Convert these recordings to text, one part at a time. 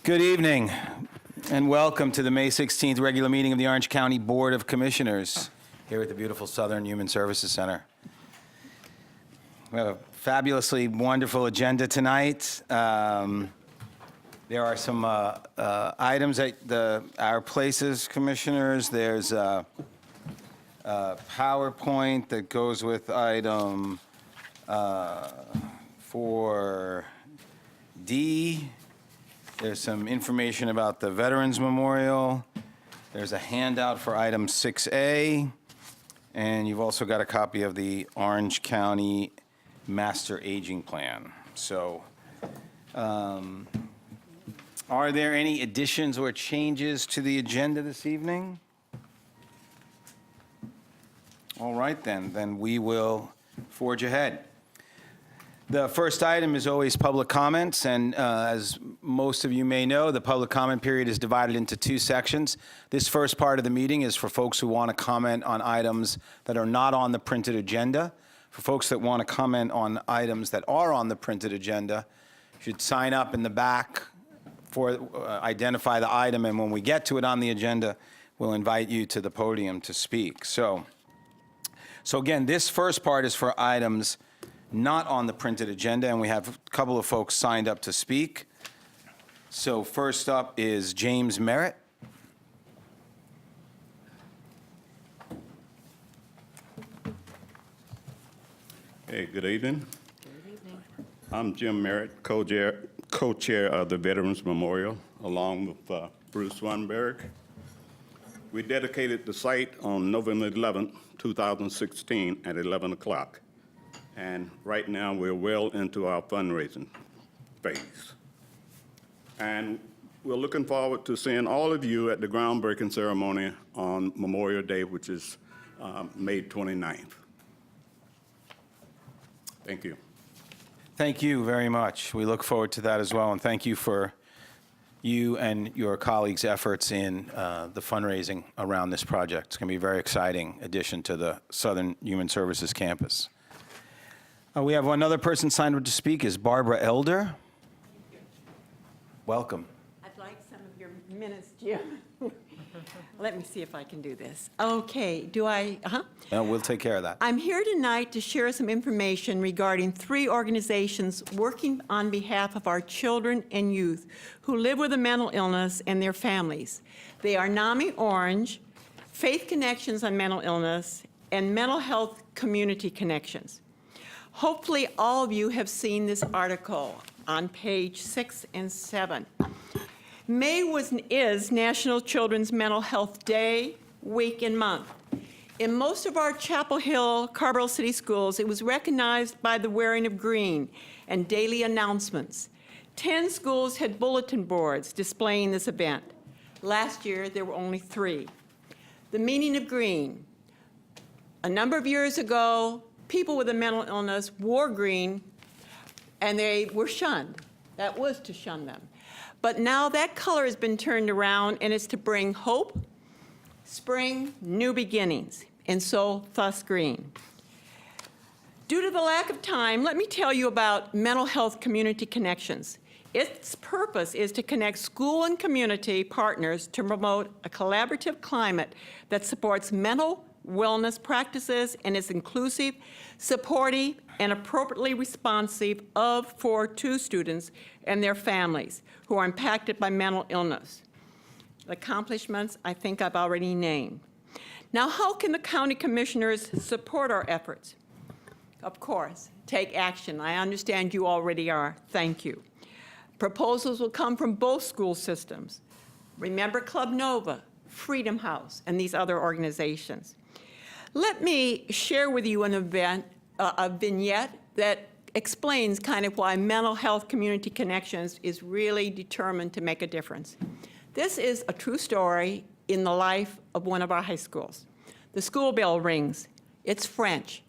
Good evening, and welcome to the May 16th regular meeting of the Orange County Board of Commissioners here at the beautiful Southern Human Services Center. We have a fabulously wonderful agenda tonight. There are some items at our places, Commissioners. There's a PowerPoint that goes with item 4D. There's some information about the Veterans Memorial. There's a handout for item 6A. And you've also got a copy of the Orange County Master Aging Plan. So, are there any additions or changes to the agenda this evening? All right, then we will forge ahead. The first item is always public comments, and as most of you may know, the public comment period is divided into two sections. This first part of the meeting is for folks who want to comment on items that are not on the printed agenda. For folks that want to comment on items that are on the printed agenda, you should sign up in the back for identify the item, and when we get to it on the agenda, we'll invite you to the podium to speak. So again, this first part is for items not on the printed agenda, and we have a couple of folks signed up to speak. So first up is James Merritt. Hey, good evening. Good evening. I'm Jim Merritt, co-chair of the Veterans Memorial, along with Bruce Weinberg. We dedicated the site on November 11th, 2016 at 11 o'clock. And right now, we're well into our fundraising phase. And we're looking forward to seeing all of you at the groundbreaking ceremony on Memorial Day, which is May 29th. Thank you. Thank you very much. We look forward to that as well, and thank you for you and your colleagues' efforts in the fundraising around this project. It's going to be a very exciting addition to the Southern Human Services campus. We have another person signed up to speak, is Barbara Elder. Welcome. I'd like some of your minutes, Jim. Let me see if I can do this. Okay, do I, We'll take care of that. I'm here tonight to share some information regarding 3 organizations working on behalf of our children and youth who live with a mental illness and their families. They are NAMI Orange, Faith Connections on Mental Illness, and Mental Health Community Connections. Hopefully all of you have seen this article on page 6 and 7. May is National Children's Mental Health Day, week, and month. In most of our Chapel Hill, Carrboro City schools, it was recognized by the wearing of green and daily announcements. 10 schools had bulletin boards displaying this event. Last year, there were only 3. The meaning of green. A number of years ago, people with a mental illness wore green, and they were shunned. That was to shun them. But now that color has been turned around, and it's to bring hope, spring, new beginnings, and so thus green. Due to the lack of time, let me tell you about Mental Health Community Connections. Its purpose is to connect school and community partners to promote a collaborative climate that supports mental wellness practices and is inclusive, supportive, and appropriately responsive to students and their families who are impacted by mental illness. The accomplishments I think I've already named. Now, how can the county commissioners support our efforts? Of course, take action. I understand you already are. Thank you. Proposals will come from both school systems. Remember Club Nova, Freedom House, and these other organizations. Let me share with you an event, a vignette that explains kind of why Mental Health Community Connections is really determined to make a difference. This is a true story in the life of one of our high schools. The school bell rings. It's French.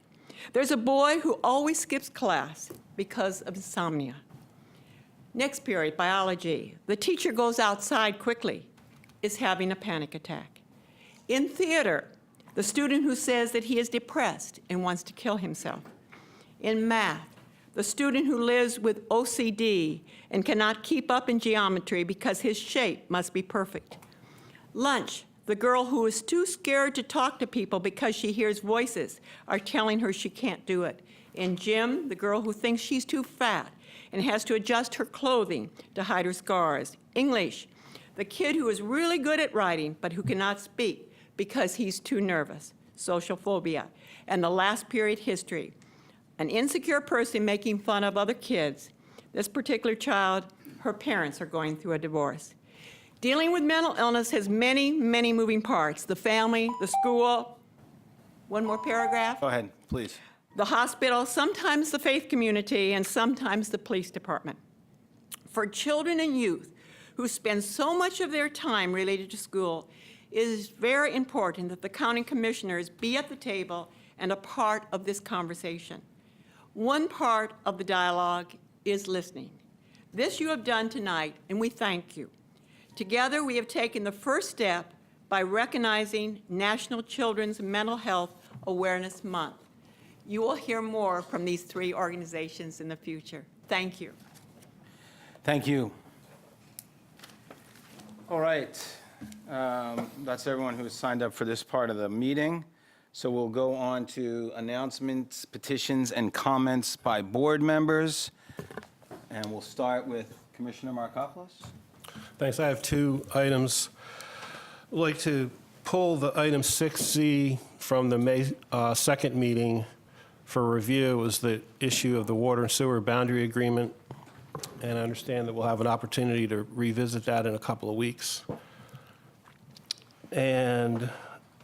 There's a boy who always skips class because of insomnia. Next period, biology. The teacher goes outside quickly, is having a panic attack. In theater, the student who says that he is depressed and wants to kill himself. In math, the student who lives with OCD and cannot keep up in geometry because his shape must be perfect. Lunch, the girl who is too scared to talk to people because she hears voices are telling her she can't do it. In gym, the girl who thinks she's too fat and has to adjust her clothing to hide her scars. English, the kid who is really good at writing but who cannot speak because he's too nervous. Social phobia. And the last period, history. An insecure person making fun of other kids. This particular child, her parents are going through a divorce. Dealing with mental illness has many, many moving parts. The family, the school. One more paragraph. Go ahead, please. The hospital, sometimes the faith community, and sometimes the police department. For children and youth who spend so much of their time related to school, it is very important that the county commissioners be at the table and a part of this conversation. One part of the dialogue is listening. This you have done tonight, and we thank you. Together, we have taken the first step by recognizing National Children's Mental Health Awareness Month. You will hear more from these three organizations in the future. Thank you. Thank you. All right. That's everyone who has signed up for this part of the meeting. So we'll go on to announcements, petitions, and comments by board members. And we'll start with Commissioner Markopoulos. Thanks. I have two items. I'd like to pull the item 6Z from the May 2nd meeting for review. It was the issue of the water and sewer boundary agreement. And I understand that we'll have an opportunity to revisit that in a couple of weeks. And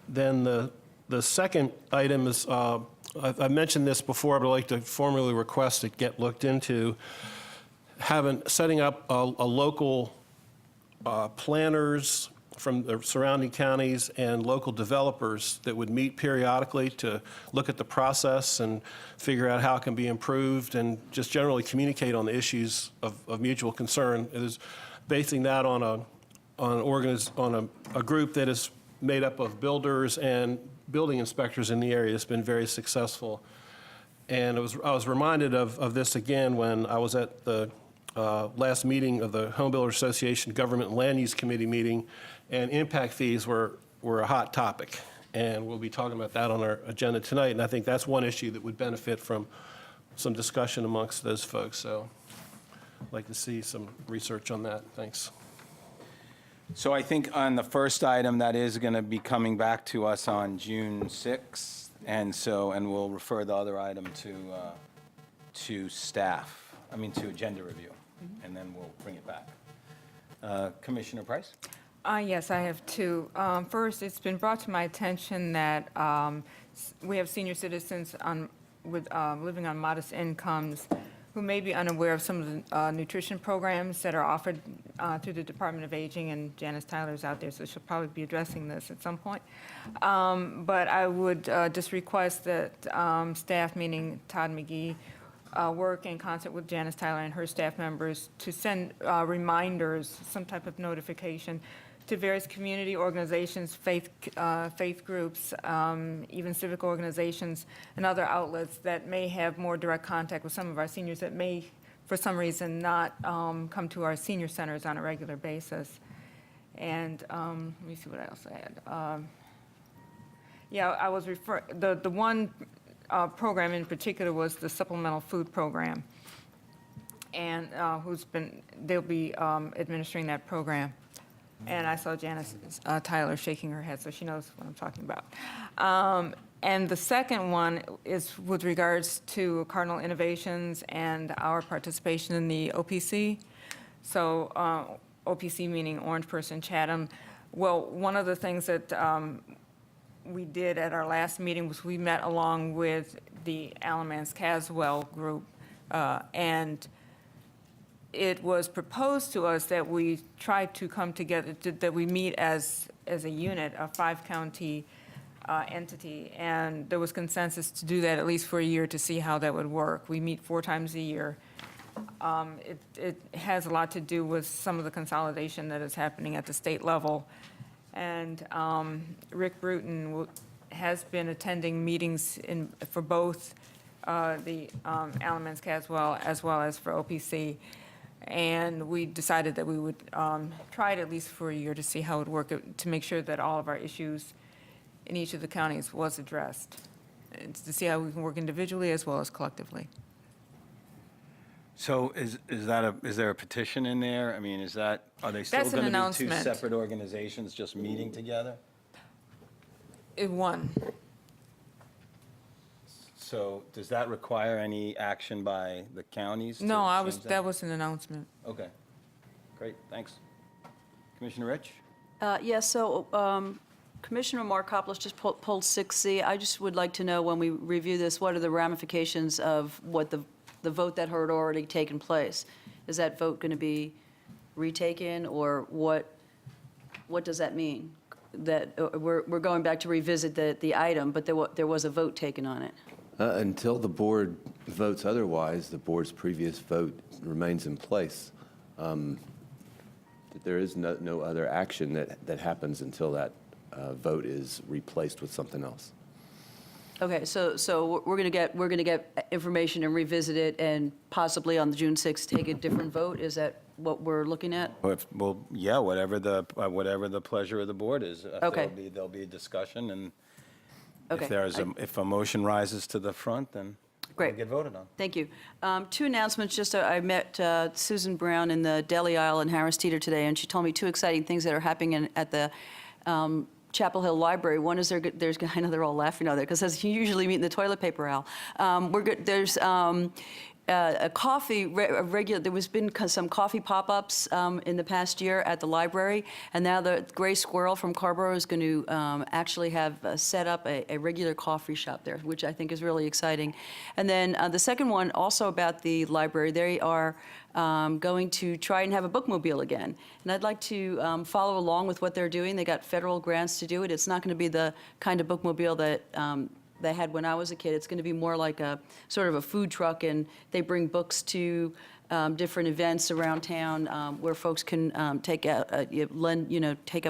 then the second item is, I've mentioned this before, but I'd like to formally request it get looked into, setting up a local planners from the surrounding counties and local developers that would meet periodically to look at the process and figure out how it can be improved and just generally communicate on the issues of mutual concern. It is basing that on a group that is made up of builders and building inspectors in the area. It's been very successful. And I was reminded of this again when I was at the last meeting of the Home Builders Association Government and Land Use Committee meeting, and impact fees were a hot topic. And we'll be talking about that on our agenda tonight. And I think that's one issue that would benefit from some discussion amongst those folks. So I'd like to see some research on that. Thanks. So I think on the first item, that is going to be coming back to us on June 6th. And we'll refer the other item to staff, to agenda review. And then we'll bring it back. Commissioner Price? Yes, I have two. First, it's been brought to my attention that we have senior citizens living on modest incomes who may be unaware of some of the nutrition programs that are offered through the Department of Aging, and Janice Tyler's out there, so she'll probably be addressing this at some point. But I would just request that staff, meaning Todd McGee, work in concert with Janice Tyler and her staff members to send reminders, some type of notification to various community organizations, faith groups, even civic organizations and other outlets that may have more direct contact with some of our seniors that may, for some reason, not come to our senior centers on a regular basis. And let me see what else I had. I was the one program in particular was the supplemental food program, and they'll be administering that program. And I saw Janice Tyler shaking her head, so she knows what I'm talking about. And the second one is with regards to Cardinal Innovations and our participation in the OPC. So OPC meaning Orange Person Chatham. Well, one of the things that we did at our last meeting was we met along with the Alamance Caswell group, and it was proposed to us that we try to come together, that we meet as a unit, a 5-county entity, and there was consensus to do that at least for a year to see how that would work. We meet 4 times a year. It has a lot to do with some of the consolidation that is happening at the state level. And Rick Bruton has been attending meetings for both the elements as well as for OPC. And we decided that we would try it at least for a year to see how it would work, to make sure that all of our issues in each of the counties was addressed, and to see how we can work individually as well as collectively. So is there a petition in there? I mean, are they still That's an going to be two announcement. separate organizations just meeting together? It won. So does that require any action by the counties? to No, change that was an announcement. Okay, great, thanks. Commissioner Rich? Yes, so Commissioner Markopoulos just pulled 6C. I just would like to know, when we review this, what are the ramifications of what the vote that had already taken place? Is that vote going to be retaken, or what does that mean? That we're going back to revisit the item, but there was a vote taken on it? Until the board votes otherwise, the board's previous vote remains in place. There is no other action that happens until that vote is replaced with something else. Okay, so we're going to get information and revisit it, and possibly on June 6th take a different vote? Is that what we're looking at? Well, yeah, whatever the pleasure of the board is. Okay. There'll be a discussion, and Okay. if a motion rises to the front, then it'll Great. get voted on. Thank you. Two announcements. Just I met Susan Brown in the Deli aisle in Harris Teeter today, and she told me two exciting things that are happening at the Chapel Hill Library. One is there's I know they're all laughing out there because you usually meet in the toilet paper aisle. There's a coffee, there was been some coffee pop-ups in the past year at the library, and now the Gray Squirrel from Carborough is going to actually have set up a regular coffee shop there, which I think is really exciting. And then the second one, also about the library, they are going to try and have a bookmobile again. And I'd like to follow along with what they're doing. They got federal grants to do it. It's not going to be the kind of bookmobile that they had when I was a kid. It's going to be more like a sort of a food truck, and they bring books to different events around town where folks can take up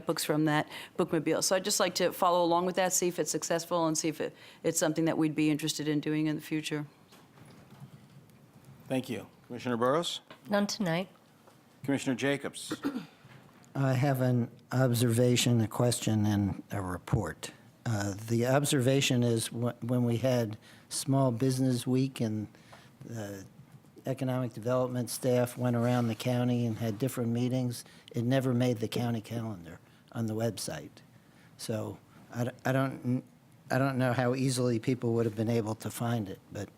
books from that bookmobile. So I'd just like to follow along with that, see if it's successful, and see if it's something that we'd be interested in doing in the future. Thank you. Commissioner Burrows? None tonight. Commissioner Jacobs? I have an observation, a question, and a report. The observation is when we had Small Business Week and the economic development staff went around the county and had different meetings, it never made the county calendar on the website. So I don't know how easily people would have been able to find it, but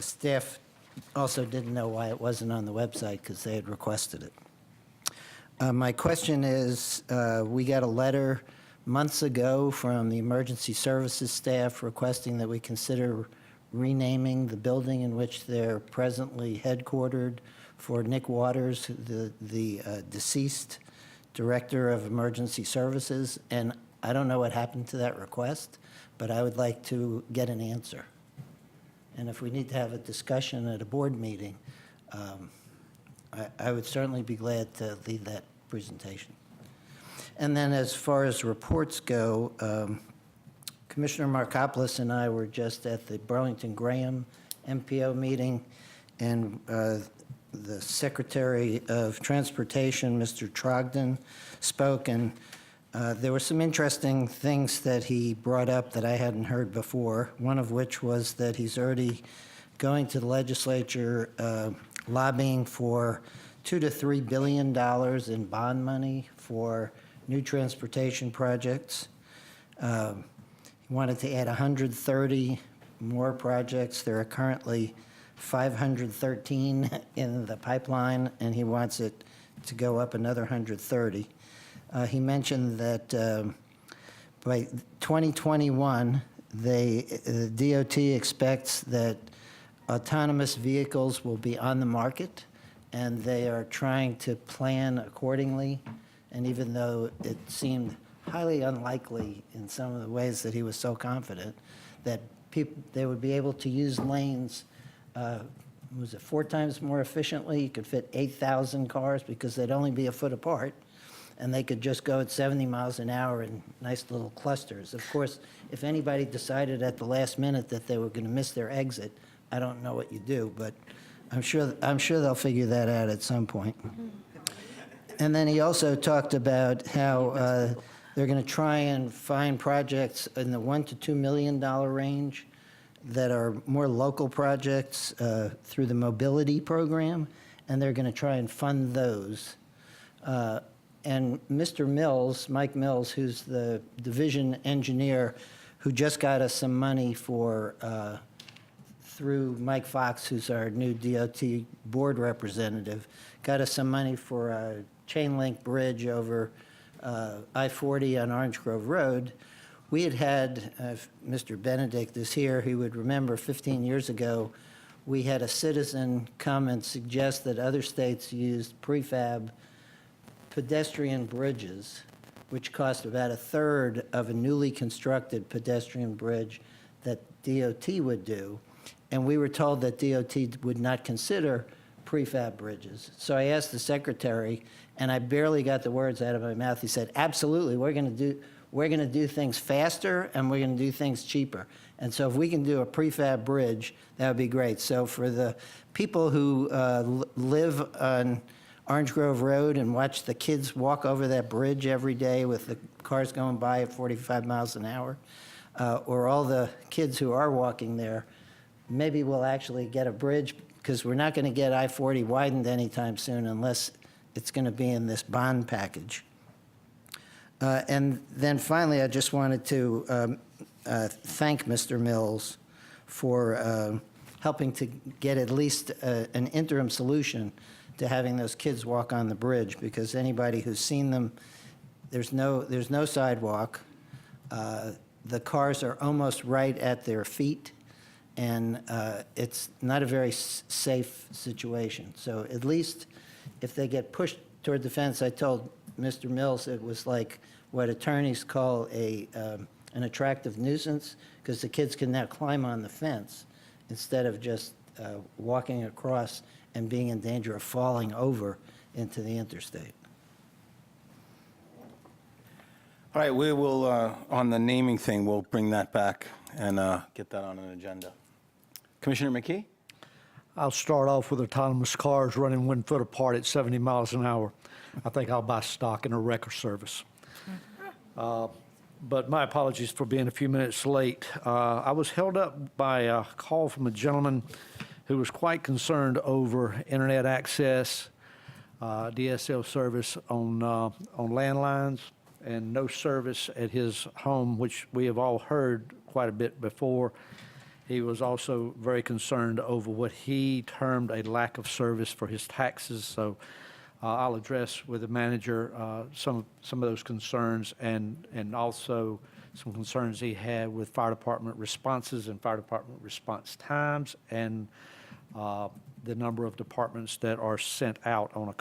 staff also didn't know why it wasn't on the website because they had requested it. My question is, we got a letter months ago from the emergency services staff requesting that we consider renaming the building in which they're presently headquartered for Nick Waters, the deceased director of emergency services. And I don't know what happened to that request, but I would like to get an answer. And if we need to have a discussion at a board meeting, I would certainly be glad to lead that presentation. And then as far as reports go, Commissioner Markopoulos and I were just at the Burlington Graham MPO meeting, and the Secretary of Transportation, Mr. Trogdon, spoke, and there were some interesting things that he brought up that I hadn't heard before, one of which was that he's already going to the legislature lobbying for $2 to $3 billion in bond money for new transportation projects. He wanted to add 130 more projects. There are currently 513 in the pipeline, and he wants it to go up another 130. He mentioned that by 2021, the DOT expects that autonomous vehicles will be on the market, and they are trying to plan accordingly. And even though it seemed highly unlikely in some of the ways that he was so confident that they would be able to use lanes, was it 4 times more efficiently? You could fit 8,000 cars because they'd only be a foot apart. and they could just go at 70 miles an hour in nice little clusters. Of course, if anybody decided at the last minute that they were going to miss their exit, I don't know what you do, but I'm sure they'll figure that out at some point. And then he also talked about how they're going to try and find projects in the $1 to $2 million range that are more local projects through the mobility program, and they're going to try and fund those. And Mr. Mills, Mike Mills, who's the division engineer, who just got us some money for, through Mike Fox, who's our new DOT board representative, got us some money for a chain link bridge over I-40 on Orange Grove Road. We had, if Mr. Benedict is here, he would remember 15 years ago, we had a citizen come and suggest that other states used prefab pedestrian bridges, which cost about a third of a newly constructed pedestrian bridge that DOT would do. And we were told that DOT would not consider prefab bridges. So I asked the secretary, and I barely got the words out of my mouth. He said, absolutely, we're going to do things faster, and we're going to do things cheaper. And so if we can do a prefab bridge, that would be great. So for the people who live on Orange Grove Road and watch the kids walk over that bridge every day with the cars going by at 45 miles an hour, or all the kids who are walking there, maybe we'll actually get a bridge, because we're not going to get I-40 widened anytime soon unless it's going to be in this bond package. And then finally, I just wanted to thank Mr. Mills for helping to get at least an interim solution to having those kids walk on the bridge, because anybody who's seen them, there's no sidewalk. The cars are almost right at their feet, and it's not a very safe situation. So at least if they get pushed toward the fence, I told Mr. Mills it was like what attorneys call an attractive nuisance, because the kids can now climb on the fence instead of just walking across and being in danger of falling over into the interstate. All right, we will, on the naming thing, we'll bring that back and get that on an agenda. Commissioner McKee? I'll start off with autonomous cars running 1 foot apart at 70 miles an hour. I think I'll buy stock in a wrecker service. But my apologies for being a few minutes late. I was held up by a call from a gentleman who was quite concerned over internet access, DSL service on landlines, and no service at his home, which we have all heard quite a bit before. He was also very concerned over what he termed a lack of service for his taxes. So I'll address with the manager some of those concerns, and also some concerns he had with fire department responses and fire department response times, and the number of departments that are sent out on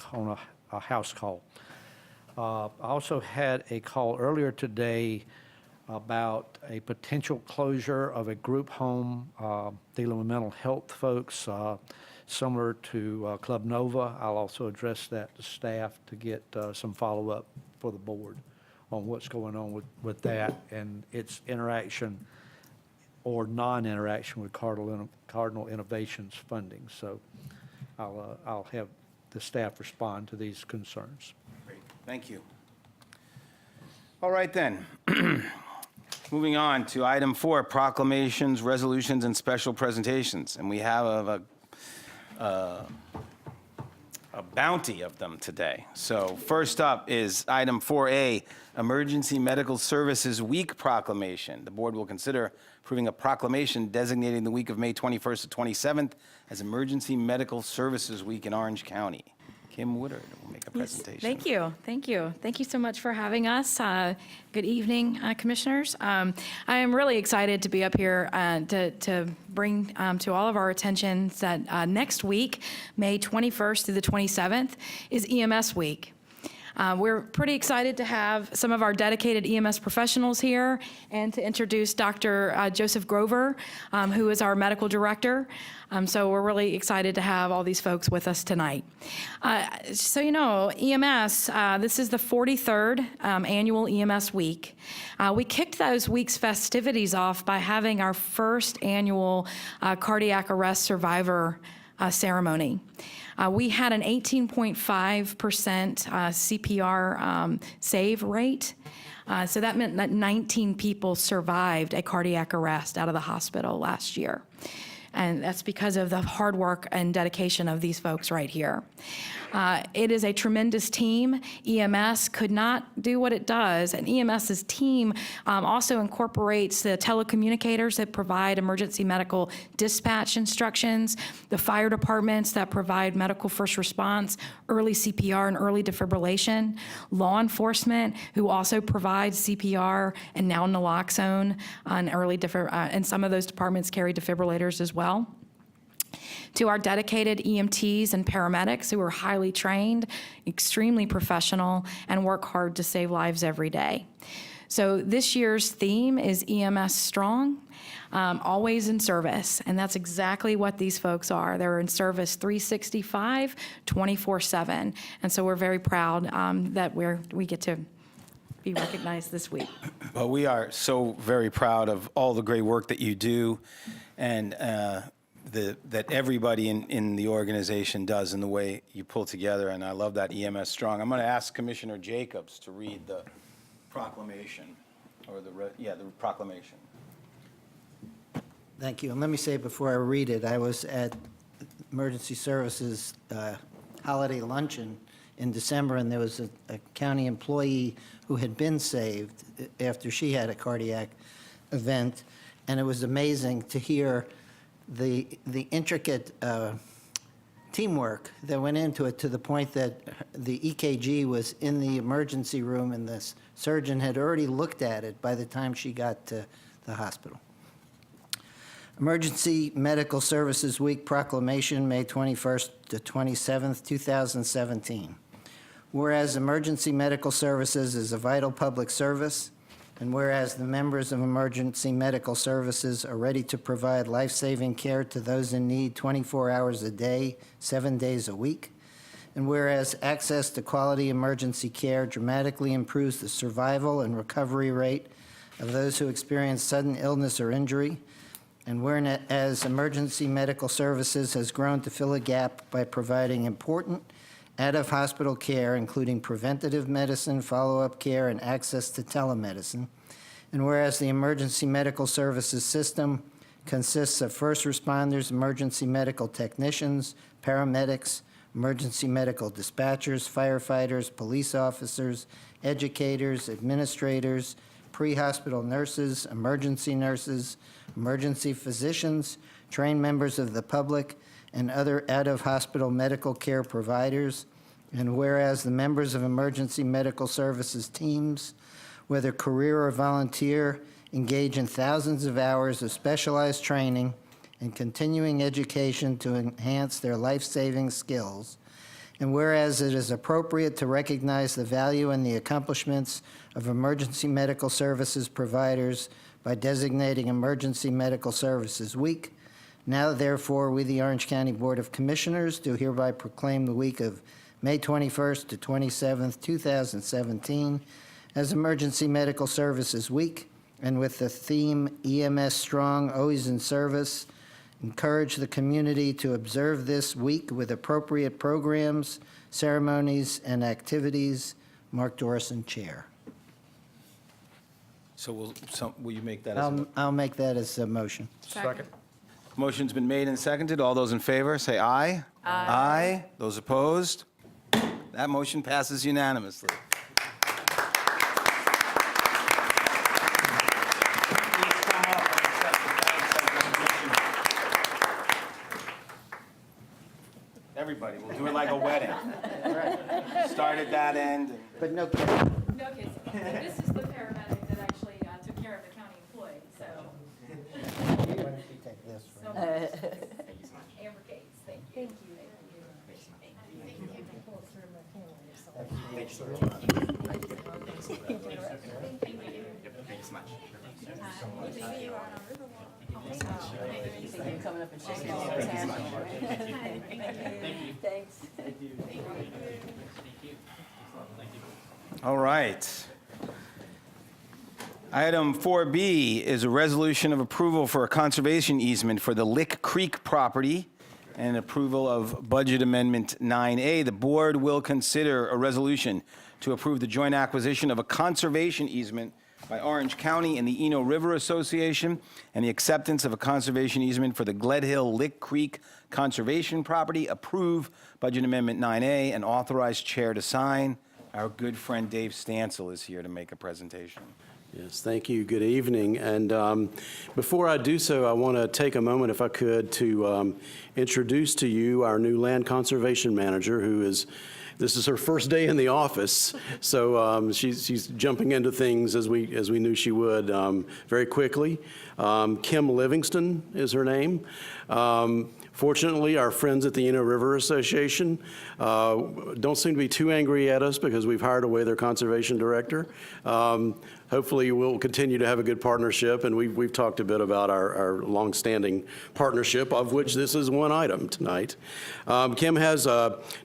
a house call. I also had a call earlier today about a potential closure of a group home dealing with mental health folks, similar to Club Nova. I'll also address that to staff to get some follow-up for the board on what's going on with that and its interaction or non-interaction with Cardinal Innovations funding. So I'll have the staff respond to these concerns. Great, thank you. All right then. Moving on to item 4, proclamations, resolutions, and special presentations. And we have a bounty of them today. So first up is item 4A, Emergency Medical Services Week proclamation. The board will consider approving a proclamation designating the week of May 21st to 27th as Emergency Medical Services Week in Orange County. Kim Woodard will make a presentation. Thank you. Thank you. Thank you so much for having us. Good evening, commissioners. I am really excited to be up here to bring to all of our attention that next week, May 21st through the 27th, is EMS Week. We're pretty excited to have some of our dedicated EMS professionals here and to introduce Dr. Joseph Grover, who is our medical director. So we're really excited to have all these folks with us tonight. So you know, EMS, this is the 43rd annual EMS week. We kicked those week's festivities off by having our first annual cardiac arrest survivor ceremony. We had an 18.5% CPR save rate. So that meant that 19 people survived a cardiac arrest out of the hospital last year. And that's because of the hard work and dedication of these folks right here. It is a tremendous team. EMS could not do what it does, and EMS's team also incorporates the telecommunicators that provide emergency medical dispatch instructions, the fire departments that provide medical first response, early CPR and early defibrillation, law enforcement who also provides CPR and now naloxone on and some of those departments carry defibrillators as well. To our dedicated EMTs and paramedics who are highly trained, extremely professional, and work hard to save lives every day. So this year's theme is EMS Strong, always in service, and that's exactly what these folks are. They're in service 365, 24/7, and so we're very proud that we get to be recognized this week. Well, we are so very proud of all the great work that you do, and that everybody in the organization does in the way you pull together, and I love that EMS Strong. I'm going to ask Commissioner Jacobs to read the proclamation, or the proclamation. Thank you. And let me say before I read it, I was at Emergency Services holiday luncheon in December, and there was a county employee who had been saved after she had a cardiac event, and it was amazing to hear the intricate teamwork that went into it, to the point that the EKG was in the emergency room and the surgeon had already looked at it by the time she got to the hospital. Emergency Medical Services Week Proclamation, May 21st to 27th, 2017. Whereas emergency medical services is a vital public service, and whereas the members of emergency medical services are ready to provide life-saving care to those in need 24 hours a day, 7 days a week, and whereas access to quality emergency care dramatically improves the survival and recovery rate of those who experience sudden illness or injury, and whereas emergency medical services has grown to fill a gap by providing important out-of-hospital care, including preventative medicine, follow-up care, and access to telemedicine. And whereas the emergency medical services system consists of first responders, emergency medical technicians, paramedics, emergency medical dispatchers, firefighters, police officers, educators, administrators, pre-hospital nurses, emergency physicians, trained members of the public, and other out-of-hospital medical care providers. And whereas the members of emergency medical services teams, whether career or volunteer, engage in thousands of hours of specialized training and continuing education to enhance their life-saving skills. And whereas it is appropriate to recognize the value and the accomplishments of emergency medical services providers by designating Emergency Medical Services Week, now therefore we, the Orange County Board of Commissioners, do hereby proclaim the week of May 21st to 27th, 2017 as Emergency Medical Services Week, and with the theme EMS Strong, Always in Service, encourage the community to observe this week with appropriate programs, ceremonies, and activities. Mark Dorison, Chair. So will you make that as a I'll make that as a motion. Second. Motion's been made and seconded. All those in favor, say aye. Aye. Those opposed? That motion passes unanimously. Everybody, we'll do it like a wedding. Start at that end. But no kidding. No kids. This is the paramedic that actually took care of the county employee, so. Why don't you take this one? Amber Gates, thank you. Thank you. Thanks. All right. Item 4B is a resolution of approval for a conservation easement for the Lick Creek property and approval of Budget Amendment 9A. The board will consider a resolution to approve the joint acquisition of a conservation easement by Orange County and the Eno River Association and the acceptance of a conservation easement for the Gledhill Lick Creek Conservation Property. Approve Budget Amendment 9A and authorize chair to sign. Our good friend Dave Stansel is here to make a presentation. Yes, thank you. Good evening. And before I do so, I want to take a moment, if I could, to introduce to you our new land conservation manager, this is her first day in the office, so she's jumping into things as we knew she would very quickly. Kim Livingston is her name. Fortunately, our friends at the Eno River Association don't seem to be too angry at us because we've hired away their conservation director. Hopefully, we'll continue to have a good partnership, and we've talked a bit about our longstanding partnership, of which this is one item tonight. Kim has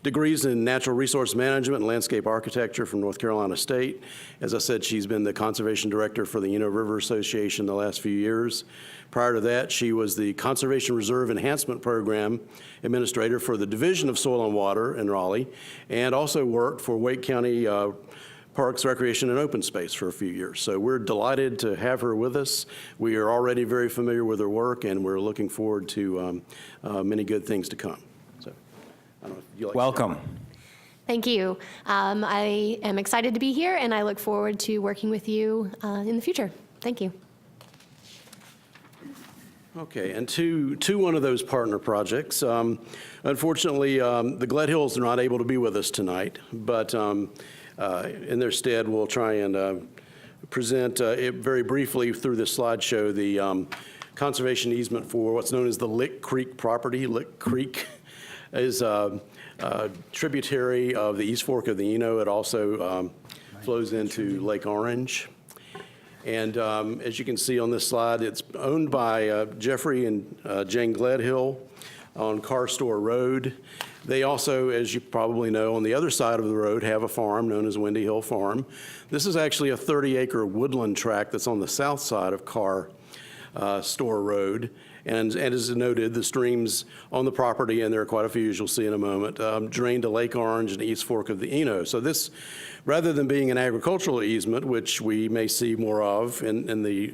degrees in natural resource management and landscape architecture from North Carolina State. As I said, she's been the conservation director for the Eno River Association the last few years. Prior to that, she was the Conservation Reserve Enhancement Program Administrator for the Division of Soil and Water in Raleigh, and also worked for Wake County Parks, Recreation, and Open Space for a few years. So we're delighted to have her with us. We are already very familiar with her work, and we're looking forward to many good things to come. So, I don't know if you like Welcome. Thank you. I am excited to be here, and I look forward to working with you in the future. Thank you. Okay, and to one of those partner projects. Unfortunately, the Gledhills are not able to be with us tonight, but in their stead, we'll try and present it very briefly through this slideshow, the conservation easement for what's known as the Lick Creek property. Lick Creek is a tributary of the East Fork of the Eno. It also flows into Lake Orange. And as you can see on this slide, it's owned by Jeffrey and Jane Gledhill on Car Store Road. They also, as you probably know, on the other side of the road have a farm known as Windy Hill Farm. This is actually a 30-acre woodland tract that's on the south side of Car Store Road. And as noted, the streams on the property, and there are quite a few, as you'll see in a moment, drain to Lake Orange and East Fork of the Eno. So this, rather than being an agricultural easement, which we may see more of in the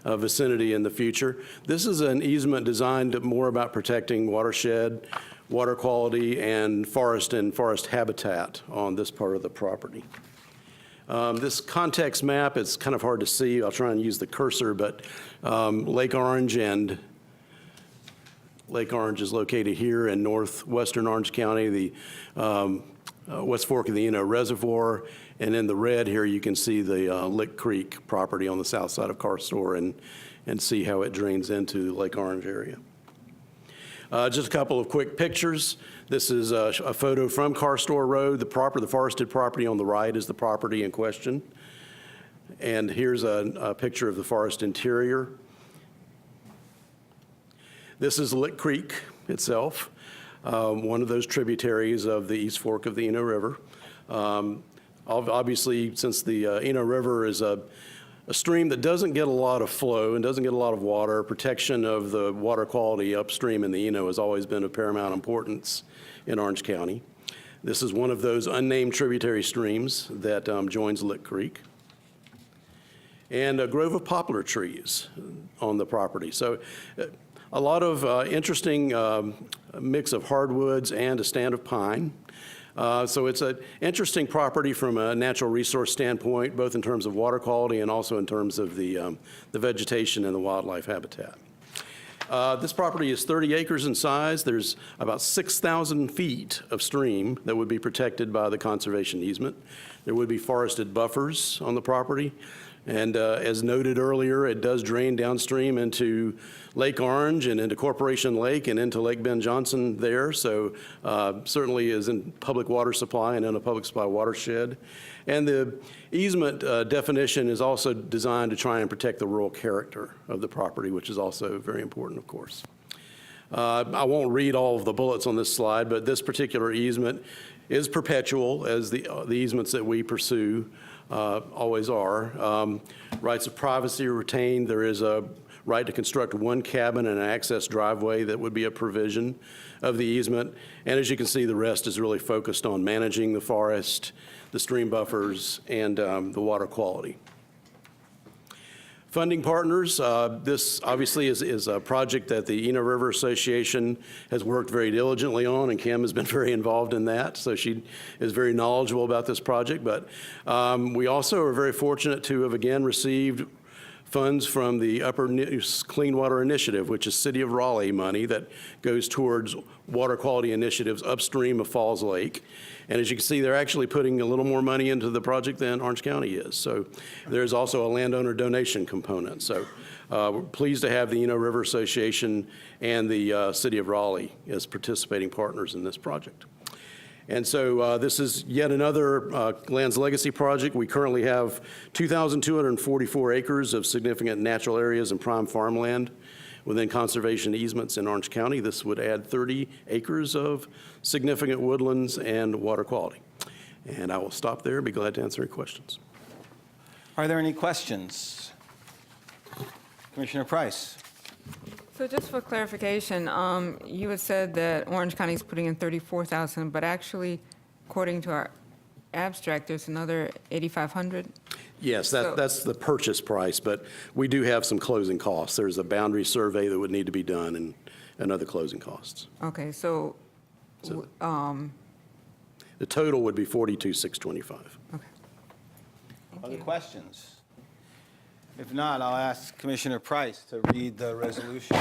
vicinity in the future, this is an easement designed more about protecting watershed, water quality, and forest habitat on this part of the property. This context map, it's kind of hard to see. I'll try and use the cursor, but Lake Orange is located here in northwestern Orange County, the West Fork of the Eno Reservoir, and in the red here you can see the Lick Creek property on the south side of Car Store and see how it drains into the Lake Orange area. Just a couple of quick pictures. This is a photo from Car Store Road. The forested property on the right is the property in question. And here's a picture of the forest interior. This is Lick Creek itself, one of those tributaries of the East Fork of the Eno River. Obviously, since the Eno River is a stream that doesn't get a lot of flow and doesn't get a lot of water, protection of the water quality upstream in the Eno has always been of paramount importance in Orange County. This is one of those unnamed tributary streams that joins Lick Creek. And a grove of poplar trees on the property. So a lot of interesting mix of hardwoods and a stand of pine. So it's an interesting property from a natural resource standpoint, both in terms of water quality and also in terms of the vegetation and the wildlife habitat. This property is 30 acres in size. There's about 6,000 feet of stream that would be protected by the conservation easement. There would be forested buffers on the property. And as noted earlier, it does drain downstream into Lake Orange and into Corporation Lake and into Lake Ben Johnson there. So certainly is in public water supply and in a public supply watershed. And the easement definition is also designed to try and protect the rural character of the property, which is also very important, of course. I won't read all of the bullets on this slide, but this particular easement is perpetual, as the easements that we pursue always are. Rights of privacy are retained. There is a right to construct one cabin and an access driveway that would be a provision of the easement. And as you can see, the rest is really focused on managing the forest, the stream buffers, and the water quality. Funding partners, this obviously is a project that the Eno River Association has worked very diligently on, and Kim has been very involved in that, so she is very knowledgeable about this project. But we also are very fortunate to have again received funds from the Upper Neuse Clean Water Initiative, which is City of Raleigh money that goes towards water quality initiatives upstream of Falls Lake. And as you can see, they're actually putting a little more money into the project than Orange County is. So there's also a landowner donation component. So we're pleased to have the Eno River Association and the City of Raleigh as participating partners in this project. And so this is yet another Lands Legacy project. We currently have 2,244 acres of significant natural areas and prime farmland within conservation easements in Orange County. This would add 30 acres of significant woodlands and water quality. And I will stop there. Be glad to answer any questions. Are there any questions? Commissioner Price. So just for clarification, you had said that Orange County is putting in $34,000, but actually, according to our abstract, there's another $8,500? Yes, So- that's the purchase price, but we do have some closing costs. There's a boundary survey that would need to be done and other closing costs. Okay, so, So- The total would be $42,625. okay. Other questions? If not, I'll ask Commissioner Price to read the resolution.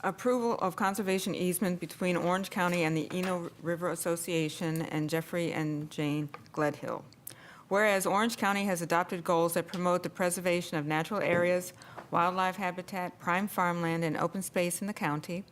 Approval of conservation easement between Orange County and the Eno River Association and Jeffrey and Jane Gledhill. Whereas Orange County has adopted goals that promote the preservation of natural areas, wildlife habitat, prime farmland, and open space in the county.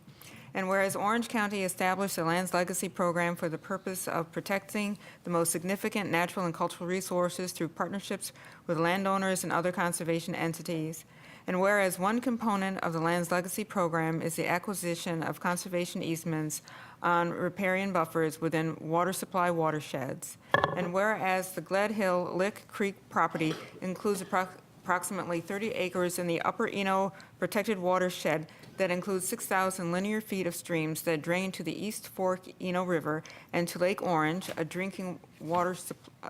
And whereas Orange County established a Lands Legacy Program for the purpose of protecting the most significant natural and cultural resources through partnerships with landowners and other conservation entities. And whereas one component of the Lands Legacy Program is the acquisition of conservation easements on riparian buffers within water supply watersheds. And whereas the Gledhill Lick Creek property includes approximately 30 acres in the Upper Eno Protected Watershed that includes 6,000 linear feet of streams that drain to the East Fork Eno River and to Lake Orange, a drinking water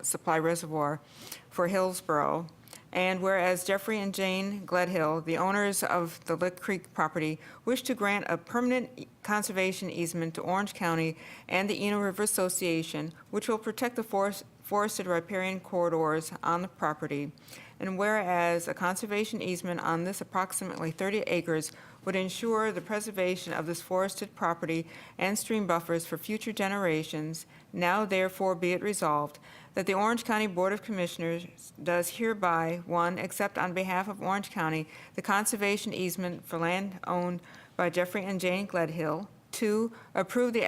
supply reservoir for Hillsborough. And whereas Jeffrey and Jane Gledhill, the owners of the Lick Creek property, wish to grant a permanent conservation easement to Orange County and the Eno River Association, which will protect the forested riparian corridors on the property. And whereas a conservation easement on this approximately 30 acres would ensure the preservation of this forested property and stream buffers for future generations, now therefore be it resolved that the Orange County Board of Commissioners does hereby, 1, accept on behalf of Orange County the conservation easement for land owned by Jeffrey and Jane Gledhill, 2, approve the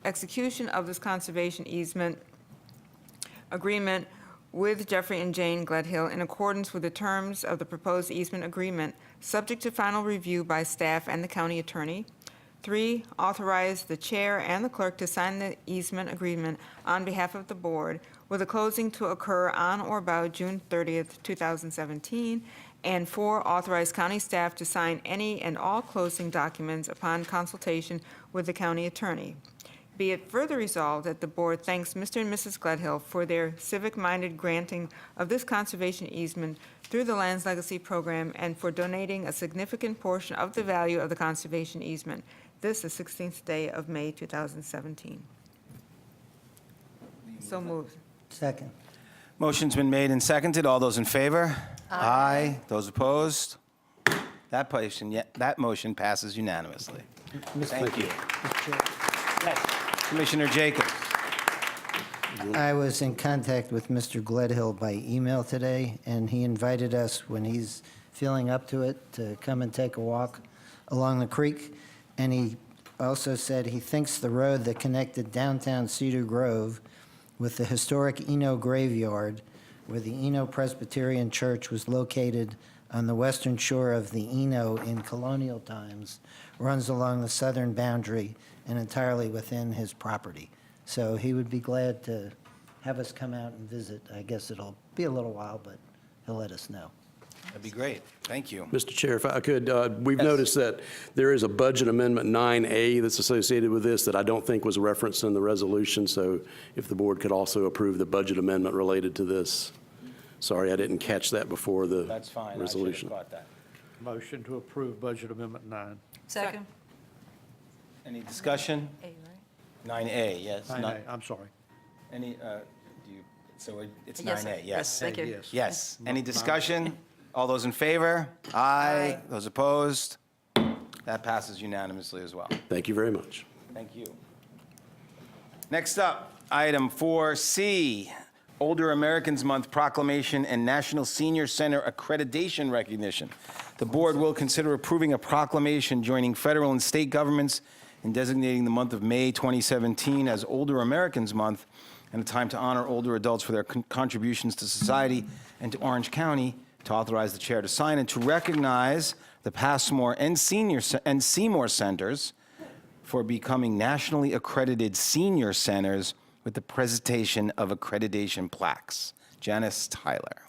execution of this conservation easement agreement with Jeffrey and Jane Gledhill in accordance with the terms of the proposed easement agreement, subject to final review by staff and the county attorney. 3, authorize the chair and the clerk to sign the easement agreement on behalf of the board, with a closing to occur on or about June 30th, 2017. And 4, authorize county staff to sign any and all closing documents upon consultation with the county attorney. Be it further resolved that the board thanks Mr. and Mrs. Gledhill for their civic-minded granting of this conservation easement through the Lands Legacy Program and for donating a significant portion of the value of the conservation easement. This is 16th day of May 2017. So moved. Second. Motion's been made and seconded. All those in favor? Aye. Those opposed? That motion passes unanimously. Thank you. Mr. Chair. Yes. Commissioner Jacobs. I was in contact with Mr. Gledhill by email today, and he invited us, when he's feeling up to it, to come and take a walk along the creek. And he also said he thinks the road that connected downtown Cedar Grove with the historic Eno graveyard, where the Eno Presbyterian Church was located on the western shore of the Eno in colonial times, runs along the southern boundary and entirely within his property. So he would be glad to have us come out and visit. I guess it'll be a little while, but he'll let us know. That'd be great. Thank you. Mr. Chair, if I could, we've noticed that there is a budget amendment 9A that's associated with this that I don't think was referenced in the resolution, so if the board could also approve the budget amendment related to this. Sorry, I didn't catch that before the That's fine. resolution. I should have caught that. Motion to approve Budget Amendment 9. Second. Any discussion? 9A, yes. 9A, I'm sorry. Any, so it's Yes, 9A, yes. thank you. Yes. Yes. Any discussion? All those in favor? Aye. Those opposed? That passes unanimously as well. Thank you very much. Thank you. Next up, item 4C, Older Americans Month Proclamation and National Senior Center Accreditation Recognition. The board will consider approving a proclamation joining federal and state governments in designating the month of May 2017 as Older Americans Month and a time to honor older adults for their contributions to society, and to Orange County to authorize the chair to sign, and to recognize the Passmore and Seymour Centers for becoming nationally accredited senior centers with the presentation of accreditation plaques. Janice Tyler.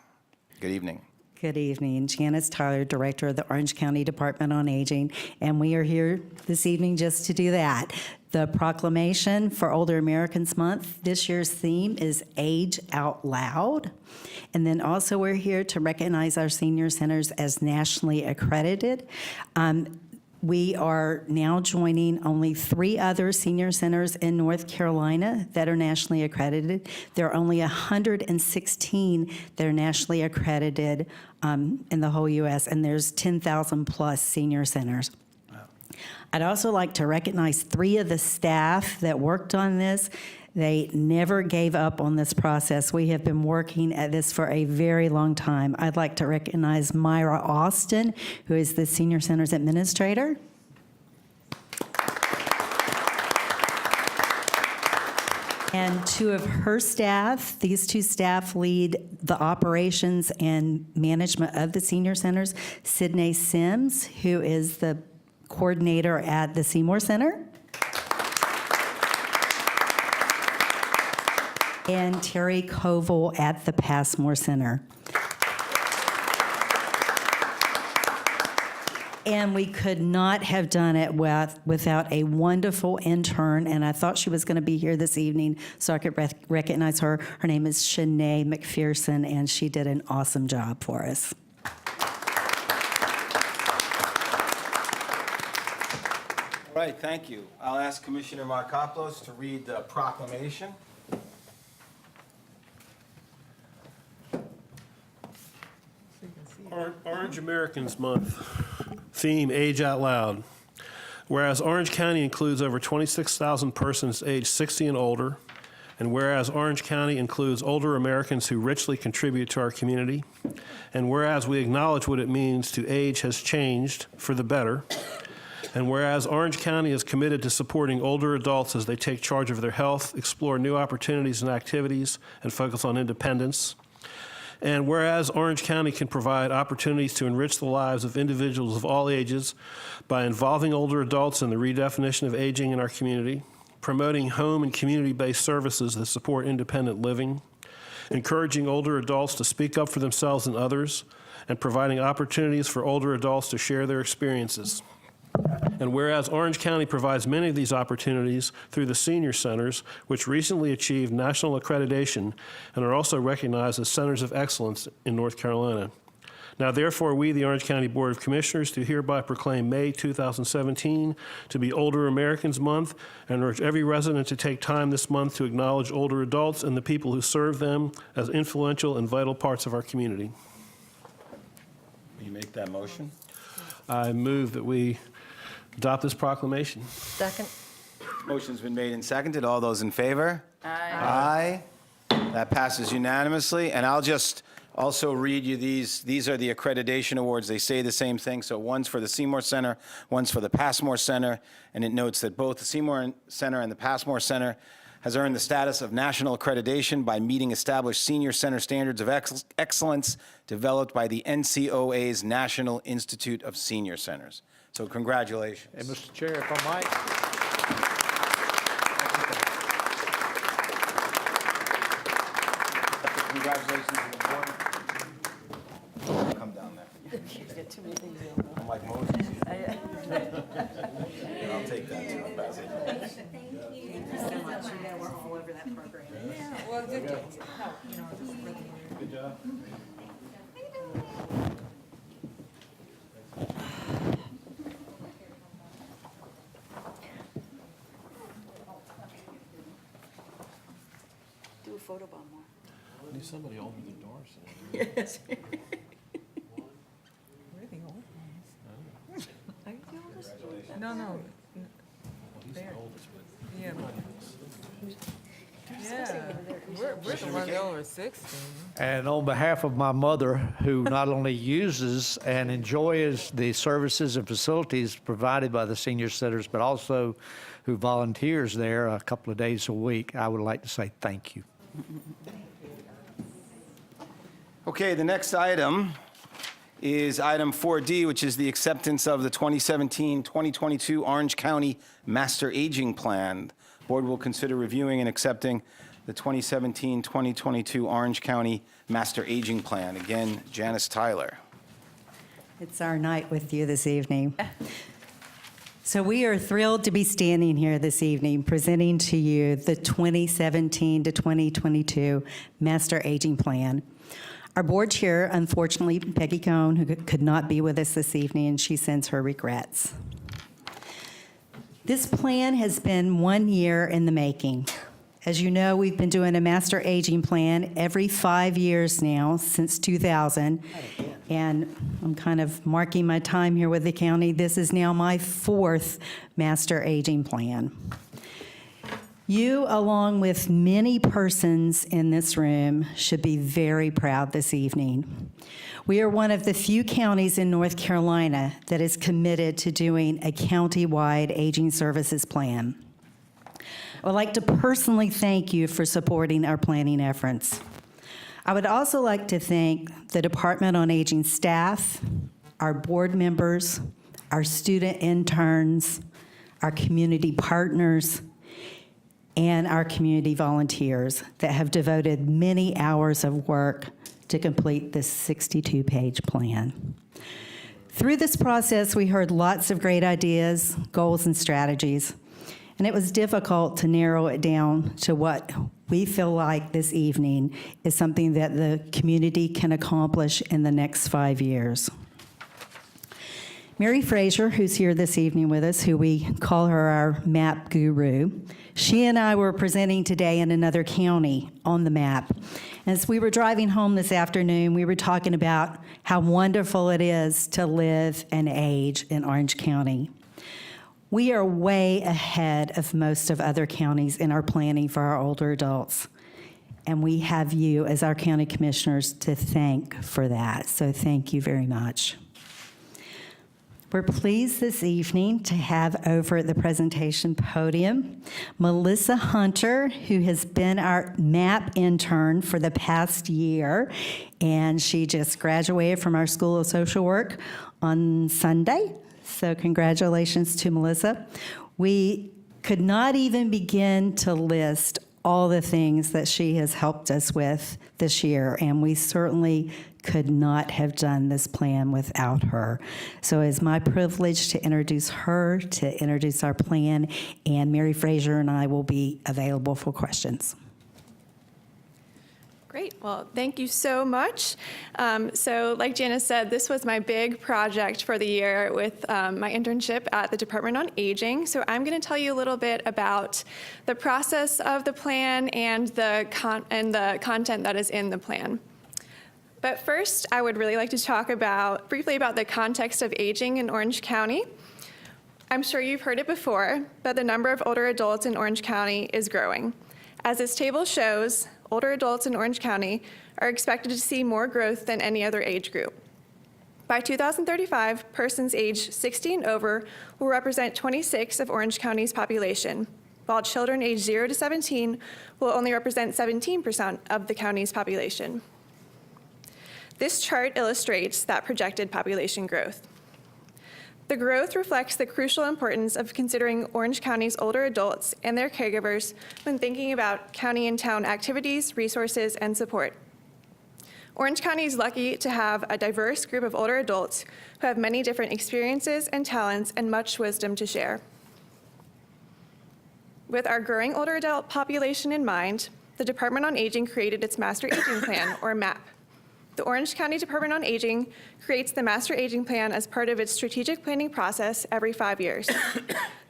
Good evening. Good evening. Janice Tyler, Director of the Orange County Department on Aging, and we are here this evening just to do that. The proclamation for Older Americans Month, this year's theme is Age Out Loud. And then also we're here to recognize our senior centers as nationally accredited. We are now joining only 3 other senior centers in North Carolina that are nationally accredited. There are only 116 that are nationally accredited in the whole U.S., and there's 10,000 plus senior centers. I'd also like to recognize 3 of the staff that worked on this. They never gave up on this process. We have been working at this for a very long time. I'd like to recognize Myra Austin, who is the Senior Centers Administrator. And 2 of her staff, these 2 staff lead the operations and management of the senior centers. Sydney Sims, who is the coordinator at the Seymour Center. And Terry Koval at the Passmore Center. And we could not have done it without a wonderful intern, and I thought she was going to be here this evening so I could recognize her. Her name is Shanae McPherson, and she did an awesome job for us. All right, thank you. I'll ask Commissioner Markopoulos to read the proclamation. Orange Americans Month, theme Age Out Loud. Whereas Orange County includes over 26,000 persons aged 60 and older, and whereas Orange County includes older Americans who richly contribute to our community, and whereas we acknowledge what it means to age has changed for the better, and whereas Orange County is committed to supporting older adults as they take charge of their health, explore new opportunities and activities, and focus on independence, and whereas Orange County can provide opportunities to enrich the lives of individuals of all ages by involving older adults in the redefinition of aging in our community, promoting home and community-based services that support independent living, encouraging older adults to speak up for themselves and others, and providing opportunities for older adults to share their experiences. And whereas Orange County provides many of these opportunities through the senior centers, which recently achieved national accreditation and are also recognized as centers of excellence in North Carolina. Now, therefore, we, the Orange County Board of Commissioners, do hereby proclaim May 2017 to be Older Americans Month and urge every resident to take time this month to acknowledge older adults and the people who serve them as influential and vital parts of our community. Will you make that motion? I move that we adopt this proclamation. Second. Motion's been made and seconded. All those in favor? Aye. Aye. That passes unanimously. And I'll just also read you these. These are the accreditation awards. They say the same thing. So one's for the Seymour Center, one's for the Passmore Center, and it notes that both the Seymour Center and the Passmore Center has earned the status of national accreditation by meeting established senior center standards of excellence developed by the NCOA's National Institute of Senior Centers. So congratulations. And Mr. Chair, if I might. Congratulations to the board. Come down there. I'm like Moses. I'll take that too. I'll pass it. Thank you so much. You know, we're all over that program. Yeah, well, good job. You know, just really- Good job. Do a photo bomb more. I need somebody older than Doris. Yes. We're the old ones. Are you the oldest? No. He's the oldest, but Yeah. Yeah, we're the ones over 60. And on behalf of my mother, who not only uses and enjoys the services and facilities provided by the senior centers, but also who volunteers there a couple of days a week, I would like to say thank you. Okay, the next item is item 4D, which is the acceptance of the 2017-2022 Orange County Master Aging Plan. Board will consider reviewing and accepting the 2017-2022 Orange County Master Aging Plan. Again, Janice Tyler. It's our night with you this evening. So we are thrilled to be standing here this evening presenting to you the 2017 to 2022 Master Aging Plan. Our board chair, unfortunately, Peggy Cohn, who could not be with us this evening, and she sends her regrets. This plan has been 1 year in the making. As you know, we've been doing a master aging plan every 5 years now, since 2000. And I'm kind of marking my time here with the county. This is now my 4th master aging plan. You, along with many persons in this room, should be very proud this evening. We are one of the few counties in North Carolina that is committed to doing a county-wide aging services plan. I would like to personally thank you for supporting our planning efforts. I would also like to thank the Department on Aging staff, our board members, our student interns, our community partners, and our community volunteers that have devoted many hours of work to complete this 62-page plan. Through this process, we heard lots of great ideas, goals, and strategies, and it was difficult to narrow it down to what we feel like this evening is something that the community can accomplish in the next 5 years. Mary Frazier, who's here this evening with us, who we call her our map guru, she and I were presenting today in another county on the map. As we were driving home this afternoon, we were talking about how wonderful it is to live and age in Orange County. We are way ahead of most of other counties in our planning for our older adults. And we have you as our county commissioners to thank for that. So thank you very much. We're pleased this evening to have over at the presentation podium Melissa Hunter, who has been our MAP intern for the past year, and she just graduated from our School of Social Work on Sunday. So congratulations to Melissa. We could not even begin to list all the things that she has helped us with this year, and we certainly could not have done this plan without her. So it's my privilege to introduce her, to introduce our plan, and Mary Frazier and I will be available for questions. Great. Well, thank you so much. So like Janice said, this was my big project for the year with my internship at the Department on Aging. So I'm going to tell you a little bit about the process of the plan and the content that is in the plan. But first, I would really like to talk briefly about the context of aging in Orange County. I'm sure you've heard it before, but the number of older adults in Orange County is growing. As this table shows, older adults in Orange County are expected to see more growth than any other age group. By 2035, persons aged 60 and over will represent 26% of Orange County's population, while children aged 0 to 17 will only represent 17% of the county's population. This chart illustrates that projected population growth. The growth reflects the crucial importance of considering Orange County's older adults and their caregivers when thinking about county and town activities, resources, and support. Orange County is lucky to have a diverse group of older adults who have many different experiences and talents and much wisdom to share. With our growing older adult population in mind, the Department on Aging created its Master Aging Plan, or MAP. The Orange County Department on Aging creates the Master Aging Plan as part of its strategic planning process every 5 years.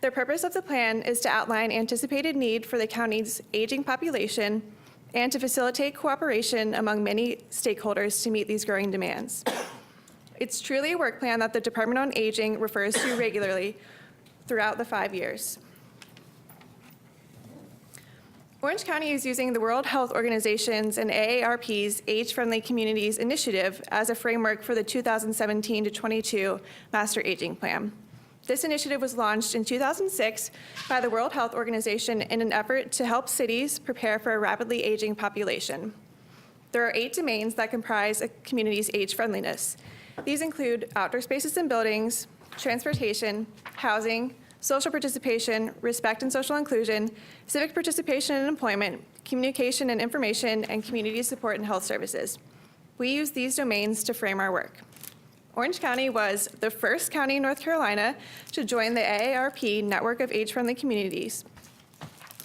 The purpose of the plan is to outline anticipated need for the county's aging population and to facilitate cooperation among many stakeholders to meet these growing demands. It's truly a work plan that the Department on Aging refers to regularly throughout the 5 years. Orange County is using the World Health Organization's and AARP's Age-Friendly Communities Initiative as a framework for the 2017 to 22 Master Aging Plan. This initiative was launched in 2006 by the World Health Organization in an effort to help cities prepare for a rapidly aging population. There are 8 domains that comprise a community's age friendliness. These include outdoor spaces and buildings, transportation, housing, social participation, respect and social inclusion, civic participation and employment, communication and information, and community support and health services. We use these domains to frame our work. Orange County was the first county in North Carolina to join the AARP network of age-friendly communities.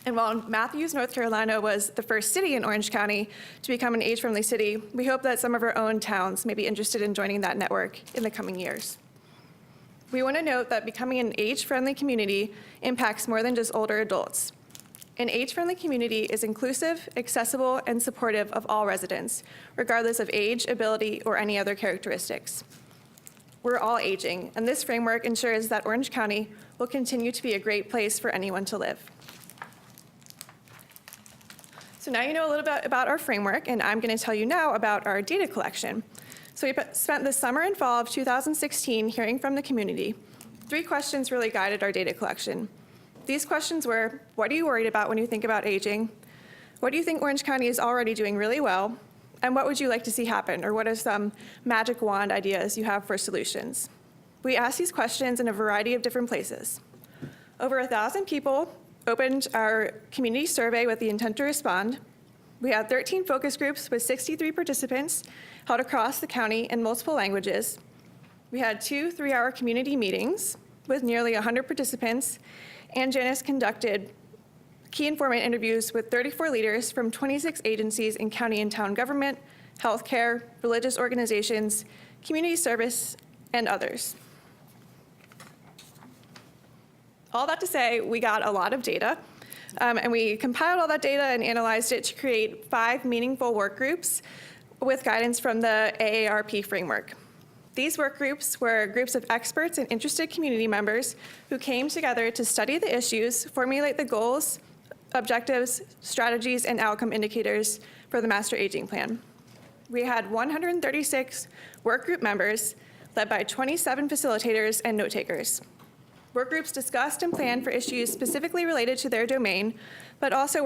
And while Matthews, North Carolina was the first city in Orange County to become an age-friendly city, we hope that some of our own towns may be interested in joining that network in the coming years. We want to note that becoming an age-friendly community impacts more than just older adults. An age-friendly community is inclusive, accessible, and supportive of all residents, regardless of age, ability, or any other characteristics. We're all aging, and this framework ensures that Orange County will continue to be a great place for anyone to live. So now you know a little bit about our framework, and I'm going to tell you now about our data collection. So we spent the summer and fall of 2016 hearing from the community. 3 questions really guided our data collection. These questions were, what are you worried about when you think about aging? What do you think Orange County is already doing really well? And what would you like to see happen? Or what are some magic wand ideas you have for solutions? We asked these questions in a variety of different places. Over 1,000 people opened our community survey with the intent to respond. We had 13 focus groups with 63 participants held across the county in multiple languages. We had 2 3-hour community meetings with nearly 100 participants, and Janice conducted key informant interviews with 34 leaders from 26 agencies in county and town government, healthcare, religious organizations, community service, and others. All that to say, we got a lot of data, and we compiled all that data and analyzed it to create 5 meaningful work groups with guidance from the AARP framework. These work groups were groups of experts and interested community members who came together to study the issues, formulate the goals, objectives, strategies, and outcome indicators for the Master Aging Plan. We had 136 work group members led by 27 facilitators and note takers. Work groups discussed and planned for issues specifically related to their domain, but also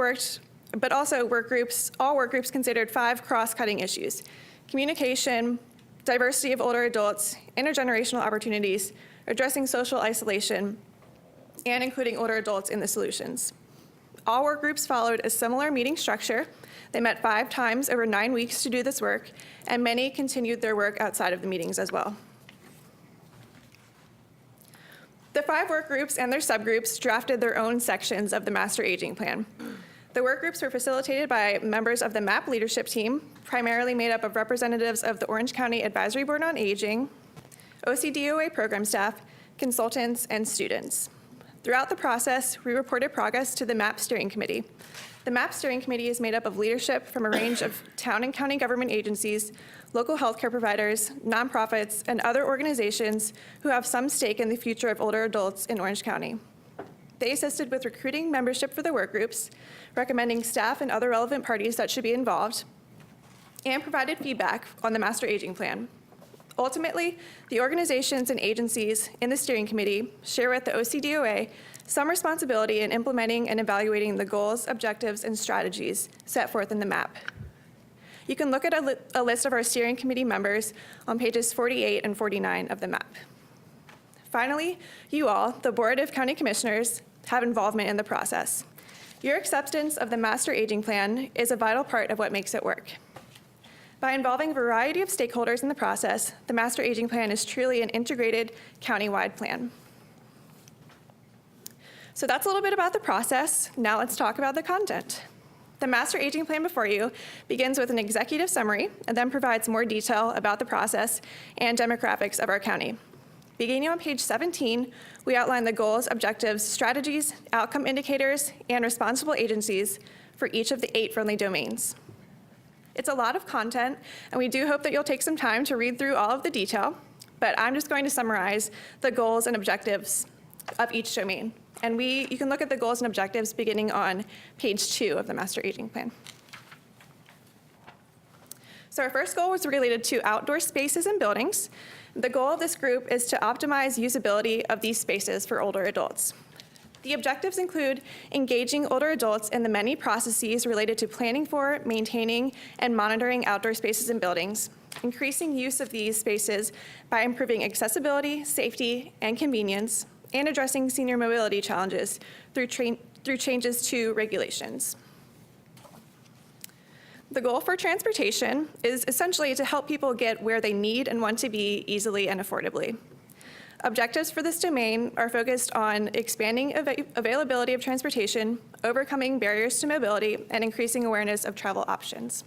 all work groups considered 5 cross-cutting issues: communication, diversity of older adults, intergenerational opportunities, addressing social isolation, and including older adults in the solutions. All work groups followed a similar meeting structure. They met 5 times over 9 weeks to do this work, and many continued their work outside of the meetings as well. The 5 work groups and their subgroups drafted their own sections of the Master Aging Plan. The work groups were facilitated by members of the MAP leadership team, primarily made up of representatives of the Orange County Advisory Board on Aging, OCDOA program staff, consultants, and students. Throughout the process, we reported progress to the MAP Steering Committee. The MAP Steering Committee is made up of leadership from a range of town and county government agencies, local healthcare providers, nonprofits, and other organizations who have some stake in the future of older adults in Orange County. They assisted with recruiting membership for the work groups, recommending staff and other relevant parties that should be involved, and provided feedback on the Master Aging Plan. Ultimately, the organizations and agencies in the steering committee share with the OCDOA some responsibility in implementing and evaluating the goals, objectives, and strategies set forth in the map. You can look at a list of our steering committee members on pages 48 and 49 of the map. Finally, you all, the Board of County Commissioners, have involvement in the process. Your acceptance of the Master Aging Plan is a vital part of what makes it work. By involving a variety of stakeholders in the process, the Master Aging Plan is truly an integrated county-wide plan. So that's a little bit about the process. Now let's talk about the content. The Master Aging Plan before you begins with an executive summary and then provides more detail about the process and demographics of our county. Beginning on page 17, we outline the goals, objectives, strategies, outcome indicators, and responsible agencies for each of the 8 friendly domains. It's a lot of content, and we do hope that you'll take some time to read through all of the detail, but I'm just going to summarize the goals and objectives of each domain. And you can look at the goals and objectives beginning on page 2 of the Master Aging Plan. So our first goal was related to outdoor spaces and buildings. The goal of this group is to optimize usability of these spaces for older adults. The objectives include engaging older adults in the many processes related to planning for, maintaining, and monitoring outdoor spaces and buildings, increasing use of these spaces by improving accessibility, safety, and convenience, and addressing senior mobility challenges through changes to regulations. The goal for transportation is essentially to help people get where they need and want to be easily and affordably. Objectives for this domain are focused on expanding availability of transportation, overcoming barriers to mobility, and increasing awareness of travel options.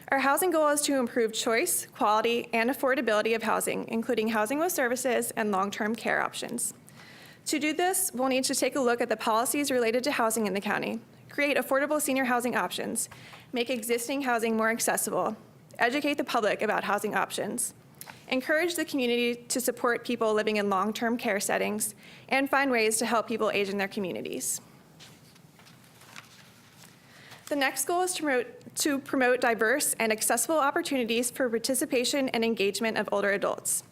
Our housing goal is to improve choice, quality, and affordability of housing, including housing with services and long-term care options. To do this, we'll need to take a look at the policies related to housing in the county, create affordable senior housing options, make existing housing more accessible, educate the public about housing options, encourage the community to support people living in long-term care settings, and find ways to help people age in their communities. The next goal is to promote diverse and accessible opportunities for participation and engagement of older adults.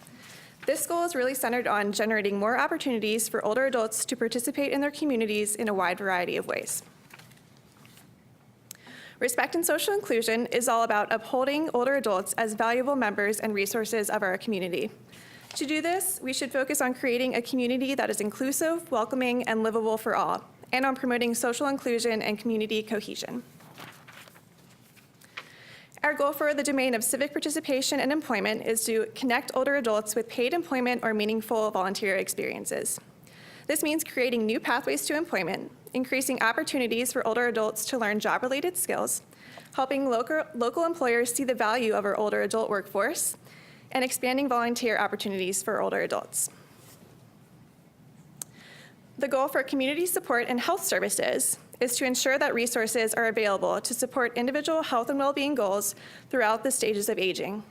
This goal is really centered on generating more opportunities for older adults to participate in their communities in a wide variety of ways. Respect and social inclusion is all about upholding older adults as valuable members and resources of our community. To do this, we should focus on creating a community that is inclusive, welcoming, and livable for all, and on promoting social inclusion and community cohesion. Our goal for the domain of civic participation and employment is to connect older adults with paid employment or meaningful volunteer experiences. This means creating new pathways to employment, increasing opportunities for older adults to learn job-related skills, helping local employers see the value of our older adult workforce, and expanding volunteer opportunities for older adults. The goal for community support and health services is to ensure that resources are available to support individual health and well-being goals throughout the stages of aging.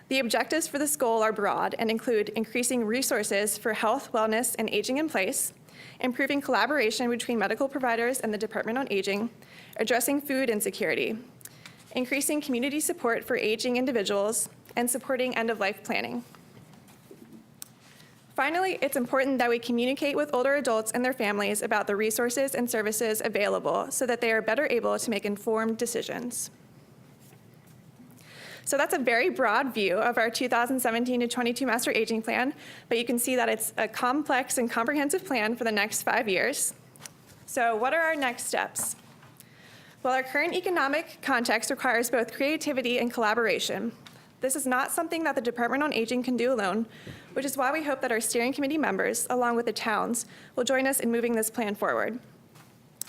The objectives for this goal are broad and include increasing resources for health, wellness, and aging in place, improving collaboration between medical providers and the Department on Aging, addressing food insecurity, increasing community support for aging individuals, and supporting end-of-life planning. Finally, it's important that we communicate with older adults and their families about the resources and services available so that they are better able to make informed decisions. So that's a very broad view of our 2017 to 22 Master Aging Plan, but you can see that it's a complex and comprehensive plan for the next 5 years. So what are our next steps? Well, our current economic context requires both creativity and collaboration. This is not something that the Department on Aging can do alone, which is why we hope that our steering committee members, along with the towns, will join us in moving this plan forward.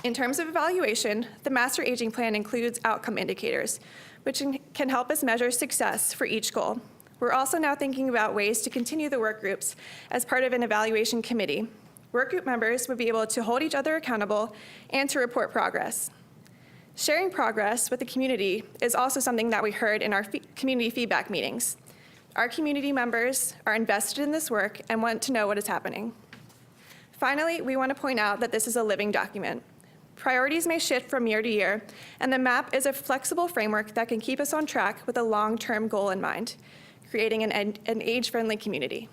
In terms of evaluation, the Master Aging Plan includes outcome indicators, which can help us measure success for each goal. We're also now thinking about ways to continue the work groups as part of an evaluation committee. Work group members would be able to hold each other accountable and to report progress. Sharing progress with the community is also something that we heard in our community feedback meetings. Our community members are invested in this work and want to know what is happening. Finally, we want to point out that this is a living document. Priorities may shift from year to year, and the map is a flexible framework that can keep us on track with a long-term goal in mind, creating an age-friendly community.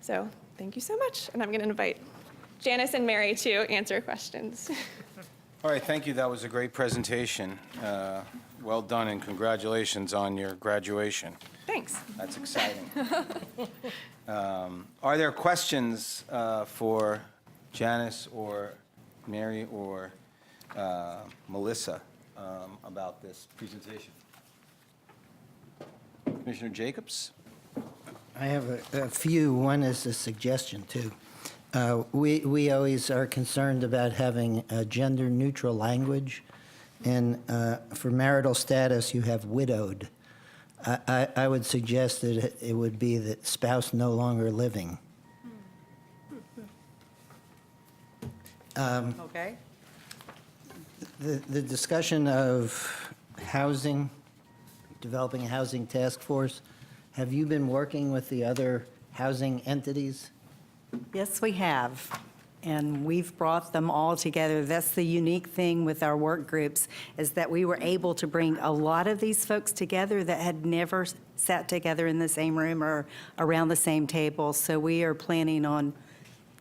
So thank you so much, and I'm going to invite Janice and Mary to answer questions. All right, thank you. That was a great presentation. Well done, and congratulations on your graduation. Thanks. That's exciting. Are there questions for Janice or Mary or Melissa about this presentation? Commissioner Jacobs? I have a few. One is a suggestion, too. We always are concerned about having a gender-neutral language, and for marital status, you have widowed. I would suggest that it would be that spouse no longer living. Okay. The discussion of housing, developing a housing task force, have you been working with the other housing entities? Yes, we have. And we've brought them all together. That's the unique thing with our work groups, is that we were able to bring a lot of these folks together that had never sat together in the same room or around the same table. So we are planning on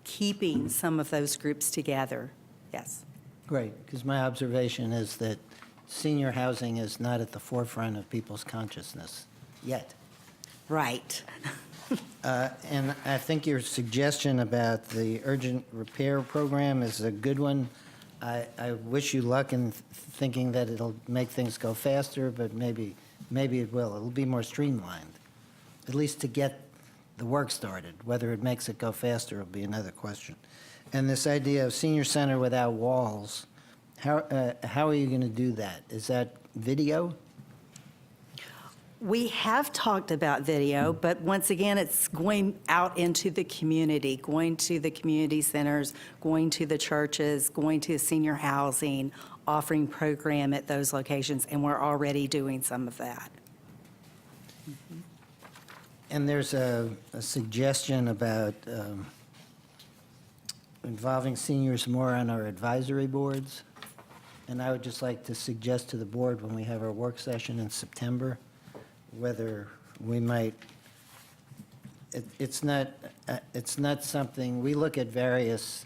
keeping some of those groups together. Yes. Great, because my observation is that senior housing is not at the forefront of people's consciousness yet. Right. And I think your suggestion about the urgent repair program is a good one. I wish you luck in thinking that it'll make things go faster, but maybe it will. It'll be more streamlined, at least to get the work started. Whether it makes it go faster will be another question. And this idea of senior center without walls, how are you going to do that? Is that video? We have talked about video, but once again, it's going out into the community, going to the community centers, going to the churches, going to senior housing, offering program at those locations, and we're already doing some of that. And there's a suggestion about involving seniors more on our advisory boards. And I would just like to suggest to the board when we have our work session in September, whether we might, it's not something, we look at various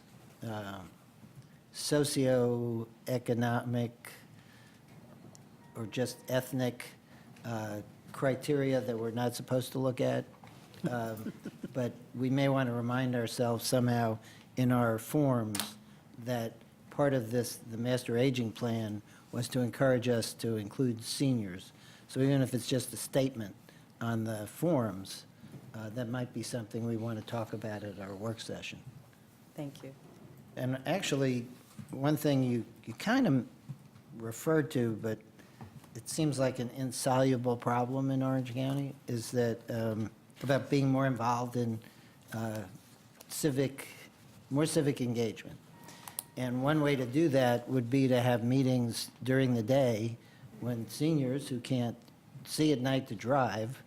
socioeconomic or just ethnic criteria that we're not supposed to look at. But we may want to remind ourselves somehow in our forms that part of this, the master aging plan, was to encourage us to include seniors. So even if it's just a statement on the forms, that might be something we want to talk about at our work session. Thank you. And actually, one thing you kind of referred to, but it seems like an insoluble problem in Orange County, is that about being more involved in more civic engagement. And one way to do that would be to have meetings during the day when seniors who can't see at night to drive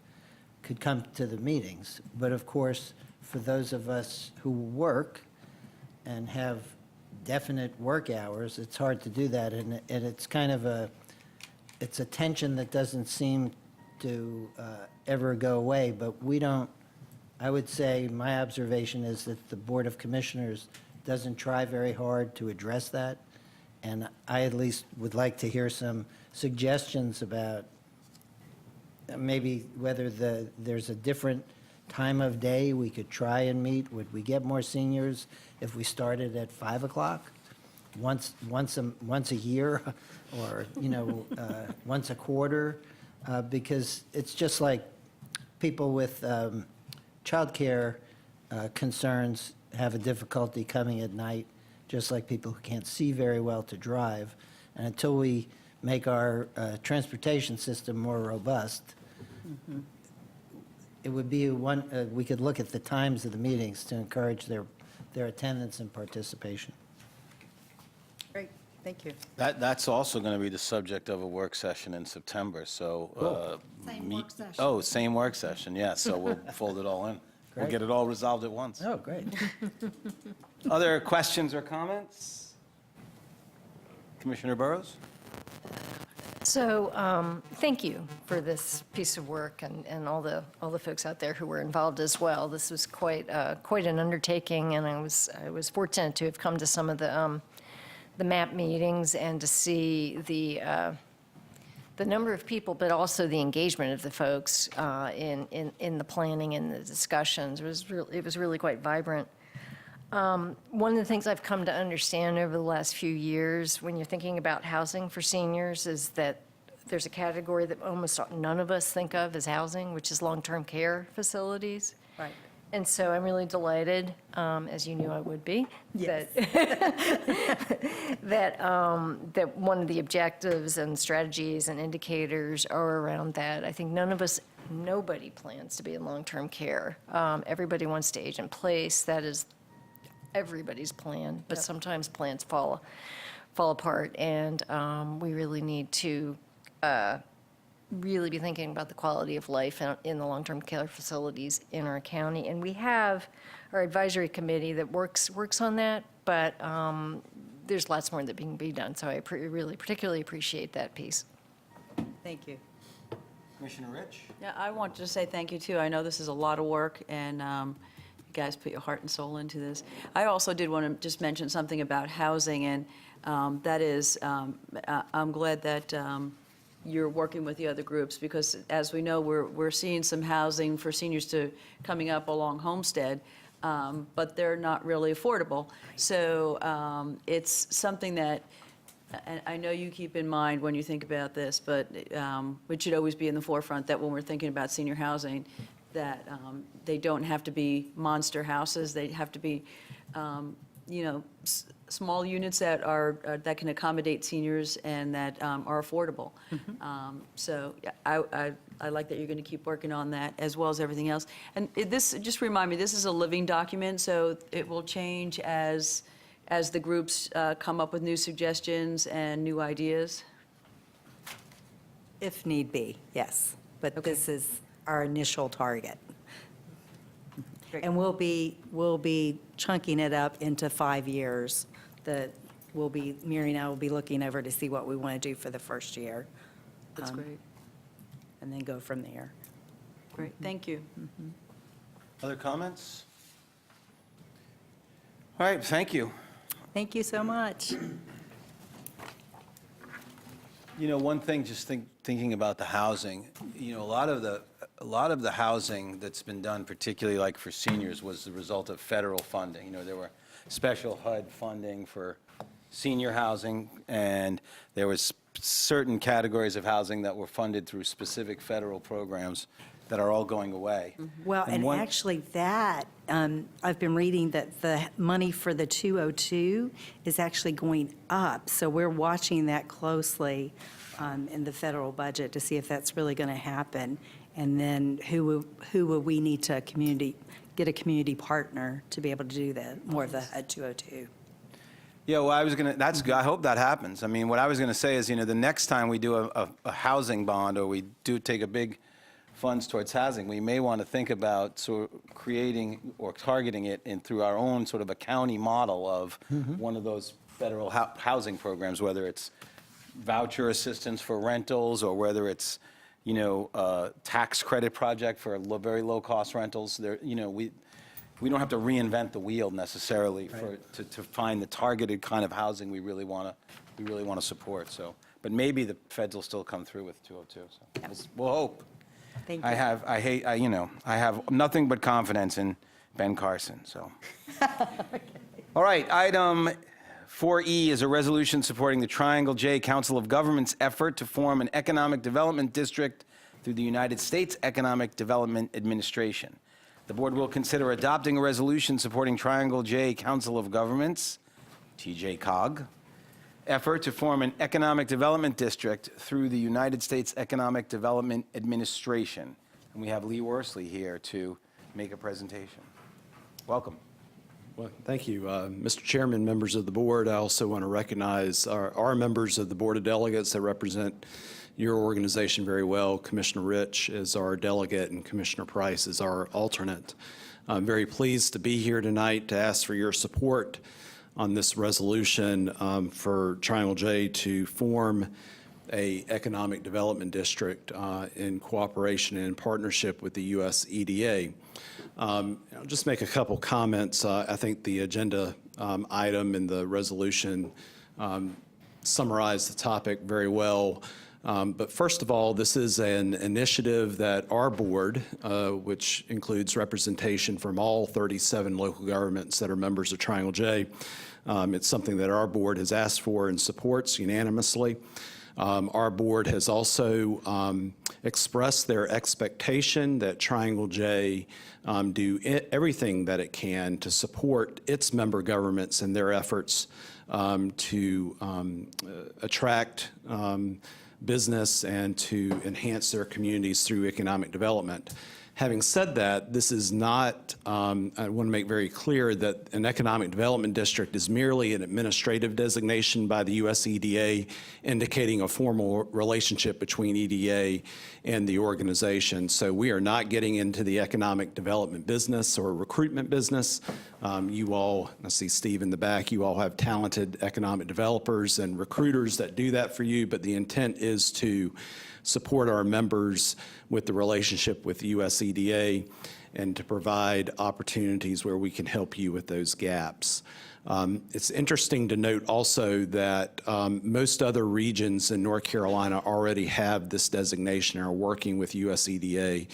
could come to the meetings. But of course, for those of us who work and have definite work hours, it's hard to do that. And it's kind of it's a tension that doesn't seem to ever go away. But we don't, I would say my observation is that the Board of Commissioners doesn't try very hard to address that. And I at least would like to hear some suggestions about maybe whether there's a different time of day we could try and meet. Would we get more seniors if we started at 5 o'clock once a year, or once a quarter? Because it's just like people with childcare concerns have a difficulty coming at night, just like people who can't see very well to drive. And until we make our transportation system more robust, it would be we could look at the times of the meetings to encourage their attendance and participation. Great, thank you. That's also going to be the subject of a work session in September, so. Same work session. Oh, same work session, yeah, so we'll fold it all in. We'll Great. get it all resolved at once. Oh, great. Other questions or comments? Commissioner Burrows? So, thank you for this piece of work and all the folks out there who were involved as well. This was quite an undertaking, and I was fortunate to have come to some of the MAP meetings and to see the number of people, but also the engagement of the folks in the planning and the discussions. It was really quite vibrant. One of the things I've come to understand over the last few years when you're thinking about housing for seniors is that there's a category that almost none of us think of as housing, which is long-term care facilities. Right. And so I'm really delighted, as you knew I would be, that that one of the objectives and strategies and indicators are around that. I think nobody plans to be in long-term care. Everybody wants to age in place. That is everybody's plan, but sometimes plans fall apart, and we really need to really be thinking about the quality of life in the long-term care facilities in our county. And we have our advisory committee that works on that, but there's lots more that can be done. So I really particularly appreciate that piece. Thank you. Commissioner Rich? Yeah, I want to say thank you, too. I know this is a lot of work, and you guys put your heart and soul into this. I also did want to just mention something about housing, and that is, I'm glad that you're working with the other groups, because as we know, we're seeing some housing for seniors coming up along Homestead, but they're not really affordable. So it's something that, and I know you keep in mind when you think about this, but it should always be in the forefront that when we're thinking about senior housing, that they don't have to be monster houses. They have to be, small units that that can accommodate seniors and that are affordable. So I like that you're going to keep working on that as well as everything else. And this, just remind me, this is a living document, so it will change as the groups come up with new suggestions and new ideas? If need be, yes. But this is our initial target. Great. And we'll be chunking it up into 5 years. Mary and I will be looking over to see what we want to do for the first year. That's great. And then go from there. Great, thank you. Other comments? All right, thank you. Thank you so much. You know, one thing, just thinking about the housing, a lot of the housing that's been done, particularly like for seniors, was the result of federal funding. There were special HUD funding for senior housing, and there was certain categories of housing that were funded through specific federal programs that are all going away. Well, and one- actually that, I've been reading that the money for the 202 is actually going up. So we're watching that closely in the federal budget to see if that's really going to happen. And then who will we need to get a community partner to be able to do that, more of the HUD 202. Yeah, well, I hope that happens. I mean, what I was going to say is, the next time we do a housing bond, or we do take a big funds towards housing, we may want to think about sort of creating or targeting it through our own sort of a county model of one of those federal housing programs, whether it's voucher assistance for rentals, or whether it's, tax credit project for very low-cost rentals. We don't have to reinvent the wheel necessarily to find the targeted kind of housing we really want to support. So, but maybe the feds will still come through with 202. So we'll hope. Thank you. I have nothing but confidence in Ben Carson. So, all right. Item 4E is a resolution supporting the Triangle J Council of Governments' effort to form an economic development district through the United States Economic Development Administration. The board will consider adopting a resolution supporting Triangle J Council of Governments, TJCOG, effort to form an economic development district through the United States Economic Development Administration. And we have Lee Worsley here to make a presentation. Welcome. Well, thank you. Mr. Chairman, members of the board, I also want to recognize our members of the Board of Delegates that represent your organization very well. Commissioner Rich is our delegate and Commissioner Price is our alternate. I'm very pleased to be here tonight to ask for your support on this resolution for Triangle J to form a economic development district in cooperation and in partnership with the U.S. EDA. I'll just make a couple comments. I think the agenda item in the resolution summarized the topic very well. But first of all, this is an initiative that our board, which includes representation from all 37 local governments that are members of Triangle J, it's something that our board has asked for and supports unanimously. Our board has also expressed their expectation that Triangle J do everything that it can to support its member governments in their efforts to attract business and to enhance their communities through economic development. Having said that, this is not, I want to make very clear that an economic development district is merely an administrative designation by the US EDA indicating a formal relationship between EDA and the organization. So we are not getting into the economic development business or recruitment business. You all, I see Steve in the back, you all have talented economic developers and recruiters that do that for you, but the intent is to support our members with the relationship with the US EDA and to provide opportunities where we can help you with those gaps. It's interesting to note also that most other regions in North Carolina already have this designation and are working with US EDA.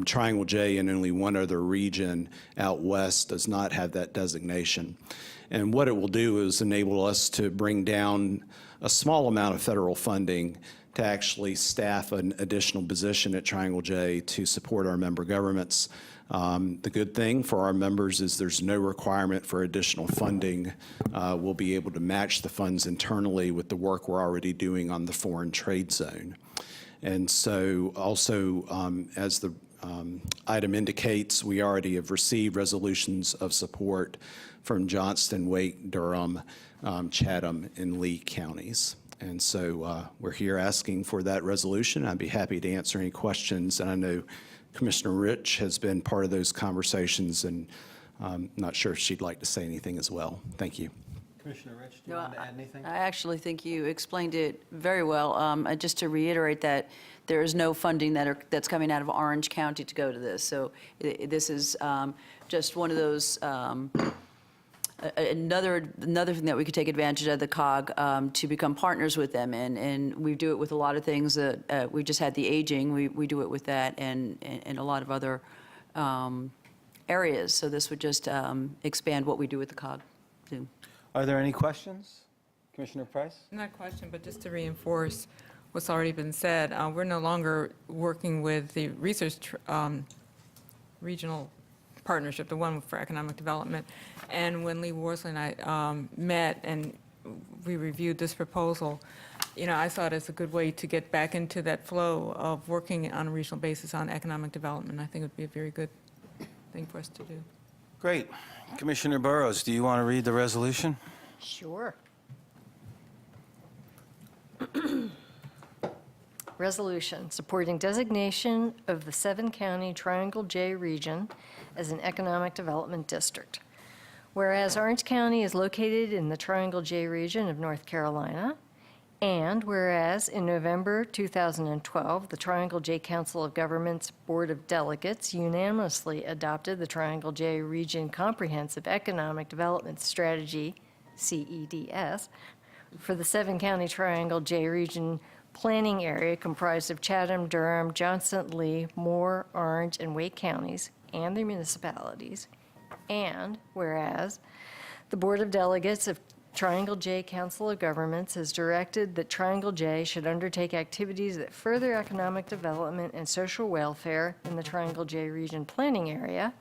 Triangle J and only one other region out west does not have that designation. And what it will do is enable us to bring down a small amount of federal funding to actually staff an additional position at Triangle J to support our member governments. The good thing for our members is there's no requirement for additional funding. We'll be able to match the funds internally with the work we're already doing on the foreign trade zone. And so also, as the item indicates, we already have received resolutions of support from Johnston, Wake, Durham, Chatham, and Lee counties. And so we're here asking for that resolution. I'd be happy to answer any questions. And I know Commissioner Rich has been part of those conversations, and I'm not sure if she'd like to say anything as well. Thank you. Commissioner Rich, do you want to add anything? I actually think you explained it very well. Just to reiterate that there is no funding that's coming out of Orange County to go to this. So this is just one of those, another thing that we could take advantage of the COG to become partners with them. And we do it with a lot of things. That we just had the aging. We do it with that and a lot of other areas. So this would just expand what we do with the COG too. Are there any questions? Commissioner Price? Not a question, but just to reinforce what's already been said, we're no longer working with the research regional partnership, the one for economic development. And when Lee Worsley and I met and we reviewed this proposal, I saw it as a good way to get back into that flow of working on a regional basis on economic development. I think it would be a very good thing for us to do. Great. Commissioner Burrows, do you want to read the resolution? Sure. Resolution supporting designation of the 7-county Triangle J region as an economic development district. Whereas Orange County is located in the Triangle J region of North Carolina, and whereas in November 2012, the Triangle J Council of Governments Board of Delegates unanimously adopted the Triangle J Region Comprehensive Economic Development Strategy, CEDS, for the 7-county Triangle J Region planning area comprised of Chatham, Durham, Johnson, Lee, Moore, Orange, and Wake counties and their municipalities. And whereas the Board of Delegates of Triangle J Council of Governments has directed that Triangle J should undertake activities that further economic development and social welfare in the Triangle J Region planning area,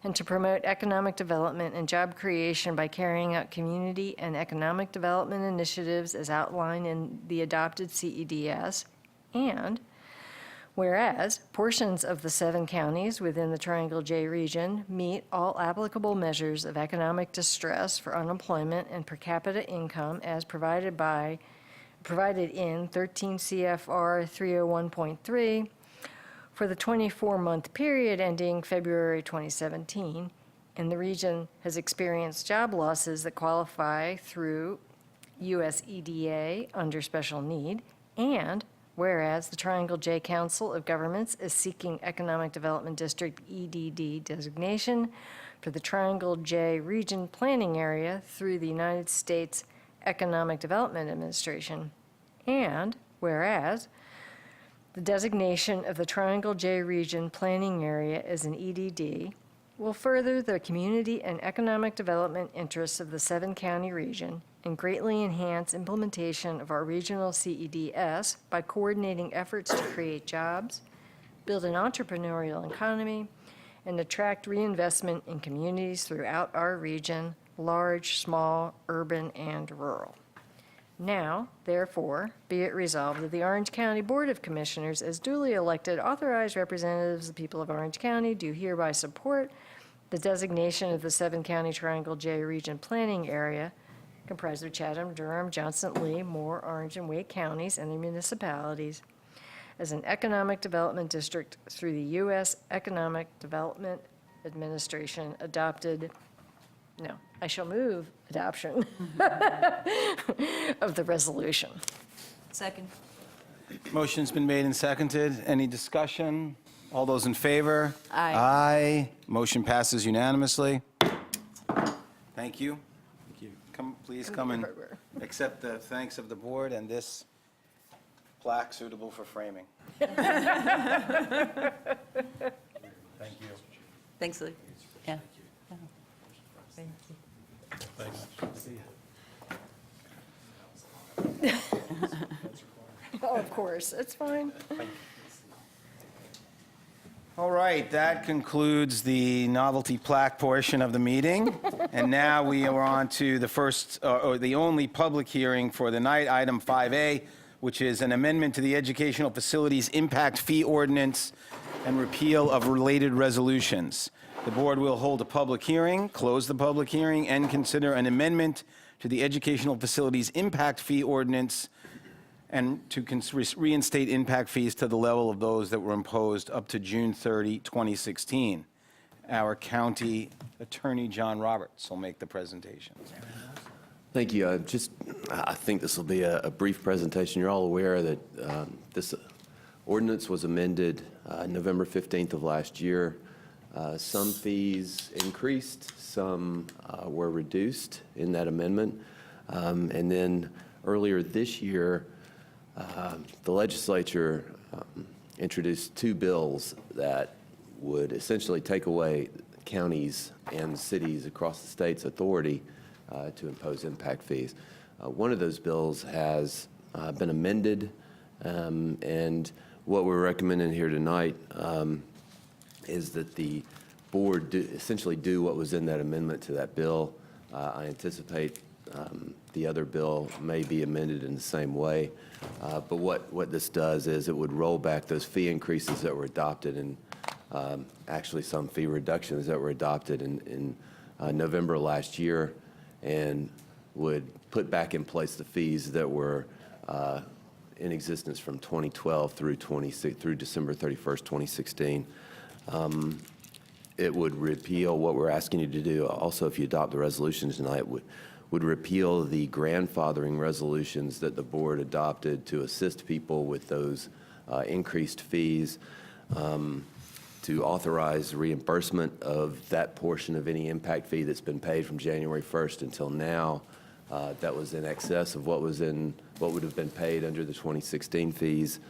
and to promote economic development and job creation by carrying out community and economic development initiatives as outlined in the adopted CEDS. And whereas portions of the 7 counties within the Triangle J region meet all applicable measures of economic distress for unemployment and per capita income as provided in 13 CFR 301.3, for the 24-month period ending February 2017, and the region has experienced job losses that qualify through USEDA under special need, and whereas the Triangle J Council of Governments is seeking Economic Development District EDD designation for the Triangle J Region Planning Area through the United States Economic Development Administration, and whereas the designation of the Triangle J Region Planning Area as an EDD will further the community and economic development interests of the 7-county region and greatly enhance implementation of our regional CEDS by coordinating efforts to create jobs, build an entrepreneurial economy, and attract reinvestment in communities throughout our region, large, small, urban, and rural. Now, therefore, be it resolved that the Orange County Board of Commissioners, as duly elected authorized representatives of the people of Orange County, do hereby support the designation of the 7-county Triangle J Region Planning Area, comprised of Chatham, Durham, Johnson, Lee, Moore, Orange, and Wake counties and their municipalities, as an economic development district through the U.S. Economic Development Administration adopted. No, I shall move adoption of the resolution. Second. Motion's been made and seconded. Any discussion? All those in favor? Aye. Aye. Motion passes unanimously. Thank you. Thank you. Please come and accept the thanks of the board and this plaque suitable for framing. Thank you. Thanks, Lee. Yeah. Thank you. Oh, of course, it's fine. All right, that concludes the novelty plaque portion of the meeting. And now we are on to the first, or the only public hearing for the night, item 5A, which is an amendment to the Educational Facilities Impact Fee Ordinance and repeal of related resolutions. The board will hold a public hearing, close the public hearing, and consider an amendment to the Educational Facilities Impact Fee Ordinance and to reinstate impact fees to the level of those that were imposed up to June 30, 2016. Our county attorney, John Roberts, will make the presentation. Thank you. I think this will be a brief presentation. You're all aware that this ordinance was amended November 15th of last year. Some fees increased, some were reduced in that amendment. And then earlier this year, the legislature introduced 2 bills that would essentially take away counties and cities across the state's authority to impose impact fees. One of those bills has been amended, and what we're recommending here tonight is that the board essentially do what was in that amendment to that bill. I anticipate the other bill may be amended in the same way, but what this does is it would roll back those fee increases that were adopted and actually some fee reductions that were adopted in November last year, and would put back in place the fees that were in existence from 2012 through December 31st, 2016. It would repeal what we're asking you to do. Also, if you adopt the resolution tonight, would repeal the grandfathering resolutions that the board adopted to assist people with those increased fees, to authorize reimbursement of that portion of any impact fee that's been paid from January 1st until now. That was in excess of what would have been paid under the 2016 fees,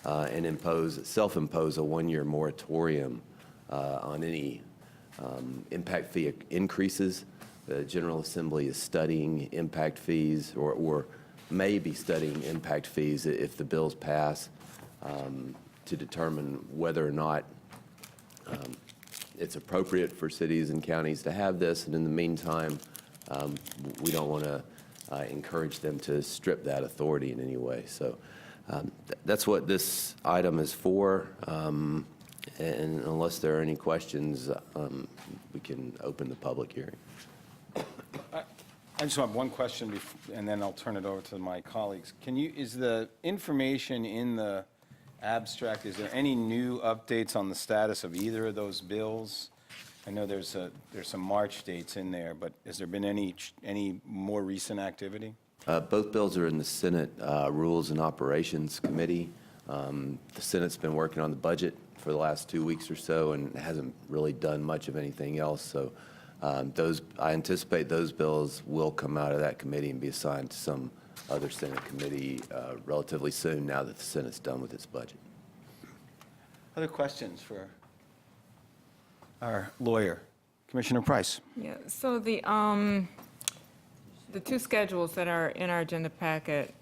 and self-impose a 1-year moratorium on any impact fee increases. The General Assembly is studying impact fees, or may be studying impact fees if the bills pass, to determine whether or not it's appropriate for cities and counties to have this. And in the meantime, we don't want to encourage them to strip that authority in any way. So that's what this item is for. And unless there are any questions, we can open the public hearing. I just have one question, and then I'll turn it over to my colleagues. Is the information in the abstract. Is there any new updates on the status of either of those bills? I know there's some March dates in there, but has there been any more recent activity? Both bills are in the Senate Rules and Operations Committee. The Senate's been working on the budget for the last 2 weeks or so and hasn't really done much of anything else. So I anticipate those bills will come out of that committee and be assigned to some other Senate committee relatively soon now that the Senate's done with its budget. Other questions for our lawyer? Commissioner Price. Yeah, so the two schedules that are in our agenda packet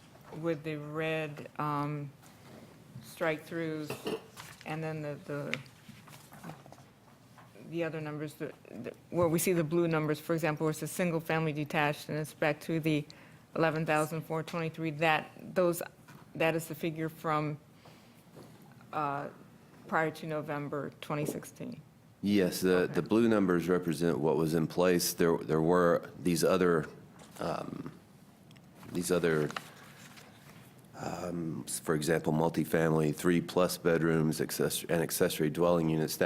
with the red strike-throughs and then the other numbers, where we see the blue numbers, for example, where it's a single-family detached and it's back to the 11,423, that is the figure from prior to November 2016. Yes, the blue numbers represent what was in place. There were these other, for example, multifamily, 3+ bedrooms, and accessory dwelling units.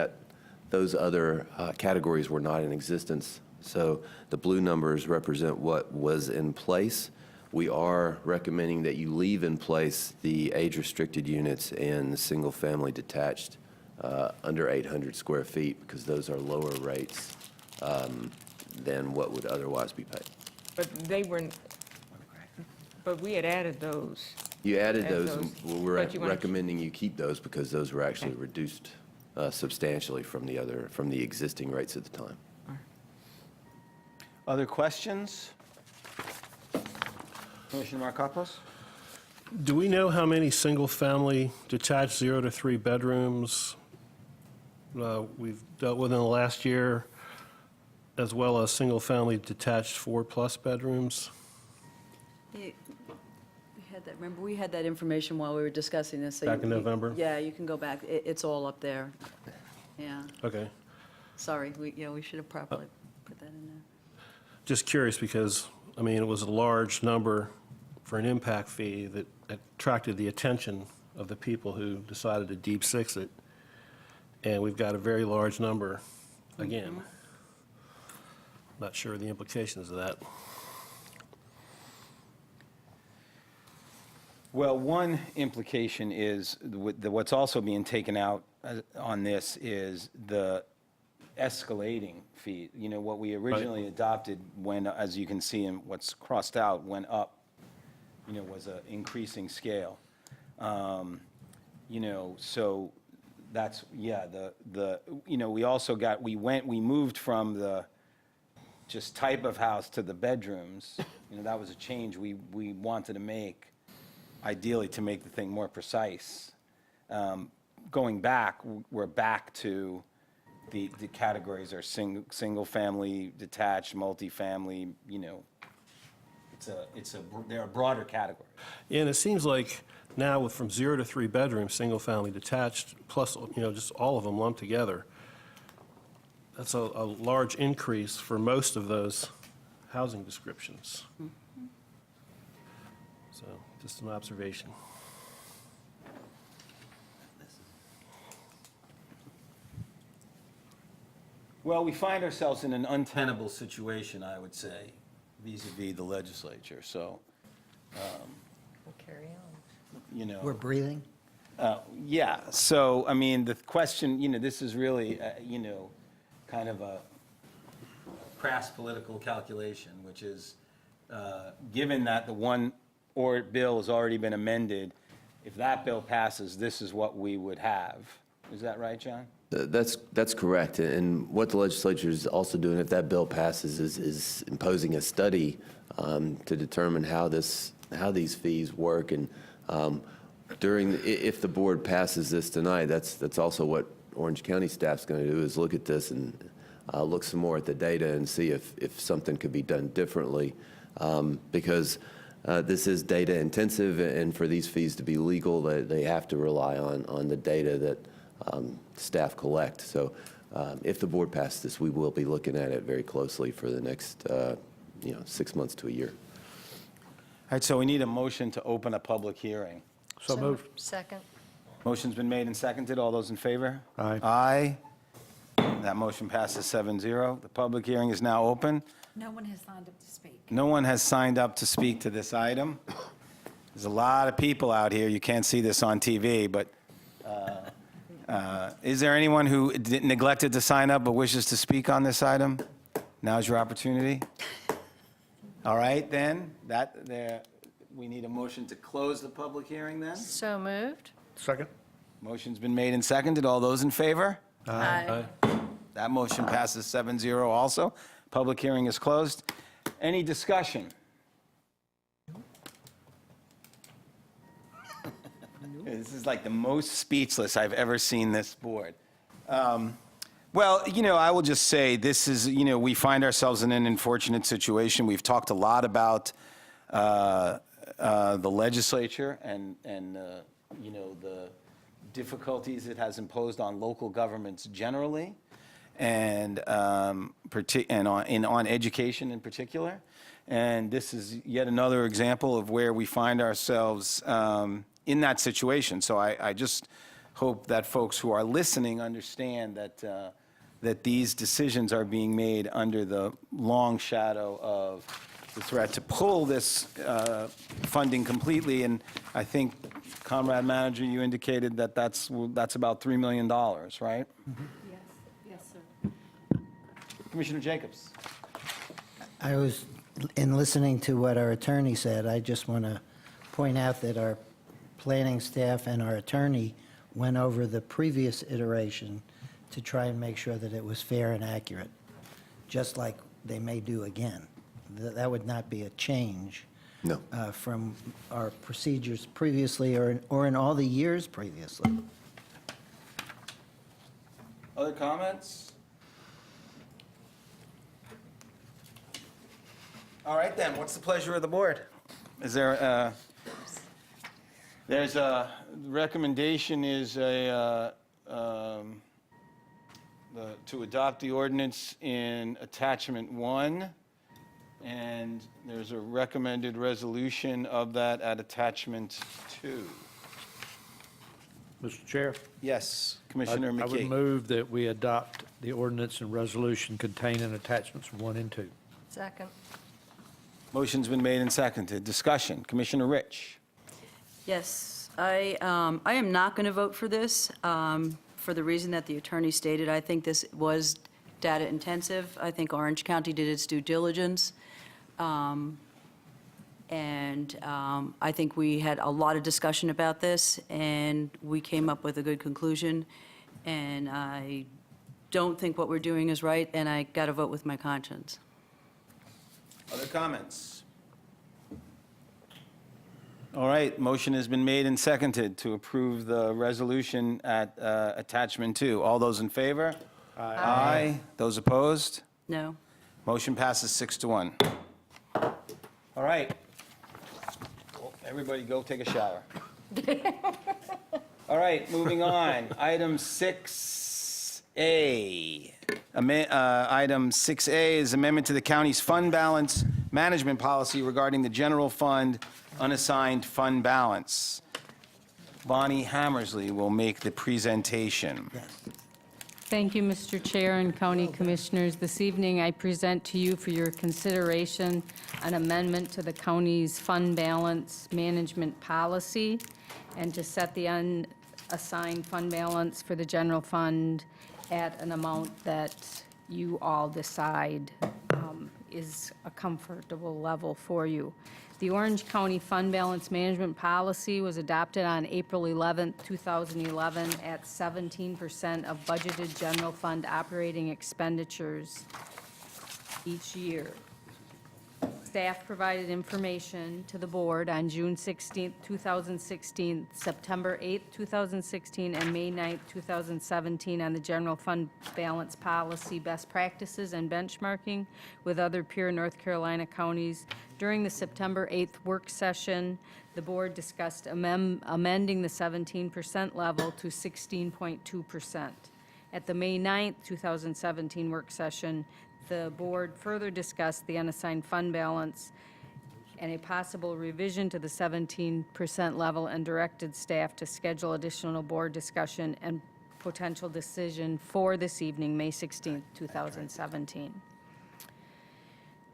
Those other categories were not in existence. So the blue numbers represent what was in place. We are recommending that you leave in place the age-restricted units and the single-family detached under 800 square feet because those are lower rates than what would otherwise be paid. But we had added those. You added Add those, those. and we're But you wanna- recommending you keep those because those were actually reduced substantially from the existing rates at the time. Other questions? Commissioner Markopoulos? Do we know how many single-family detached 0 to 3 bedrooms we've dealt with in the last year, as well as single-family detached 4+ bedrooms? Remember, we had that information while we were discussing this. So Back in November? Yeah, you can go back. It's all up there. Yeah. Okay. Sorry, we should have properly put that in there. Just curious because, I mean, it was a large number for an impact fee that attracted the attention of the people who decided to deep six it. And we've got a very large number again. Not sure of the implications of that. Well, one implication is what's also being taken out on this is the escalating fee. You know, what we originally adopted when, as you can see in what's crossed out, went up, you know, was an increasing scale. You know, so that's, yeah, you know, we also got, we moved from the just type of house to the bedrooms. You know, that was a change we wanted to make, ideally to make the thing more precise. Going back, we're back to the categories are single family, detached, multifamily, you know. They're a broader category. Yeah, and it seems like now from 0 to 3 bedrooms, single-family detached, plus, you know, just all of them lumped together, that's a large increase for most of those housing descriptions. So, just an observation. Well, we find ourselves in an untenable situation, I would say, vis-à-vis the legislature, so, We'll carry on. you know. We're breathing? Yeah, so, I mean, the question, you know, this is really, you know, kind of a crass political calculation, which is, given that the one bill has already been amended, if that bill passes, this is what we would have. Is that right, John? That's correct. And what the legislature is also doing, if that bill passes, is imposing a study to determine how these fees work. And if the board passes this tonight, that's also what Orange County staff's going to do, is look at this and look some more at the data and see if something could be done differently. Because this is data intensive, and for these fees to be legal, they have to rely on the data that staff collect. So if the board passes this, we will be looking at it very closely for the next 6 months to a year. All right, so we need a motion to open a public hearing. So moved. Second. Motion's been made and seconded. All those in favor? Aye. Aye. That motion passes 7-0. The public hearing is now open. No one has signed up to speak. No one has signed up to speak to this item. There's a lot of people out here. You can't see this on TV, but is there anyone who neglected to sign up but wishes to speak on this item? Now's your opportunity. All right, then, we need a motion to close the public hearing then. So moved. Second? Motion's been made and seconded. All those in favor? Aye. That motion passes 7-0 also. Public hearing is closed. Any discussion? This is like the most speechless I've ever seen this board. Well, I will just say this is, we find ourselves in an unfortunate situation. We've talked a lot about the legislature and the difficulties it has imposed on local governments generally, and on education in particular. And this is yet another example of where we find ourselves in that situation. So I just hope that folks who are listening understand that these decisions are being made under the long shadow of the threat to pull this funding completely. And I think, Comrade Manager, you indicated that that's about $3 million, right? Yes, sir. Commissioner Jacobs. In listening to what our attorney said, I just want to point out that our planning staff and our attorney went over the previous iteration to try and make sure that it was fair and accurate, just like they may do again. That would not be a change No. from our procedures previously or in all the years previously. Other comments? All right, then, what's the pleasure of the board? Is there, there's a recommendation is to adopt the ordinance in attachment 1, and there's a recommended resolution of that at attachment 2. Mr. Chair? Yes, Commissioner I would McKee. move that we adopt the ordinance and resolution contained in attachments 1 and 2. Second. Motion's been made and seconded. Discussion. Commissioner Rich. Yes, I am not going to vote for this for the reason that the attorney stated. I think this was data intensive. I think Orange County did its due diligence. And I think we had a lot of discussion about this, and we came up with a good conclusion. And I don't think what we're doing is right, and I got to vote with my conscience. Other comments? All right, motion has been made and seconded to approve the resolution at attachment 2. All those in favor? Aye. Those opposed? No? Motion passes 6-1. All right. Everybody go take a shower. All right, moving on. Item 6A. Item 6A is amendment to the county's fund balance management policy regarding the general fund unassigned fund balance. Bonnie Hammersley will make the presentation. Thank you, Mr. Chair and County Commissioners. This evening, I present to you for your consideration an amendment to the county's fund balance management policy and to set the unassigned fund balance for the general fund at an amount that you all decide is a comfortable level for you. The Orange County Fund Balance Management Policy was adopted on April 11, 2011 at 17% of budgeted general fund operating expenditures each year. Staff provided information to the board on June 16, 2016, September 8, 2016, and May 9, 2017 on the general fund balance policy best practices and benchmarking with other peer North Carolina counties. During the September 8th work session, the board discussed amending the 17% level to 16.2%. At the May 9th, 2017 work session, the board further discussed the unassigned fund balance and a possible revision to the 17% level, and directed staff to schedule additional board discussion and potential decision for this evening, May 16th, 2017.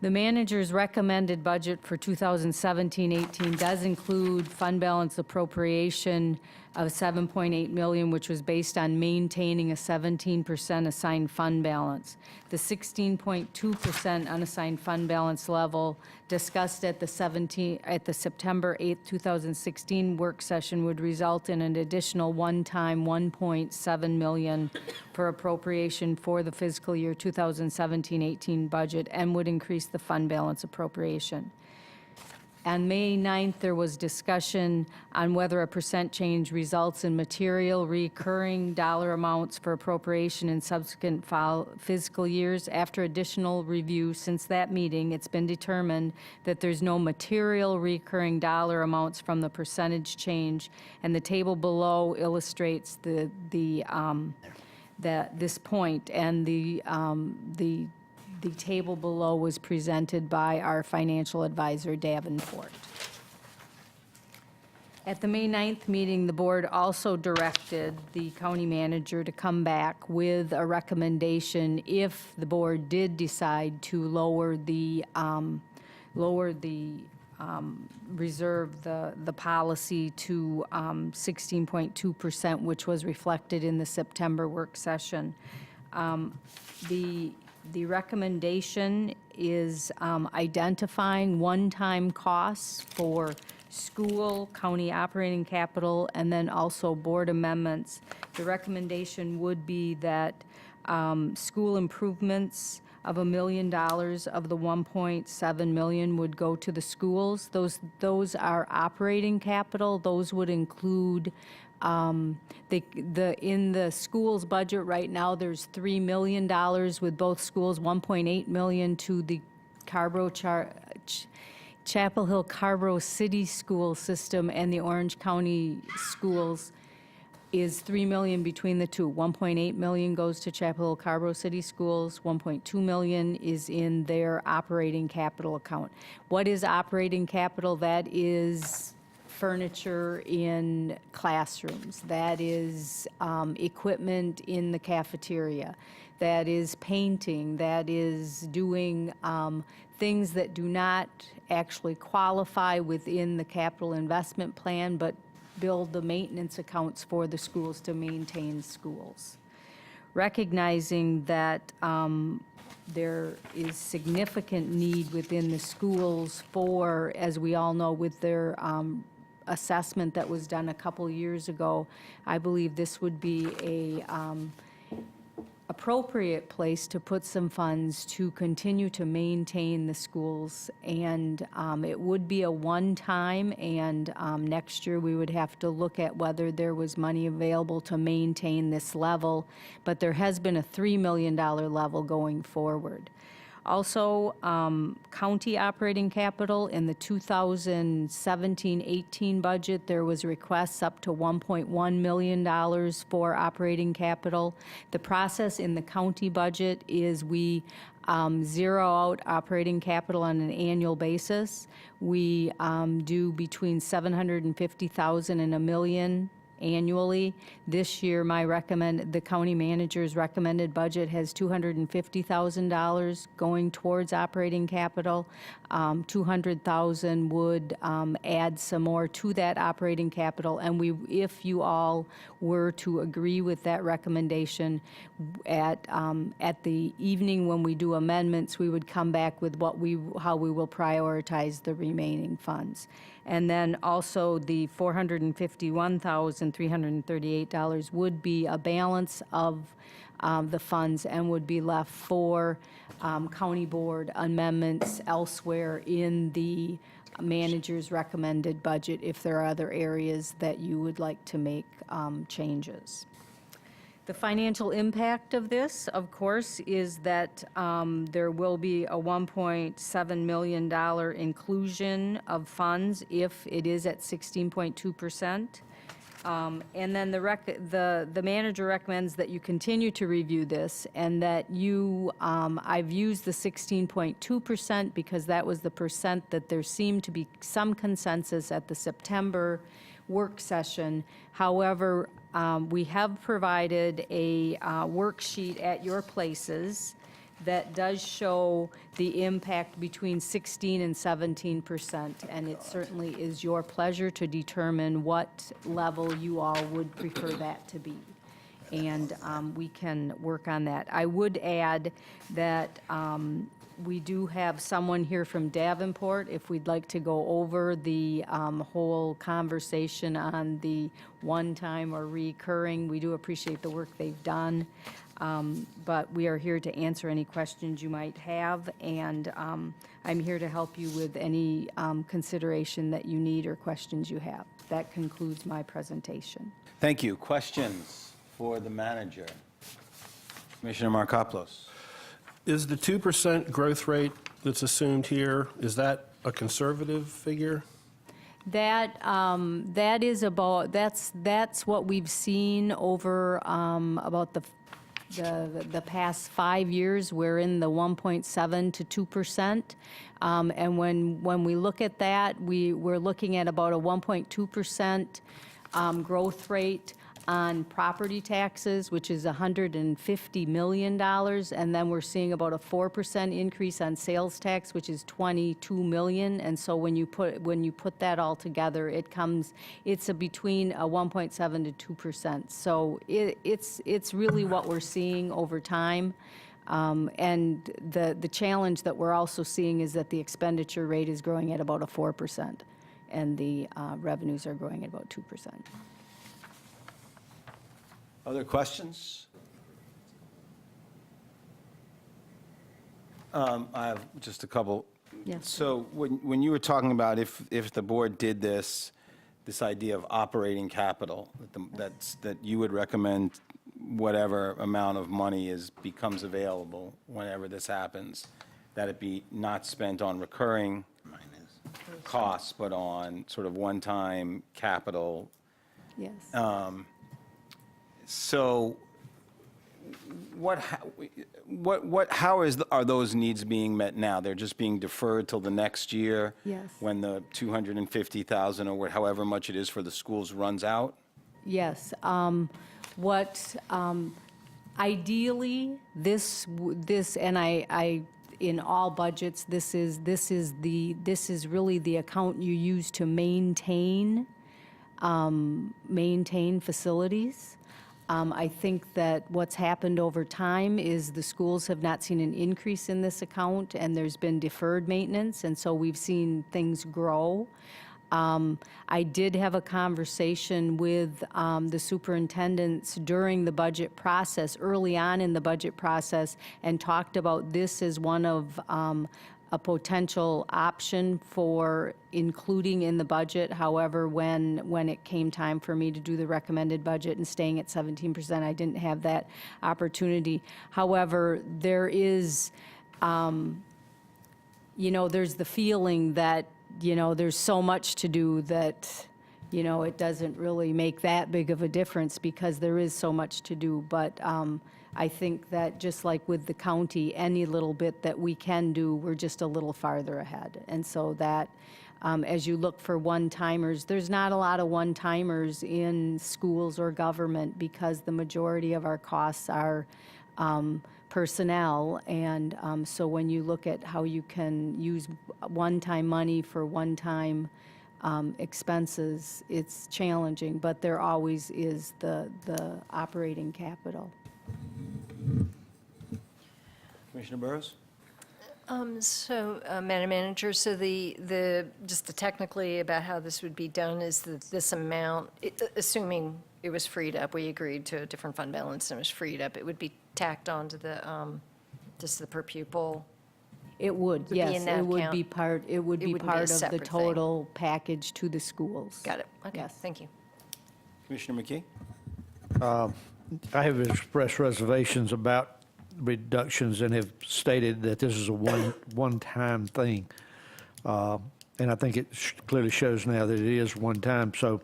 The manager's recommended budget for 2017-18 does include fund balance appropriation of $7.8 million, which was based on maintaining a 17% assigned fund balance. The 16.2% unassigned fund balance level discussed at the September 8th, 2016 work session would result in an additional one-time $1.7 million for appropriation for the fiscal year 2017-18 budget and would increase the fund balance appropriation. On May 9th, there was discussion on whether a percent change results in material recurring dollar amounts for appropriation in subsequent fiscal years. After additional review since that meeting, it's been determined that there's no material recurring dollar amounts from the percentage change, and the table below illustrates this point, and the table below was presented by our financial advisor, Davenport. At the May 9th meeting, the board also directed the county manager to come back with a recommendation if the board did decide to lower the reserve, the policy to 16.2%, which was reflected in the September work session. The recommendation is identifying one-time costs for school, county operating capital, and then also board amendments. The recommendation would be that school improvements of $1 million of the $1.7 million would go to the schools. Those are operating capital. Those would include in the school's budget right now, there's $3 million with both schools, $1.8 million to the Chapel Hill Carborough City School System, and the Orange County Schools is $3 million between the two. $1.8 million goes to Chapel Hill Carborough City Schools, $1.2 million is in their operating capital account. What is operating capital? That is furniture in classrooms. That is equipment in the cafeteria. That is painting. That is doing things that do not actually qualify within the capital investment plan, but build the maintenance accounts for the schools to maintain schools. Recognizing that there is significant need within the schools for, as we all know, with their assessment that was done a couple years ago, I believe this would be a appropriate place to put some funds to continue to maintain the schools. And it would be a one-time, and next year we would have to look at whether there was money available to maintain this level. But there has been a $3 million level going forward. Also, county operating capital in the 2017-18 budget, there was requests up to $1.1 million for operating capital. The process in the county budget is we zero out operating capital on an annual basis. We do between $750,000 and $1 million annually. This year, the county manager's recommended budget has $250,000 going towards operating capital. $200,000 would add some more to that operating capital, and if you all were to agree with that recommendation, at the evening when we do amendments, we would come back with how we will prioritize the remaining funds. And then also the $451,338 would be a balance of the funds and would be left for county board amendments elsewhere in the manager's recommended budget if there are other areas that you would like to make changes. The financial impact of this, of course, is that there will be a $1.7 million inclusion of funds if it is at 16.2%. And then the manager recommends that you continue to review this and that I've used the 16.2% because that was the percent that there seemed to be some consensus at the September work session. However, we have provided a worksheet at your places that does show the impact between 16 and 17%, and it certainly is your pleasure to determine what level you all would prefer that to be. And we can work on that. I would add that we do have someone here from Davenport, if we'd like to go over the whole conversation on the one-time or recurring. We do appreciate the work they've done. But we are here to answer any questions you might have, and I'm here to help you with any consideration that you need or questions you have. That concludes my presentation. Thank you. Questions for the manager? Commissioner Markopoulos. Is the 2% growth rate that's assumed here, is that a conservative figure? That is about, that's what we've seen over about the past 5 years. We're in the 1.7 to 2%. And when we look at that, we're looking at about a 1.2% growth rate on property taxes, which is $150 million, and then we're seeing about a 4% increase on sales tax, which is $22 million. And so when you put that all together, it's between a 1.7 to 2%. So it's really what we're seeing over time. And the challenge that we're also seeing is that the expenditure rate is growing at about a 4%, and the revenues are growing at about 2%. Other questions? I have just a couple. Yes. So when you were talking about if the board did this idea of operating capital, that you would recommend whatever amount of money becomes available whenever this happens, that it be not spent on recurring costs, but on sort of one-time capital. Yes. So how are those needs being met now? They're just being deferred till the next year? Yes. When the 250,000 or however much it is for the schools runs out? Yes. Ideally, this and I in all budgets, this is really the account you use to maintain facilities. I think that what's happened over time is the schools have not seen an increase in this account, and there's been deferred maintenance, and so we've seen things grow. I did have a conversation with the superintendents during the budget process, early on in the budget process, and talked about this as one of a potential option for including in the budget. However, when it came time for me to do the recommended budget and staying at 17%, I didn't have that opportunity. However, there is, there's the feeling that, there's so much to do that, it doesn't really make that big of a difference because there is so much to do. But I think that just like with the county, any little bit that we can do, we're just a little farther ahead. And so that, as you look for one-timers, there's not a lot of one-timers in schools or government because the majority of our costs are personnel. And so when you look at how you can use one-time money for one-time expenses, it's challenging, but there always is the operating capital. Commissioner Burrows? Madam Manager, so just the technically about how this would be done is that this amount, assuming it was freed up, we agreed to a different fund balance and it was freed up, it would be tacked onto just the per pupil. It would, be yes, in that it would account? be part, it would It be wouldn't be a part of the separate thing. total package to the schools. Got it. Okay, Yes. thank you. Commissioner McKee? I have expressed reservations about reductions and have stated that this is a one-time thing. And I think it clearly shows now that it is one time. So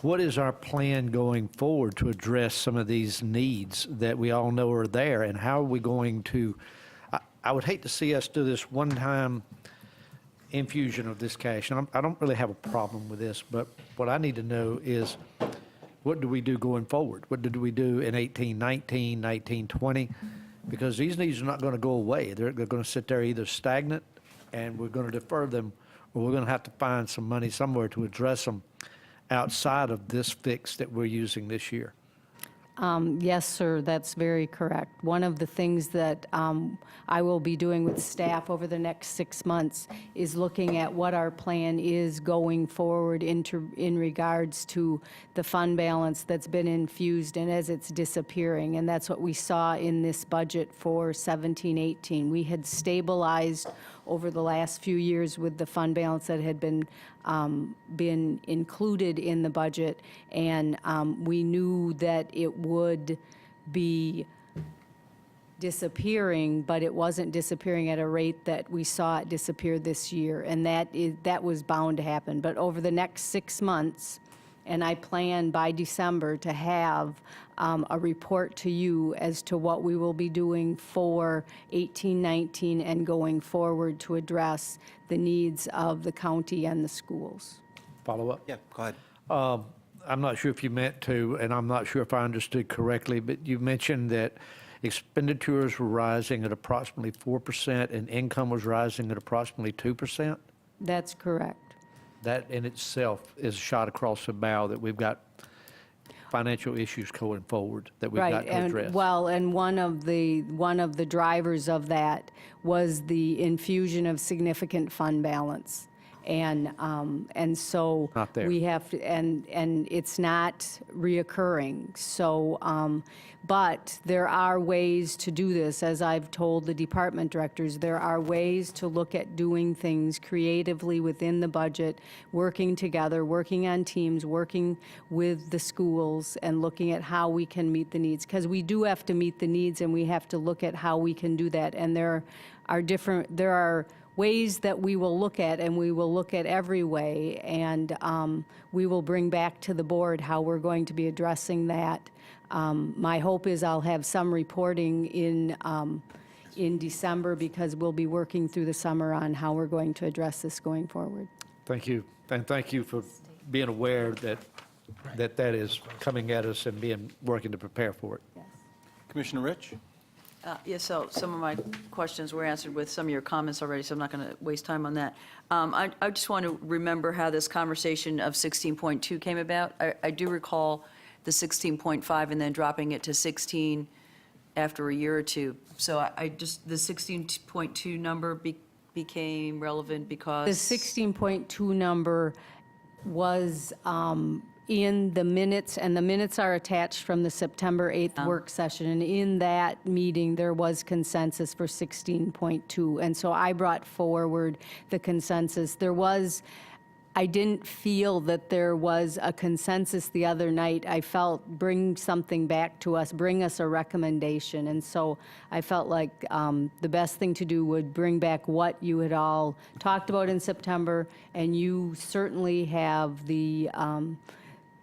what is our plan going forward to address some of these needs that we all know are there? And how are we going to, I would hate to see us do this one-time infusion of this cash. And I don't really have a problem with this, but what I need to know is, what do we do going forward? What did we do in 1819, 1920? Because these needs are not going to go away. They're going to sit there either stagnant, and we're going to defer them, or we're going to have to find some money somewhere to address them outside of this fix that we're using this year. Yes, sir, that's very correct. One of the things that I will be doing with staff over the next 6 months is looking at what our plan is going forward in regards to the fund balance that's been infused and as it's disappearing. And that's what we saw in this budget for 17-18. We had stabilized over the last few years with the fund balance that had been included in the budget, and we knew that it would be disappearing, but it wasn't disappearing at a rate that we saw it disappear this year, and that was bound to happen. But over the next 6 months, and I plan by December to have a report to you as to what we will be doing for 18-19 and going forward to address the needs of the county and the schools. Follow up? Yeah, go ahead. I'm not sure if you meant to, and I'm not sure if I understood correctly, but you mentioned that expenditures were rising at approximately 4% and income was rising at approximately 2%? That's correct. That in itself is a shot across the bow that we've got financial issues going forward that we've got to address. And, well, and one of the drivers of that was the infusion of significant fund balance. And so Not there. we have to, and it's not reoccurring. So, but there are ways to do this. As I've told the department directors, there are ways to look at doing things creatively within the budget, working together, working on teams, working with the schools, and looking at how we can meet the needs. Because we do have to meet the needs, and we have to look at how we can do that. And there are ways that we will look at, and we will look at every way, and we will bring back to the board how we're going to be addressing that. My hope is I'll have some reporting in December, because we'll be working through the summer on how we're going to address this going forward. Thank you. And thank you for being aware that that is coming at us and working to prepare for it. Commissioner Rich? Yes, so some of my questions were answered with some of your comments already, so I'm not going to waste time on that. I just want to remember how this conversation of 16.2 came about. I do recall the 16.5 and then dropping it to 16 after a year or two. So the 16.2 number became relevant because... The 16.2 number was in the minutes, and the minutes are attached from the September 8th work session. And in that meeting, there was consensus for 16.2. And so I brought forward the consensus. I didn't feel that there was a consensus the other night. I felt bring something back to us, bring us a recommendation. And so I felt like the best thing to do would bring back what you had all talked about in September, and you certainly have the,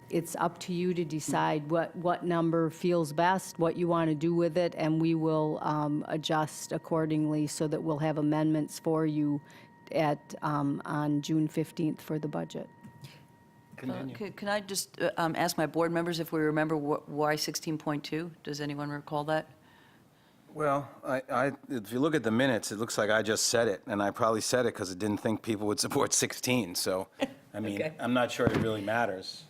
it's up to you to decide what number feels best, what you want to do with it, and we will adjust accordingly so that we'll have amendments for you on June 15th for the budget. Can I just ask my board members if we remember why 16.2? Does anyone recall that? Well, if you look at the minutes, it looks like I just said it, and I probably said it because I didn't think people would support 16. So, I mean, Okay. I'm not sure it really matters,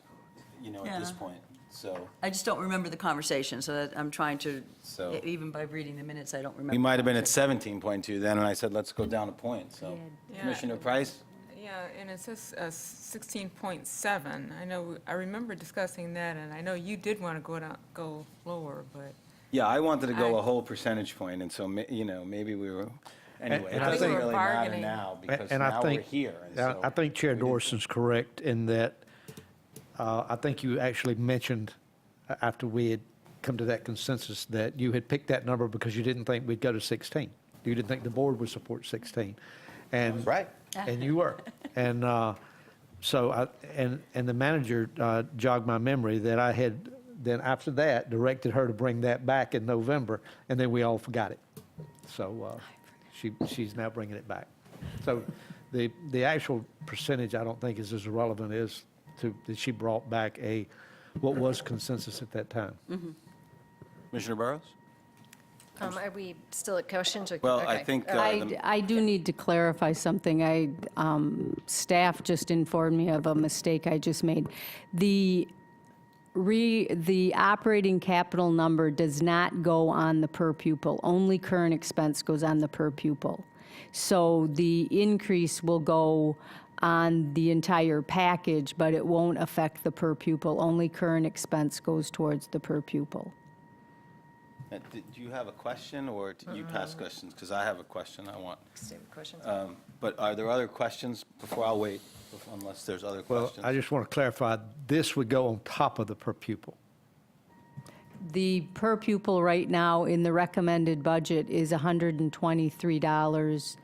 at this point. So I just don't remember the conversation, so that I'm trying to, So- even by reading the minutes, I don't remember. we the might have been at conversation. 17.2 then, and I said, let's go down a point. So, Yeah. Commissioner Price? Yeah, and it says 16.7. I remember discussing that, and I know you did want to go lower, but Yeah, I wanted to go a whole percentage point, and so maybe we were. Anyway, And it I doesn't think- really matter bargaining. now because And I now we're think- here. And Yeah, so I think Chair we didn't- Dorson's correct in that I think you actually mentioned after we had come to that consensus that you had picked that number because you didn't think we'd go to 16. You didn't think the board would support 16. And Right. And you were. And and the manager jogged my memory that I had, then after that, directed her to bring that back in November, and then we all forgot it. So she's now bringing it back. So the actual percentage, I don't think is as relevant as to that she brought back what was consensus at that time. Commissioner Burrows? Are we still at questions? Or- Well, I okay. think I do need to clarify something. Staff just informed me of a mistake I just made. The operating capital number does not go on the per pupil. Only current expense goes on the per pupil. So the increase will go on the entire package, but it won't affect the per pupil. Only current expense goes towards the per pupil. Do you have a question, or do you pass questions? Because I have a question I want. Questions? But are there other questions before I'll wait, unless there's other Well, questions? I just want to clarify, this would go on top of the per pupil. The per pupil right now in the recommended budget is $123,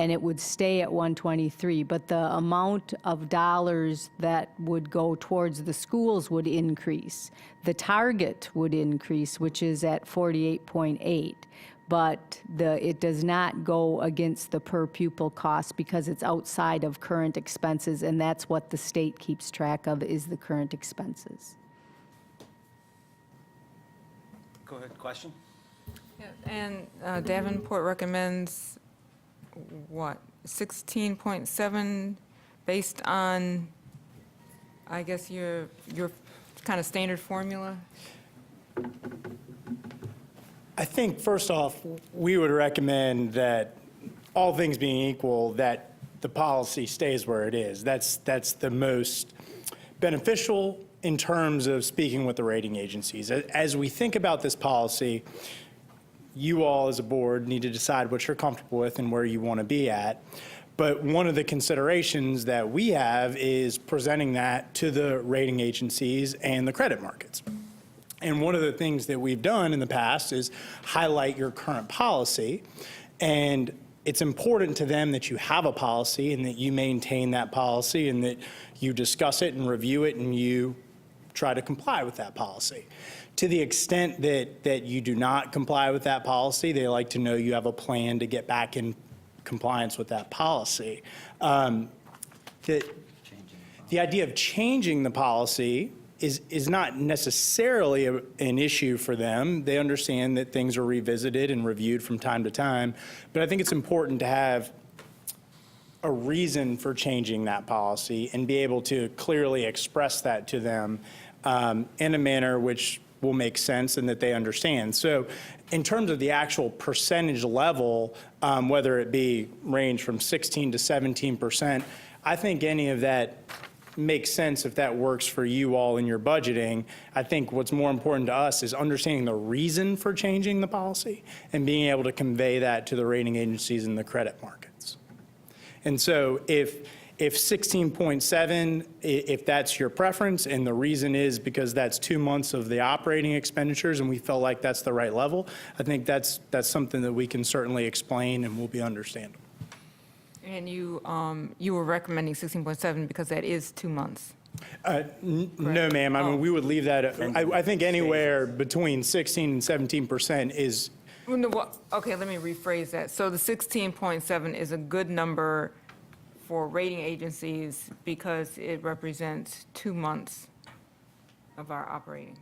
and it would stay at $123, but the amount of dollars that would go towards the schools would increase. The target would increase, which is at 48.8, but it does not go against the per pupil cost because it's outside of current expenses, and that's what the state keeps track of, is the current expenses. Go ahead, question? And Davenport recommends, what, 16.7 based on, I guess, your kind of standard formula? I think, first off, we would recommend that, all things being equal, that the policy stays where it is. That's the most beneficial in terms of speaking with the rating agencies. As we think about this policy, you all as a board need to decide what you're comfortable with and where you want to be at. But one of the considerations that we have is presenting that to the rating agencies and the credit markets. And one of the things that we've done in the past is highlight your current policy. And it's important to them that you have a policy and that you maintain that policy and that you discuss it and review it and you try to comply with that policy. To the extent that you do not comply with that policy, they like to know you have a plan to get back in compliance with that policy. The idea of changing the policy is not necessarily an issue for them. They understand that things are revisited and reviewed from time to time, but I think it's important to have a reason for changing that policy and be able to clearly express that to them in a manner which will make sense and that they understand. So in terms of the actual percentage level, whether it be range from 16 to 17%, I think any of that makes sense if that works for you all in your budgeting. I think what's more important to us is understanding the reason for changing the policy and being able to convey that to the rating agencies and the credit markets. And so if 16.7, if that's your preference, and the reason is because that's 2 months of the operating expenditures and we felt like that's the right level, I think that's something that we can certainly explain and will be understandable. And you were recommending 16.7 because that is 2 months. No, ma'am. I mean, we would leave that, I think anywhere between 16 and 17% is. Okay, let me rephrase that. So the 16.7 is a good number for rating agencies because it represents 2 months of our operating.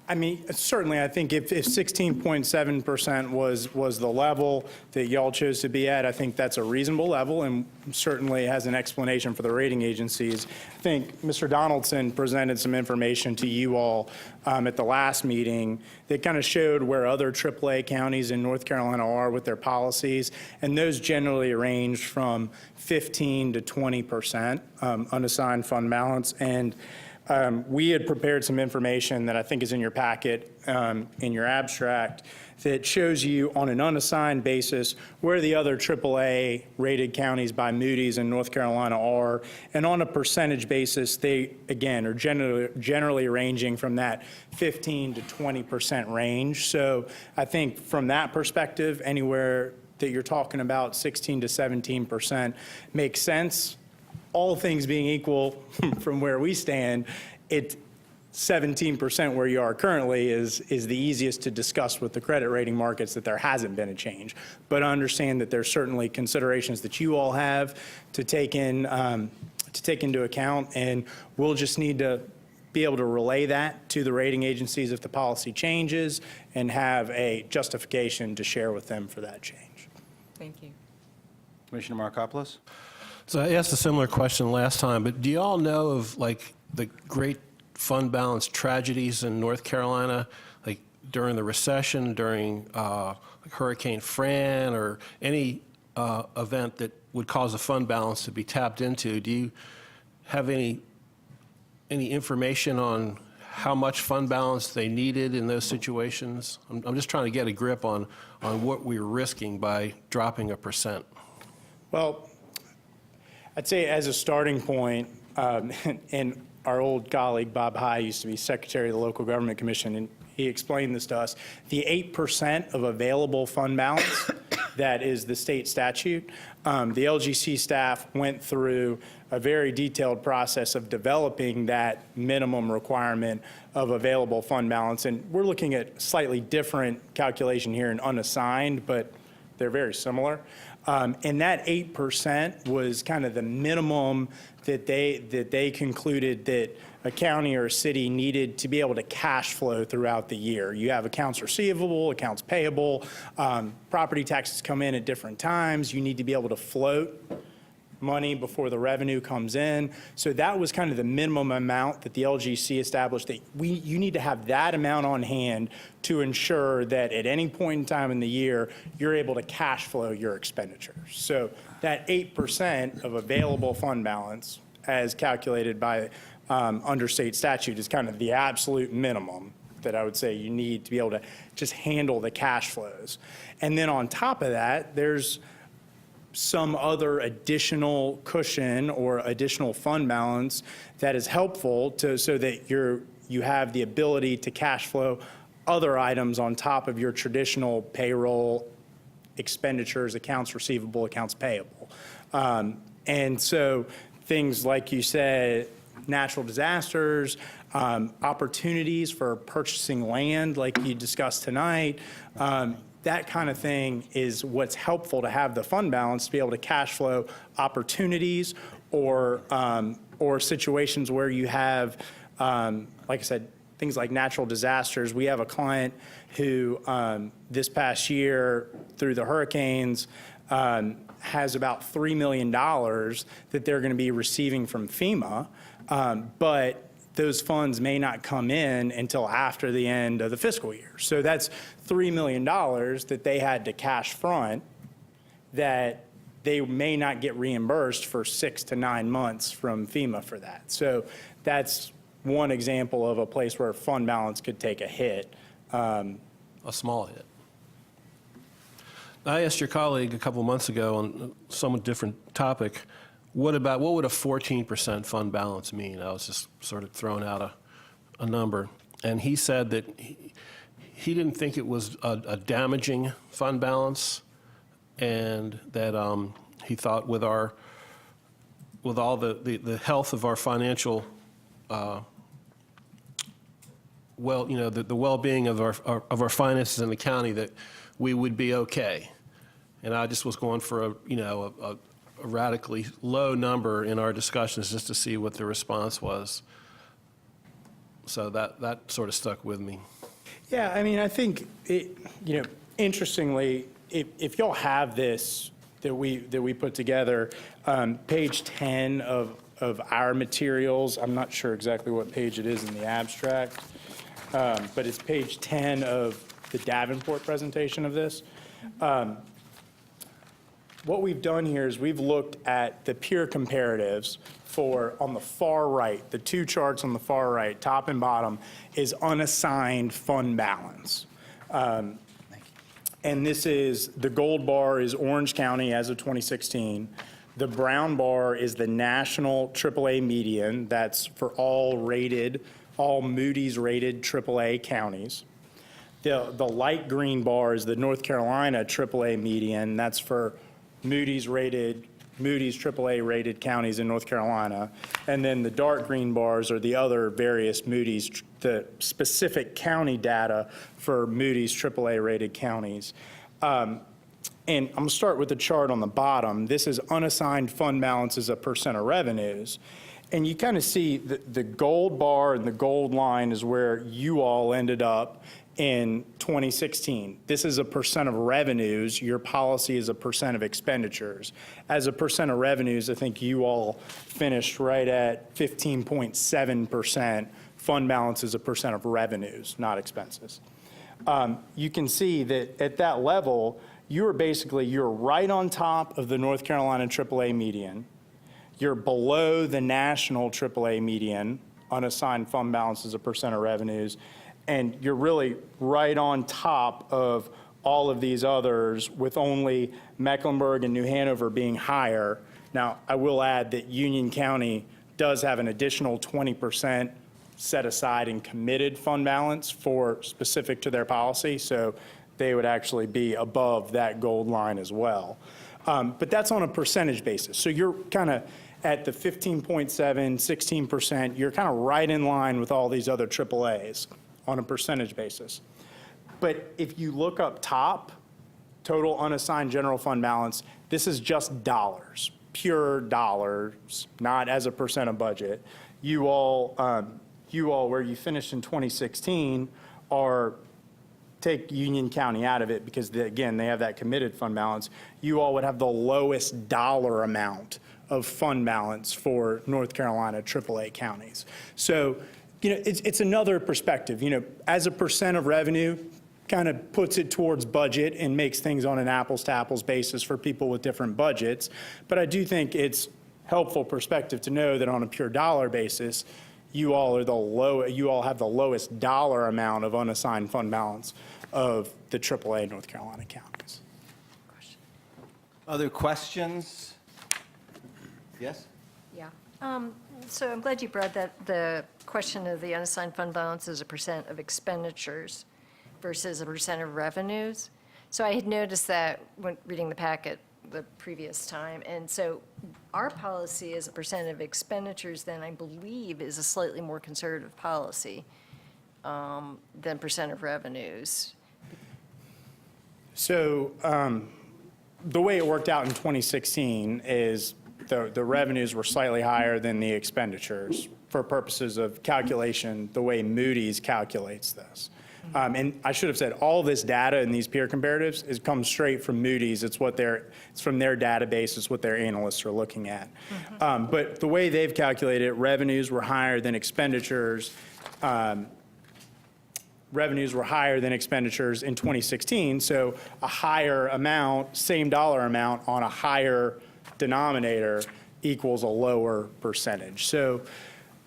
I mean, certainly, I think if 16.7% was the level that y'all chose to be at, I think that's a reasonable level and certainly has an explanation for the rating agencies. I think Mr. Donaldson presented some information to you all at the last meeting that kind of showed where other AAA counties in North Carolina are with their policies, and those generally range from 15 to 20% unassigned fund balance. And we had prepared some information that I think is in your packet, in your abstract, that shows you on an unassigned basis where the other AAA rated counties by Moody's in North Carolina are. And on a percentage basis, they, again, are generally ranging from that 15 to 20% range. So I think from that perspective, anywhere that you're talking about 16 to 17% makes sense. all things being equal from where we stand, 17% where you are currently is the easiest to discuss with the credit rating markets that there hasn't been a change. But I understand that there's certainly considerations that you all have to take into account, and we'll just need to be able to relay that to the rating agencies if the policy changes and have a justification to share with them for that change. Thank you. Commissioner Markopoulos? So I asked a similar question last time, but do you all know of like the great fund balance tragedies in North Carolina, like during the recession, during like Hurricane Fran, or any event that would cause a fund balance to be tapped into? Do you have any information on how much fund balance they needed in those situations? I'm just trying to get a grip on what we were risking by dropping 1%. Well, I'd say as a starting point, and our old colleague Bob High used to be Secretary of the Local Government Commission, and he explained this to us. The 8% of available fund balance, that is the state statute. The LGC staff went through a very detailed process of developing that minimum requirement of available fund balance. And we're looking at slightly different calculation here in unassigned, but they're very similar. And that 8% was kind of the minimum that they concluded that a county or a city needed to be able to cash flow throughout the year. You have accounts receivable, accounts payable, property taxes come in at different times. You need to be able to float money before the revenue comes in. So that was kind of the minimum amount that the LGC established, that you need to have that amount on hand to ensure that at any point in time in the year, you're able to cash flow your expenditures. So that 8% of available fund balance, as calculated by under state statute, is kind of the absolute minimum that I would say you need to be able to just handle the cash flows. And then on top of that, there's some other additional cushion or additional fund balance that is helpful so that you have the ability to cash flow other items on top of your traditional payroll expenditures, accounts receivable, accounts payable. And so things like you said, natural disasters, opportunities for purchasing land like you discussed tonight, that kind of thing is what's helpful to have the fund balance to be able to cash flow opportunities or situations where you have, like I said, things like natural disasters. We have a client who this past year through the hurricanes has about $3 million that they're going to be receiving from FEMA, but those funds may not come in until after the end of the fiscal year. So that's $3 million that they had to cash front that they may not get reimbursed for 6 to 9 months from FEMA for that. So that's one example of a place where fund balance could take a hit. A small hit. I asked your colleague a couple months ago on a somewhat different topic, what would a 14% fund balance mean? I was just sort of throwing out a number. And he said that he didn't think it was a damaging fund balance, and that he thought with all the health of our financial, the well-being of our finances in the county, that we would be okay. And I just was going for a radically low number in our discussions just to see what the response was. So that sort of stuck with me. Yeah, I mean, I think, interestingly, if y'all have this that we put together, page 10 of our materials, I'm not sure exactly what page it is in the abstract, but it's page 10 of the Davenport presentation of this. What we've done here is we've looked at the peer comparatives for, on the far right, the two charts on the far right, top and bottom, is unassigned fund balance. And this is, the gold bar is Orange County as of 2016. The brown bar is the national AAA median. That's for all Moody's rated AAA counties. The light green bar is the North Carolina AAA median. That's for Moody's rated Moody's AAA-rated counties in North Carolina, and then the dark green bars are the other various Moody's, the specific county data for Moody's AAA-rated counties. And I'm going to start with the chart on the bottom. This is unassigned fund balance as a percent of revenues. And you kind of see the gold bar and the gold line is where you all ended up in 2016. This is a percent of revenues. Your policy is a percent of expenditures. As a percent of revenues, I think you all finished right at 15.7%. Fund balance is a percent of revenues, not expenses. You can see that at that level, you're right on top of the North Carolina AAA median. You're below the national AAA median, unassigned fund balance as a percent of revenues, and you're really right on top of all of these others, with only Mecklenburg and New Hanover being higher. Now, I will add that Union County does have an additional 20% set aside in committed fund balance for specific to their policy, so they would actually be above that gold line as well. But that's on a percentage basis. So you're kind of at the 15.7, 16%, you're kind of right in line with all these other AAAs on a percentage basis. But if you look up top, total unassigned general fund balance, this is just dollars, pure dollars, not as a percent of budget. You all, where you finished in 2016, take Union County out of it because, again, they have that committed fund balance. You all would have the lowest dollar amount of fund balance for North Carolina AAA counties. So, it's another perspective. As a percent of revenue, kind of puts it towards budget and makes things on an apples-to-apples basis for people with different budgets. But I do think it's helpful perspective to know that on a pure dollar basis, you all have the lowest dollar amount of unassigned fund balance of the AAA North Carolina counties. Other questions? Yes? Yeah. So I'm glad you brought the question of the unassigned fund balance as a percent of expenditures versus a percent of revenues. So I had noticed that when reading the packet the previous time. And so our policy as a percent of expenditures then, I believe, is a slightly more conservative policy than percent of revenues. So the way it worked out in 2016 is the revenues were slightly higher than the expenditures for purposes of calculation, the way Moody's calculates this. And I should have said, all this data in these peer comparatives comes straight from Moody's. It's from their database. It's what their analysts are looking at. But the way they've calculated it, revenues were higher than expenditures. Revenues were higher than expenditures in 2016. So a higher amount, same dollar amount on a higher denominator equals a lower percentage. So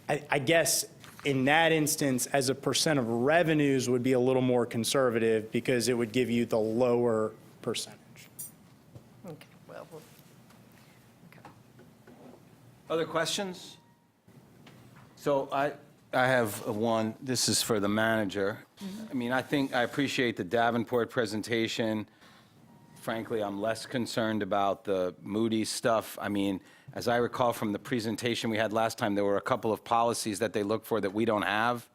I guess in that instance, as a percent of revenues would be a little more conservative because it would give you the lower percentage. Okay, well, okay. Other questions? So I have one. This is for the manager. I mean, I appreciate the Davenport presentation. Frankly, I'm less concerned about the Moody's stuff. I mean, as I recall from the presentation we had last time, there were a couple of policies that they look for that we don't have.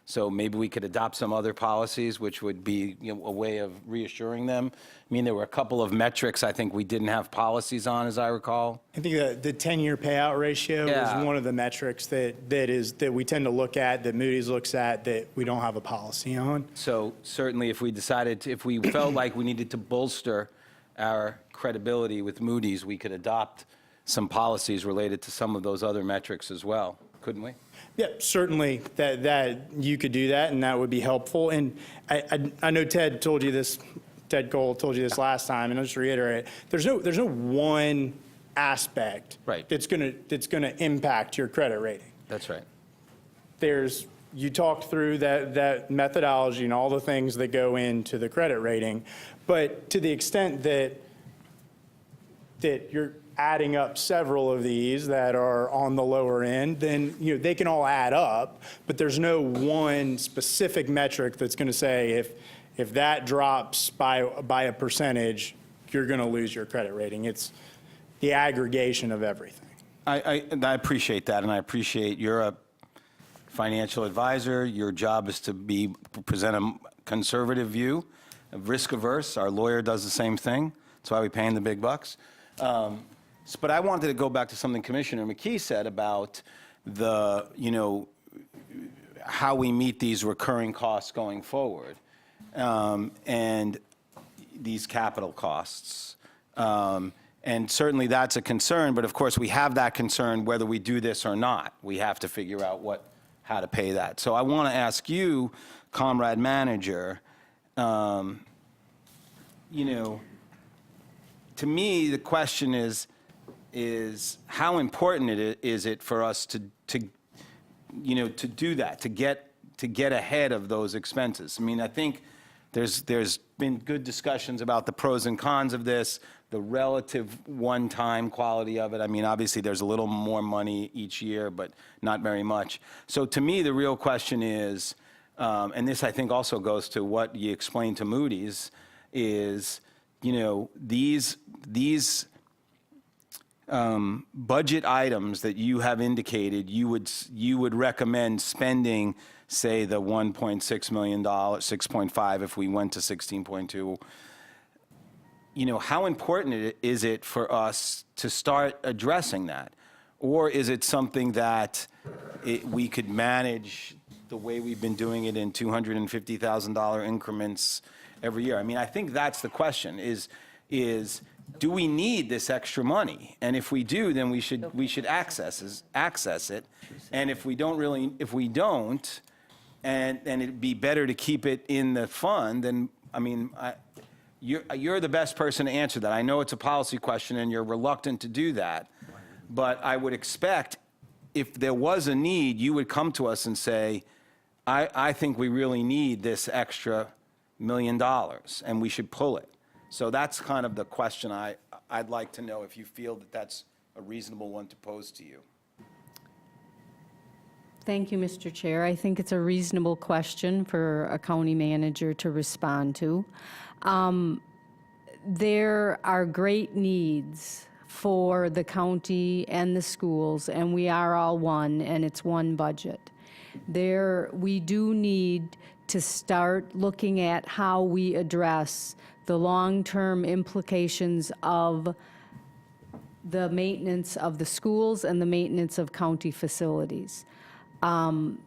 So maybe we could adopt some other policies, which would be a way of reassuring them. I mean, there were a couple of metrics I think we didn't have policies on, as I recall. I think the 10-year payout ratio is one of the metrics that we tend to look at, that Moody's looks at, that we don't have a policy on. So certainly if we felt like we needed to bolster our credibility with Moody's, we could adopt some policies related to some of those other metrics as well, couldn't we? Yeah, certainly that you could do that, and that would be helpful. And I know Ted Cole told you this last time, and I'll just reiterate, there's no one aspect that's gonna impact your credit rating. That's right. You talked through that methodology and all the things that go into the credit rating, but to the extent that you're adding up several of these that are on the lower end, then they can all add up, but there's no one specific metric that's going to say if that drops by a percentage, you're going to lose your credit rating. the aggregation of everything. I appreciate that, and I appreciate you're a financial advisor. Your job is to present a conservative view, risk averse. Our lawyer does the same thing. That's why we pay him the big bucks. But I wanted to go back to something Commissioner McKee said about the, how we meet these recurring costs going forward, and these capital costs. And certainly that's a concern, but of course we have that concern whether we do this or not. We have to figure out how to pay that. So I want to ask you, Comrade Manager, to me the question is how important is it for us to do that, to get ahead of those expenses? I mean, I think there's been good discussions about the pros and cons of this, the relative one-time quality of it. I mean, obviously, there's a little more money each year, but not very much. So to me, the real question is, and this I think also goes to what you explained to Moody's, is, these budget items that you have indicated you would recommend spending, say, the $1.6 million, 6.5 if we went to 16.2. How important is it for us to start addressing that? Or is it something that we could manage the way we've been doing it in $250,000 increments every year? I mean, I think that's the question, is do we need this extra money? And if we do, then we should access it. And if we don't, and it'd be better to keep it in the fund, then, I mean, you're the best person to answer that. I know it's a policy question and you're reluctant to do that, but I would expect if there was a need, you would come to us and say, I think we really need this extra $1 million and we should pull it. So that's kind of the question I'd like to know, if you feel that that's a reasonable one to pose to you. Thank you, Mr. Chair. I think it's a reasonable question for a county manager to respond to. There are great needs for the county and the schools, and we are all one, and it's one budget. We do need to start looking at how we address the long-term implications of the maintenance of the schools and the maintenance of county facilities. In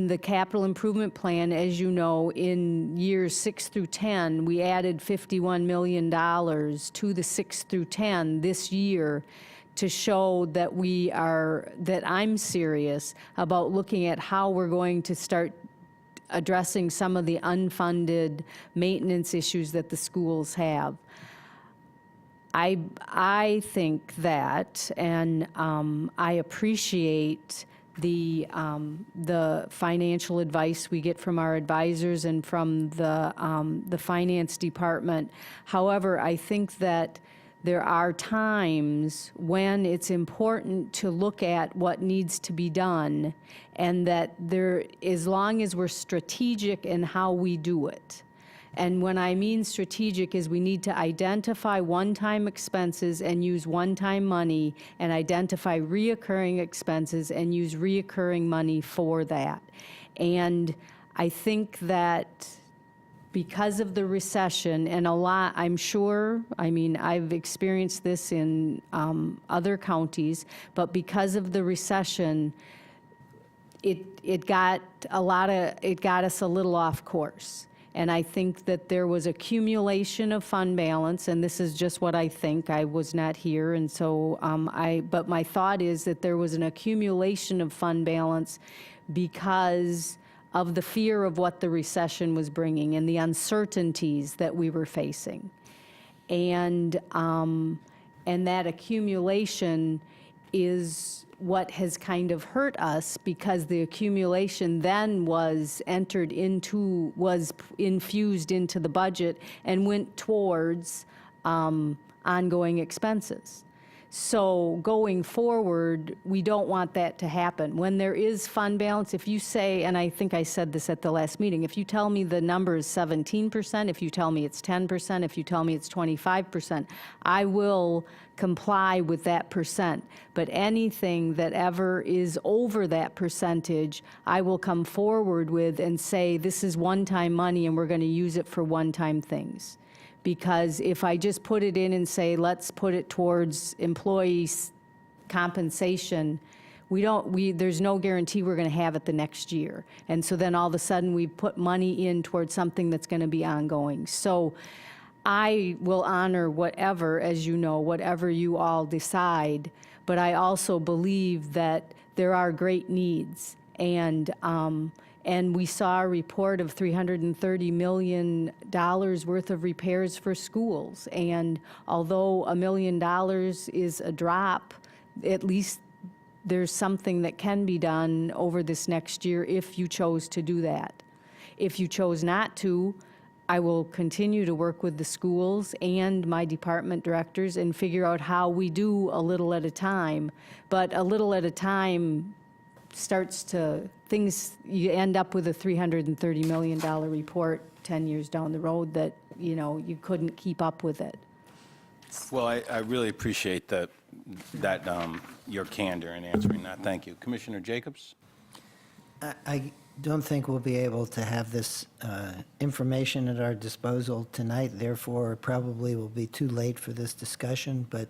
the capital improvement plan, as you know, in years 6 through 10, we added $51 million to the 6 through 10 this year to show that I'm serious about looking at how we're going to start addressing some of the unfunded maintenance issues that the schools have. I think that, and I appreciate the financial advice we get from our advisors and from the finance department. However, I think that there are times when it's important to look at what needs to be done, and that as long as we're strategic in how we do it. And when I mean strategic is we need to identify one-time expenses and use one-time money, and identify reoccurring expenses and use reoccurring money for that. And I think that because of the recession, and I'm sure, I mean, I've experienced this in other counties, but because of the recession, it got us a little off course. And I think that there was accumulation of fund balance, and this is just what I think. I was not here, and so but my thought is that there was an accumulation of fund balance because of the fear of what the recession was bringing and the uncertainties that we were facing. And that accumulation is what has kind of hurt us, because the accumulation then was infused into the budget and went towards ongoing expenses. So going forward, we don't want that to happen. When there is fund balance, if you say, and I think I said this at the last meeting, if you tell me the number is 17%, if you tell me it's 10%, if you tell me it's 25%, I will comply with that percent. But anything that ever is over that percentage, I will come forward with and say, this is one-time money and we're going to use it for one-time things. Because if I just put it in and say, let's put it towards employees' compensation, there's no guarantee we're going to have it the next year. And so then all of a sudden, we put money in towards something that's going to be ongoing. So I will honor whatever, as you know, whatever you all decide, but I also believe that there are great needs. And we saw a report of $330 million worth of repairs for schools. And although $1 million is a drop, at least there's something that can be done over this next year if you chose to do that. If you chose not to, I will continue to work with the schools and my department directors and figure out how we do a little at a time. But a little at a time you end up with a $330 million report 10 years down the road that, you couldn't keep up with it. Well, I really appreciate your candor in answering that. Thank you. Commissioner Jacobs? I don't think we'll be able to have this information at our disposal tonight, therefore it probably will be too late for this discussion, but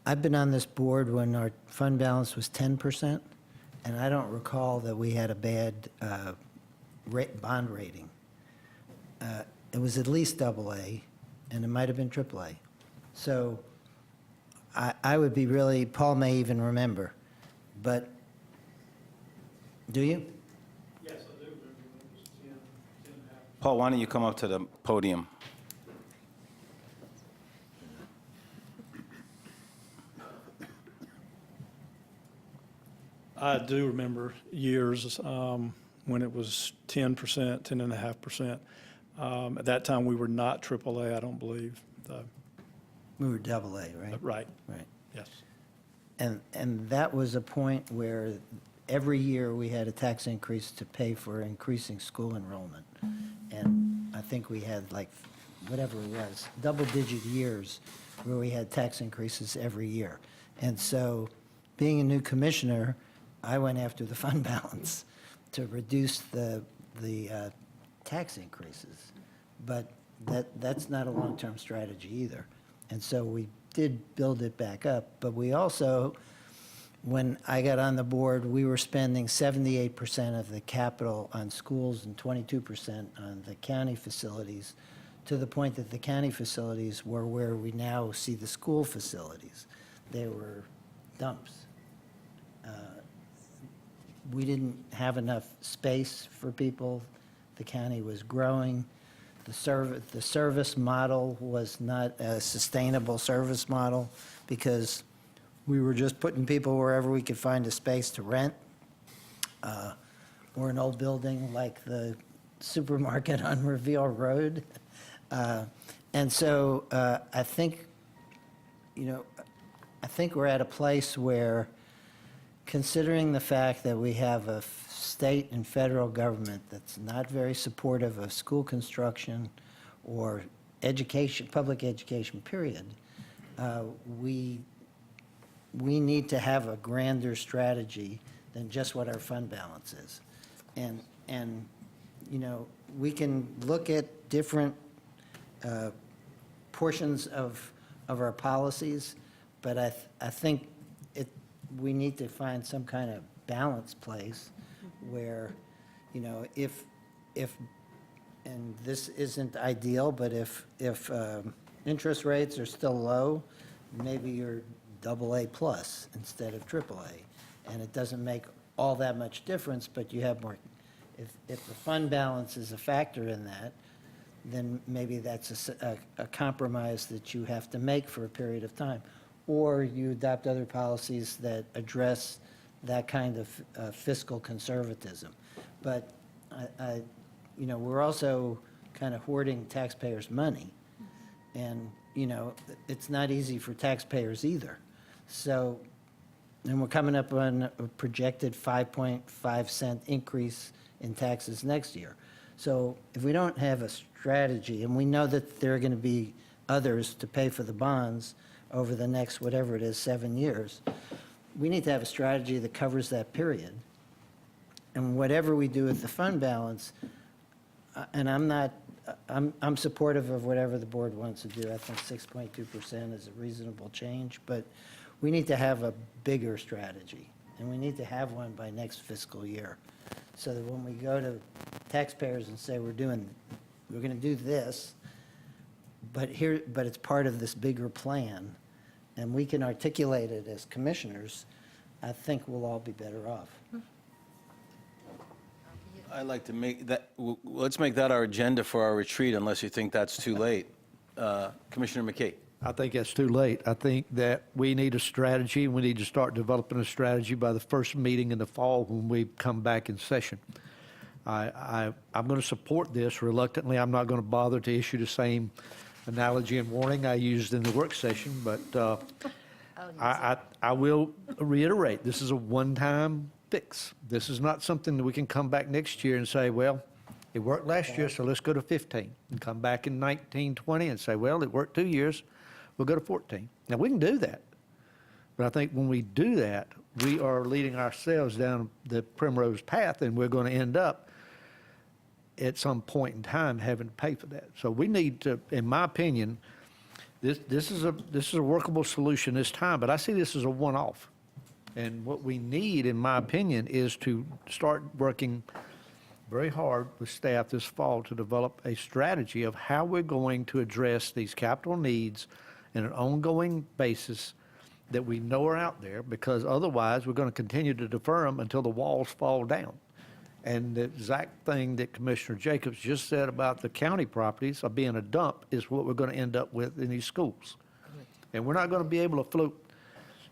I've been on this board when our fund balance was 10%, and I don't recall that we had a bad bond rating. It was at least AA, and it might have been AAA. So I would be really, Paul may even remember, but do you? Yes, I do. Paul, why don't you come up to the podium? I do remember years when it was 10%, 10.5%. At that time, we were not AAA, I don't believe. We were AA, right? Right. Right. Yes. And that was a point where every year we had a tax increase to pay for increasing school enrollment. And I think we had whatever it was, double-digit years where we had tax increases every year. And so being a new commissioner, I went after the fund balance to reduce the tax increases. But that's not a long-term strategy either. And so we did build it back up, but we also, when I got on the board, we were spending 78% of the capital on schools and 22% on the county facilities, to the point that the county facilities were where we now see the school facilities. They were dumps. We didn't have enough space for people. The county was growing. The service model was not a sustainable service model because we were just putting people wherever we could find a space to rent. Or an old building like the supermarket on Reveal Road. And so I think we're at a place where, considering the fact that we have a state and federal government that's not very supportive of school construction or education, public education, period, we need to have a grander strategy than just what our fund balance is. And we can look at different portions of our policies, but I think we need to find some kind of balanced place where, if and this isn't ideal, but if interest rates are still low, maybe you're AA plus instead of AAA, and it doesn't make all that much difference, but you have more. If the fund balance is a factor in that, then maybe that's a compromise that you have to make for a period of time. Or you adopt other policies that address that kind of fiscal conservatism. But we're also kind of hoarding taxpayers' money. And, it's not easy for taxpayers either. So, and we're coming up on a projected 5.5 cent increase in taxes next year. So if we don't have a strategy, and we know that there are going to be others to pay for the bonds over the next, whatever it is, 7 years, we need to have a strategy that covers that period. And whatever we do with the fund balance, and I'm supportive of whatever the board wants to do. I think 6.2% is a reasonable change, but we need to have a bigger strategy, and we need to have one by next fiscal year, so that when we go to taxpayers and say we're going to do this, but it's part of this bigger plan, and we can articulate it as commissioners, I think we'll all be better off. I'd like to make that, let's make that our agenda for our retreat, unless you think that's too late. Commissioner McKee. I think that's too late. I think that we need a strategy. We need to start developing a strategy by the first meeting in the fall when we come back in session. I'm going to support this reluctantly. I'm not going to bother to issue the same analogy and warning I used in the work session, but I will reiterate, this is a one-time fix. This is not something that we can come back next year and say, well, it worked last year, so let's go to 15. And come back in 19, 20 and say, well, it worked 2 years, we'll go to 14. Now, we can do that. But I think when we do that, we are leading ourselves down the primrose path, and we're going to end up at some point in time having to pay for that. So we need to, in my opinion, this is a workable solution this time, but I see this as a one-off. And what we need, in my opinion, is to start working very hard with staff this fall to develop a strategy of how we're going to address these capital needs in an ongoing basis that we know are out there, because otherwise we're going to continue to defer them until the walls fall down. And the exact thing that Commissioner Jacobs just said about the county properties of being a dump is what we're going to end up with in these schools. And we're not going to be able to float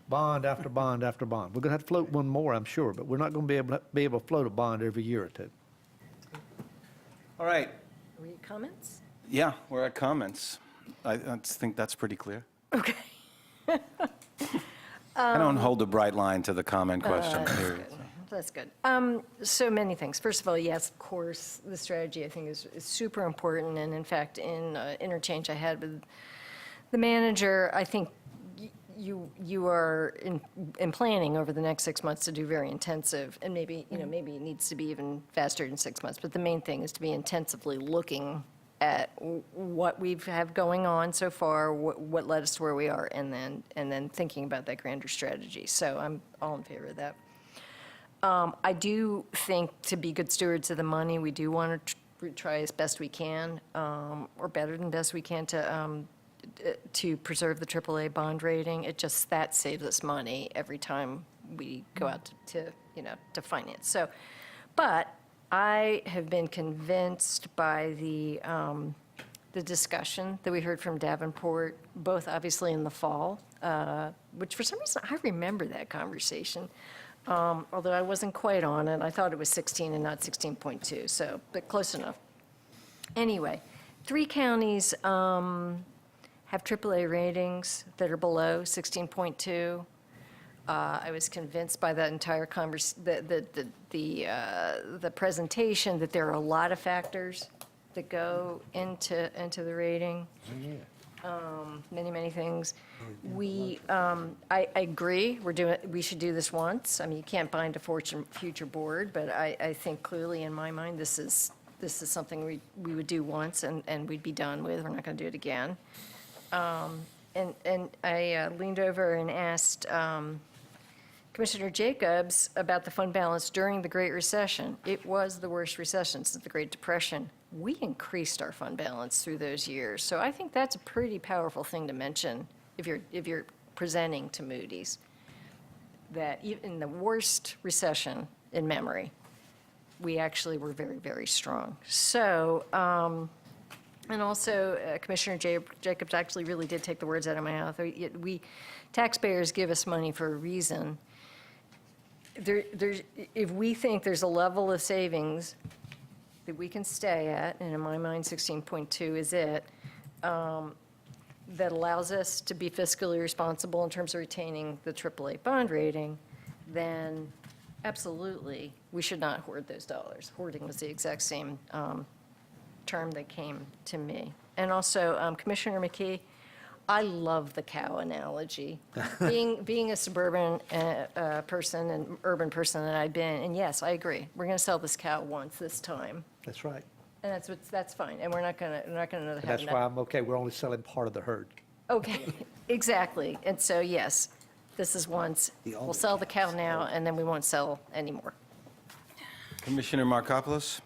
bond after bond after bond. We're going to have to float one more, I'm sure, but we're not going to be able to float a bond every year or two. All right. Are we at comments? Yeah, we're at comments. I think that's pretty clear. Okay. I don't hold a bright line to the comment question period. That's good. So many things. First of all, yes, of course, the strategy I think is super important. And in fact, in interchange I had with the manager, I think you are in planning over the next 6 months to do very intensive, and maybe maybe it needs to be even faster than 6 months. But the main thing is to be intensively looking at what we have going on so far, what led us to where we are, and then thinking about that grander strategy. So I'm all in favor of that. I do think, to be good stewards of the money, we do want to try as best we can, or better than best we can, to preserve the AAA bond rating. It just, that saves us money every time we go out to finance. So, but I have been convinced by the discussion that we heard from Davenport, both obviously in the fall, which for some reason I remember that conversation. Although I wasn't quite on it. I thought it was 16 and not 16.2, so, but close enough. Anyway, 3 counties have AAA ratings that are below 16.2. I was convinced by that entire the presentation that there are a lot of factors that go into the rating. Many things. I agree, we should do this once. I mean, you can't bind a future board, but I think clearly in my mind, this is something we would do once and we'd be done with. We're not going to do it again. And I leaned over and asked Commissioner Jacobs about the fund balance during the Great Recession. It was the worst recession since the Great Depression. We increased our fund balance through those years. So I think that's a pretty powerful thing to mention if you're presenting to Moody's, that in the worst recession in memory, we actually were very, very strong. So, and also Commissioner Jacobs actually really did take the words out of my mouth. Taxpayers give us money for a reason. If we think there's a level of savings that we can stay at, and in my mind 16.2 is it, that allows us to be fiscally responsible in terms of retaining the AAA bond rating, then absolutely, we should not hoard those dollars. Hoarding was the exact same term that came to me. And also, Commissioner McKee, I love the cow analogy. Being a suburban person and urban person that I've been, and yes, I agree. We're going to sell this cow once this time, That's right. and that's fine. And we're not going to have And that's enough. why I'm okay. We're only selling part of the herd. Okay, exactly. And so, yes, this is once. We'll sell the cow now, and then we won't sell anymore. Commissioner Markopoulos?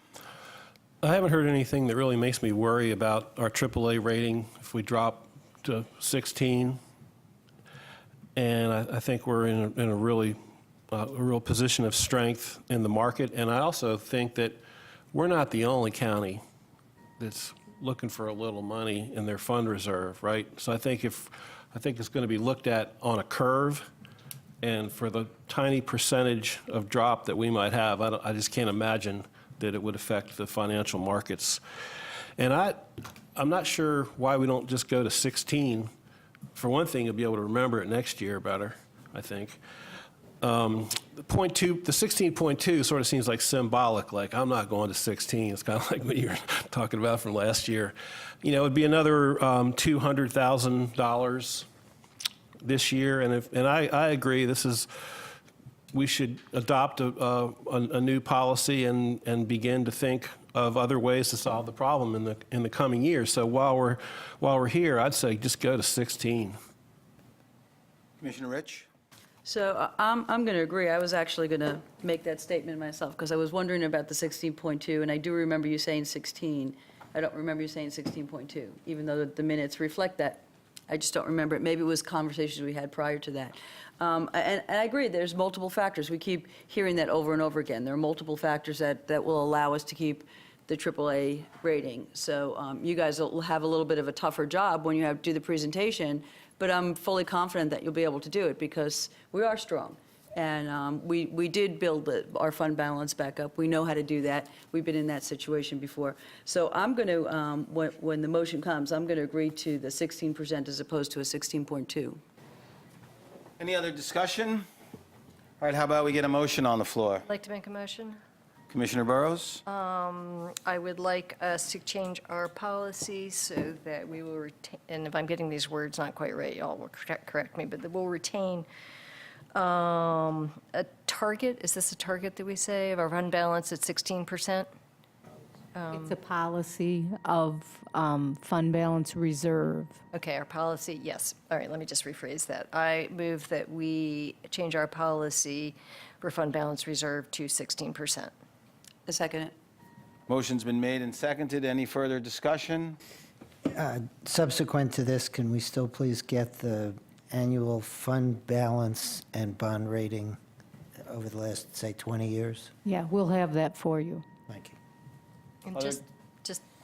I haven't heard anything that really makes me worry about our AAA rating if we drop to 16. And I think we're in a really, a real position of strength in the market. And I also think that we're not the only county that's looking for a little money in their fund reserve, right? So I think it's going to be looked at on a curve, and for the tiny percentage of drop that we might have, I just can't imagine that it would affect the financial markets. And I'm not sure why we don't just go to 16. For one thing, you'll be able to remember it next year better, I think. The 16.2 sort of seems like symbolic, like I'm not going to 16. It's kind of like what you were talking about from last year. You know, it would be another $200,000 this year, and I agree. We should adopt a new policy and begin to think of other ways to solve the problem in the coming years. So while we're here, I'd say just go to 16. Commissioner Rich? So I'm going to agree. I was actually going to make that statement myself because I was wondering about the 16.2, and I do remember you saying 16. I don't remember you saying 16.2, even though the minutes reflect that. I just don't remember it. Maybe it was conversations we had prior to that. And I agree, there's multiple factors. We keep hearing that over and over again. There are multiple factors that will allow us to keep the AAA rating. So you guys will have a little bit of a tougher job when you have to do the presentation, but I'm fully confident that you'll be able to do it because we are strong. And we did build our fund balance back up. We know how to do that. We've been in that situation before. So I'm going to, when the motion comes, I'm going to agree to the 16% as opposed to a 16.2. Any other discussion? All right, how about we get a motion on the floor? I'd like to make a motion. Commissioner Burrows? I would like us to change our policy so that we will retain, and if I'm getting these words not quite right, y'all will correct me, but that we'll retain a target, is this a target that we say, of our fund balance at 16%? It's a policy of fund balance reserve. Okay, our policy, yes. All right, let me just rephrase that. I move that we change our policy for fund balance reserve to 16%. A second it. Motion's been made and seconded. Any further discussion? Subsequent to this, can we still please get the annual fund balance and bond rating over the last, say, 20 years? Yeah, we'll have that for you. Thank you. And Other-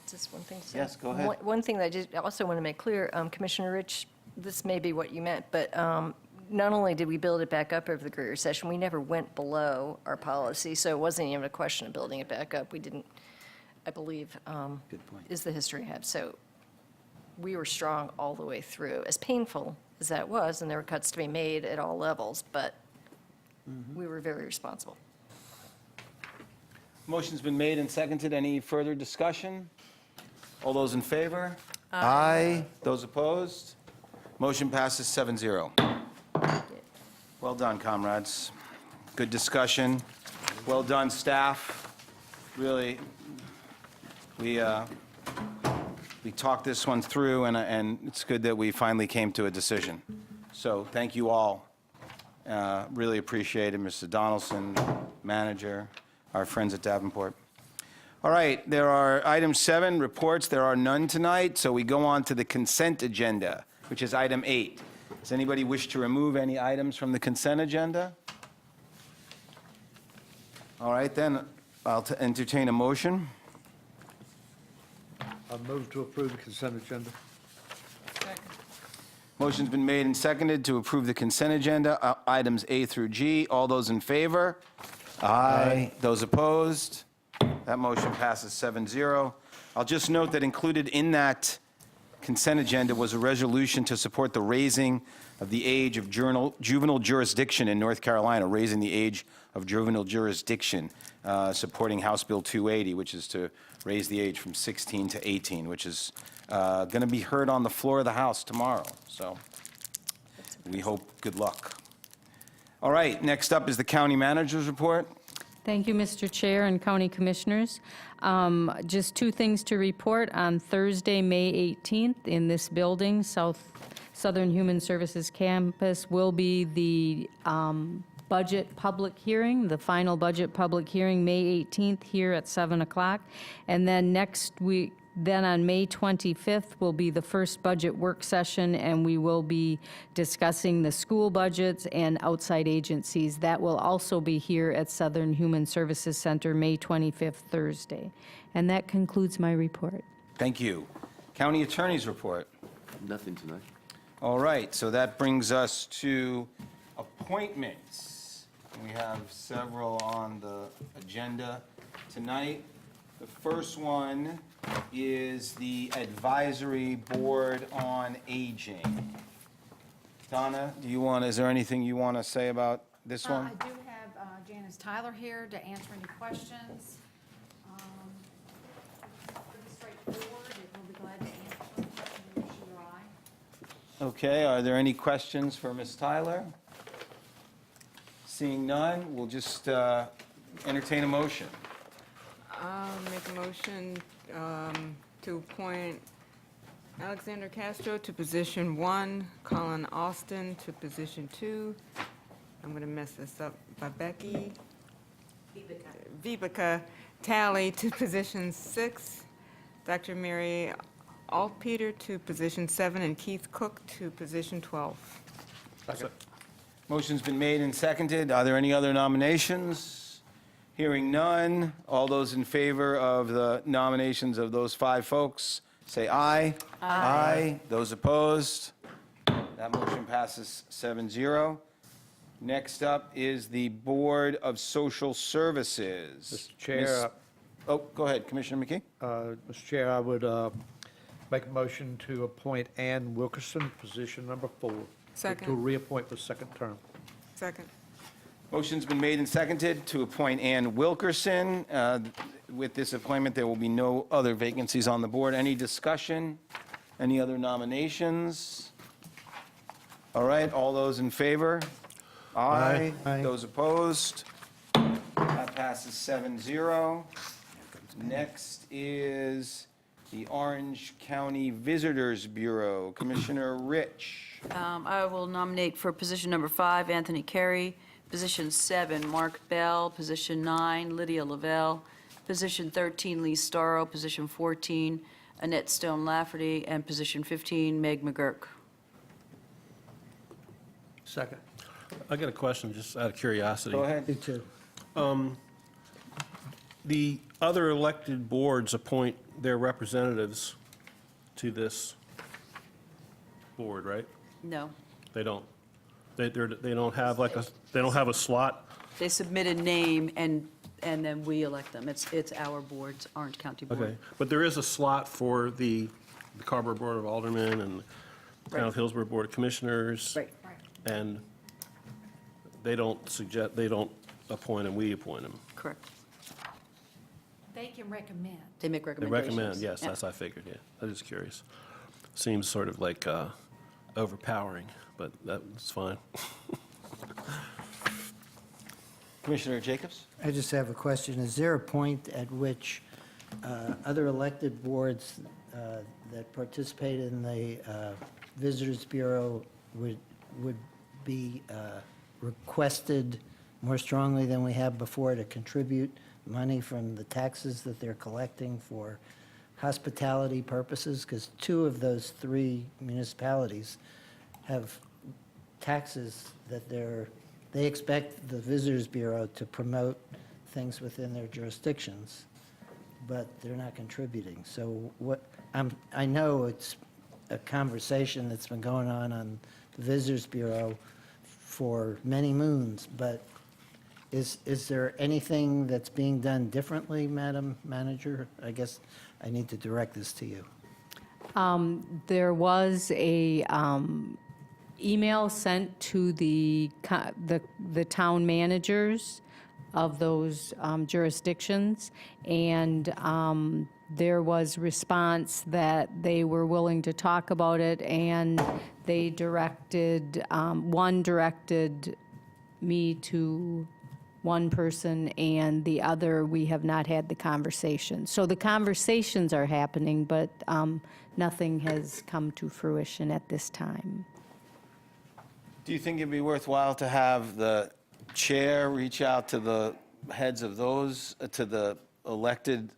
just one thing to say. Yes, go ahead. One thing that I just also want to make clear, Commissioner Rich, this may be what you meant, but not only did we build it back up over the Great Recession, we never went below our policy, so it wasn't even a question of building it back up. We didn't, I believe, is the history I have. So we were strong all the way through, as painful as that was, and there were cuts to be made at all levels, but we were very responsible. Motion's been made and seconded. Any further discussion? All those in favor? Aye. Those opposed? Motion passes 7-0. Well done, comrades. Good discussion. Well done, staff. Really, we talked this one through, and it's good that we finally came to a decision. So thank you all. Really appreciate it, Mr. Donaldson, manager, our friends at Davenport. All right, there are item 7, reports. There are none tonight, so we go on to the consent agenda, which is item 8. Does anybody wish to remove any items from the consent agenda? All right, then, I'll entertain a motion. I move to approve the consent agenda. Motion's been made and seconded to approve the consent agenda, items A through G. All those in favor? Aye. Those opposed? That motion passes 7-0. I'll just note that included in that consent agenda was a resolution to support the raising of the age of juvenile jurisdiction in North Carolina, raising the age of juvenile jurisdiction, supporting House Bill 280, which is to raise the age from 16 to 18, which is going to be heard on the floor of the House tomorrow. So we hope good luck. All right, next up is the county manager's report. Thank you, Mr. Chair and County Commissioners. Just two things to report. On Thursday, May 18th, in this building, Southern Human Services Campus, will be the budget public hearing, the final budget public hearing, May 18th, here at 7 o'clock. And then next week, then on May 25th will be the first budget work session, and we will be discussing the school budgets and outside agencies. That will also be here at Southern Human Services Center, May 25th, Thursday. And that concludes my report. Thank you. County Attorney's report. Nothing tonight. All right, so that brings us to appointments. We have several on the agenda tonight. The first one is the Advisory Board on Aging. Donna, is there anything you want to say about this one? I do have Janice Tyler here to answer any questions. Pretty straightforward. We'll be glad to answer some questions if she or I. Okay, are there any questions for Ms. Tyler? Seeing none, we'll just entertain a motion. I'll make a motion to appoint Alexander Castro to position 1, Colin Austin to position 2. I'm going to mess this up. Becky Vivica Talley to position 6, Dr. Mary Altpeter to position 7, and Keith Cook to position 12. Motion's been made and seconded. Are there any other nominations? Hearing none, all those in favor of the nominations of those 5 folks, say aye. Aye. Those opposed? That motion passes 7-0. Next up is the Board of Social Services. Mr. Chair. Oh, go ahead, Commissioner McKee. Mr. Chair, I would make a motion to appoint Ann Wilkerson, position number 4. Second. To reappoint for second term. Second. Motion's been made and seconded to appoint Ann Wilkerson. With this appointment, there will be no other vacancies on the board. Any discussion? Any other nominations? All right, all those in favor? Aye. Aye. Those opposed? That passes 7-0. Next is the Orange County Visitors Bureau. Commissioner Rich. I will nominate for position number 5, Anthony Carey. Position 7, Mark Bell. Position 9, Lydia Lavelle. Position 13, Lee Starro. Position 14, Annette Stone Lafferty. And position 15, Meg McGurk. Second. I got a question, just out of curiosity. Go ahead. Me too. The other elected boards appoint their representatives to this board, right? No. They don't. They don't have they don't have a slot? They submit a name, and then we elect them. It's our boards, Orange County Board. Okay. But there is a slot for the Carver Board of Aldermen and Town of Hillsborough Board of Commissioners. Right. And they don't appoint them, we appoint them. Correct. They can recommend. They make They recommendations. recommend, yes, Yeah. that's I figured, yeah. I was just curious. Seems sort of like overpowering, but that's fine. Commissioner Jacobs? I just have a question. Is there a point at which other elected boards that participate in the Visitors Bureau would be requested more strongly than we have before to contribute money from the taxes that they're collecting for hospitality purposes? Because 2 of those 3 municipalities have taxes that they expect the Visitors Bureau to promote things within their jurisdictions, but they're not contributing. So I know it's a conversation that's been going on the Visitors Bureau for many moons, but is there anything that's being done differently, Madam Manager? I guess I need to direct this to you. There was a email sent to the town managers of those jurisdictions, and there was response that they were willing to talk about it, and they directed, one directed me to one person, and the other, we have not had the conversation. So the conversations are happening, but nothing has come to fruition at this time. Do you think it'd be worthwhile to have the chair reach out to the heads of those, to the elected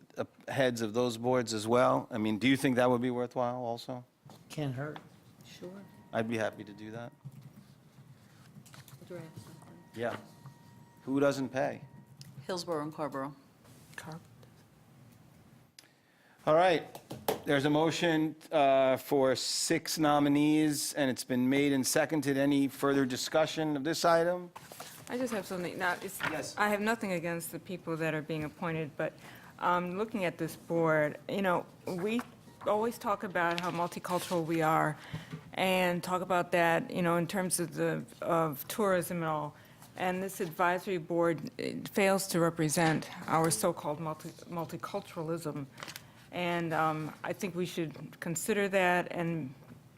heads of those boards as well? I mean, do you think that would be worthwhile also? Can't hurt. Sure. I'd be happy to do that. Yeah. Who doesn't pay? Hillsborough and Carrboro. All right. There's a motion for 6 nominees, and it's been made and seconded. Any further discussion of this item? I just have something, now, Yes. I have nothing against the people that are being appointed, but looking at this board, you know, we always talk about how multicultural we are, and talk about that, you know, in terms of tourism and all. And this advisory board fails to represent our so-called multiculturalism. And I think we should consider that and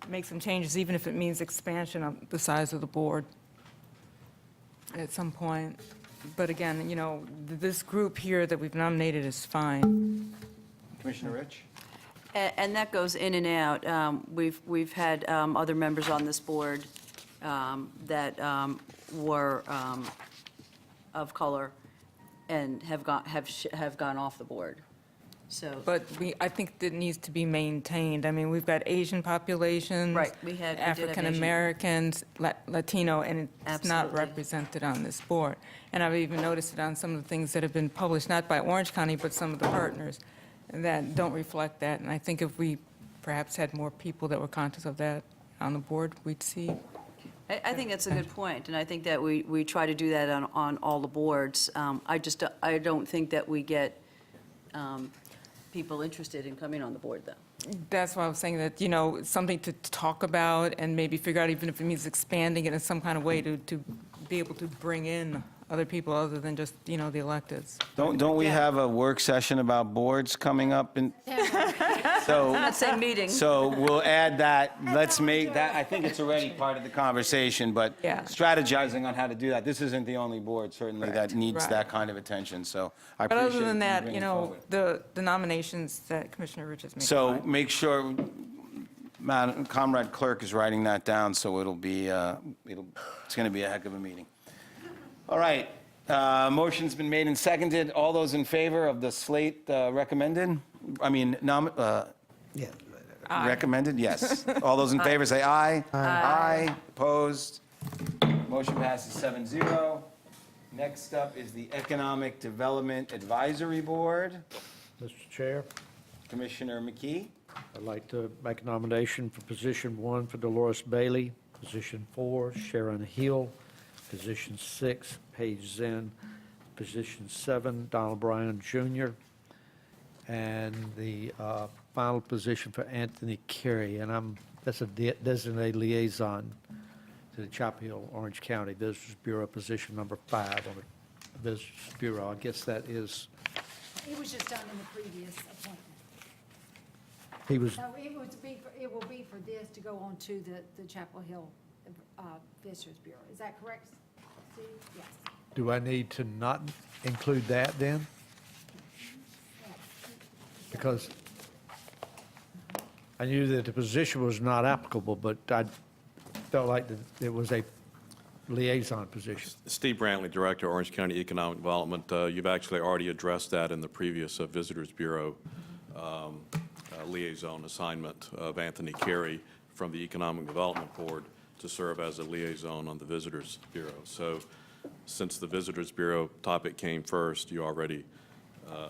make some changes, even if it means expansion of the size of the board at some point. But again, you know, this group here that we've nominated is fine. Commissioner Rich? And that goes in and out. We've had other members on this board that were of color and have gone off the board. So. But I think that needs to be maintained. I mean, we've got Asian populations. Right, we did have Asian. African Americans, Latino, and it's not Absolutely. represented on this board. And I've even noticed it on some of the things that have been published, not by Orange County, but some of the partners, that don't reflect that. And I think if we perhaps had more people that were conscious of that on the board, we'd see. I think that's a good point, and I think that we try to do that on all the boards. I don't think that we get people interested in coming on the board, though. That's why I was saying that, you know, something to talk about and maybe figure out, even if it means expanding it in some kind of way to be able to bring in other people other than just, you know, the electeds. Don't we have a work session about boards coming up? So, That same meeting. so we'll add that. Let's make that, I think it's already part of the conversation, but Yeah. strategizing on how to do that. This isn't the only board, certainly, that needs Right. that kind of attention, so I But appreciate other than that, bringing you it know, forward. the nominations that Commissioner Rich has made. So are fine. make sure, Madam Comrade Clerk is writing that down, so it's going to be a heck of a meeting. All right, motion's been made and seconded. All those in favor of the slate recommended? I mean, Yeah. recommended, yes. All those in favor say aye. Aye. Opposed? Motion passes 7-0. Next up is the Economic Development Advisory Board. Mr. Chair, Commissioner McKee. I'd like to make a nomination for position 1 for Dolores Bailey, position 4, Sharon Hill, position 6, Paige Zinn, position 7, Donald Bryan Jr., and the final position for Anthony Carey, and that's a designated liaison to the Chapel Hill, Orange County Visitors Bureau, position number 5 on the Visitors Bureau. I guess that is, It was just done in the previous appointment. he was, So it will be for this to go on to the Chapel Hill Visitors Bureau. Is that correct, Steve? Yes. do I need to not include that then? Because I knew that the position was not applicable, but I felt like that it was a liaison position. Steve Brantley, Director, Orange County Economic Development. You've actually already addressed that in the previous Visitors Bureau liaison assignment of Anthony Carey from the Economic Development Board to serve as a liaison on the Visitors Bureau. So since the Visitors Bureau topic came first, you already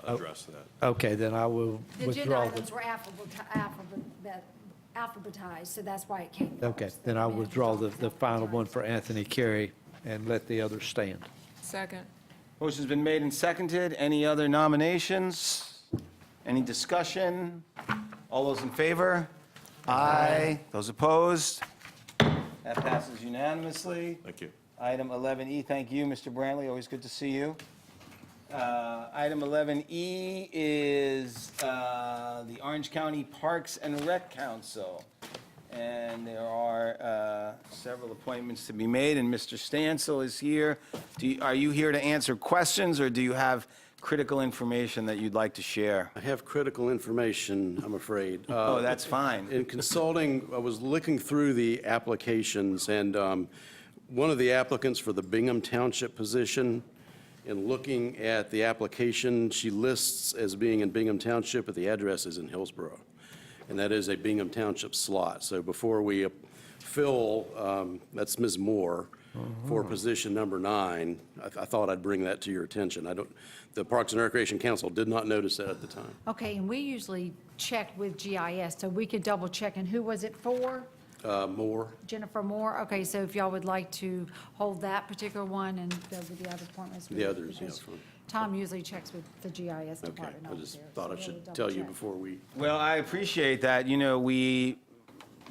addressed that. Okay, then I will The agenda withdraw. items were alphabetized, so that's why it came Okay, first. then I'll withdraw the final one for Anthony Carey and let the others stand. Second. Motion's been made and seconded. Any other nominations? Any discussion? All those in favor? Aye. Those opposed? That passes unanimously. Thank you. Item 11E, thank you, Mr. Brantley, always good to see you. Item 11E is the Orange County Parks and Rec Council. And there are several appointments to be made, and Mr. Stansel is here. Are you here to answer questions, or do you have critical information that you'd like to share? I have critical information, I'm afraid. Oh, that's fine. In consulting, I was looking through the applications, and one of the applicants for the Bingham Township position, in looking at the application, she lists as being in Bingham Township, but the address is in Hillsborough. And that is a Bingham Township slot. So before we fill, that's Ms. Moore, for position number 9, I thought I'd bring that to your attention. The Parks and Recreation Council did not notice that at the time. Okay, and we usually check with GIS, so we could double check. And who was it for? Moore? Jennifer Moore? Okay, so if y'all would like to hold that particular one and go with the other appointments. The others, yeah, because fine. Tom usually checks with the GIS Okay, department. I over just there, thought so I we'll should double tell you check. before we. Well, I appreciate that. You know, we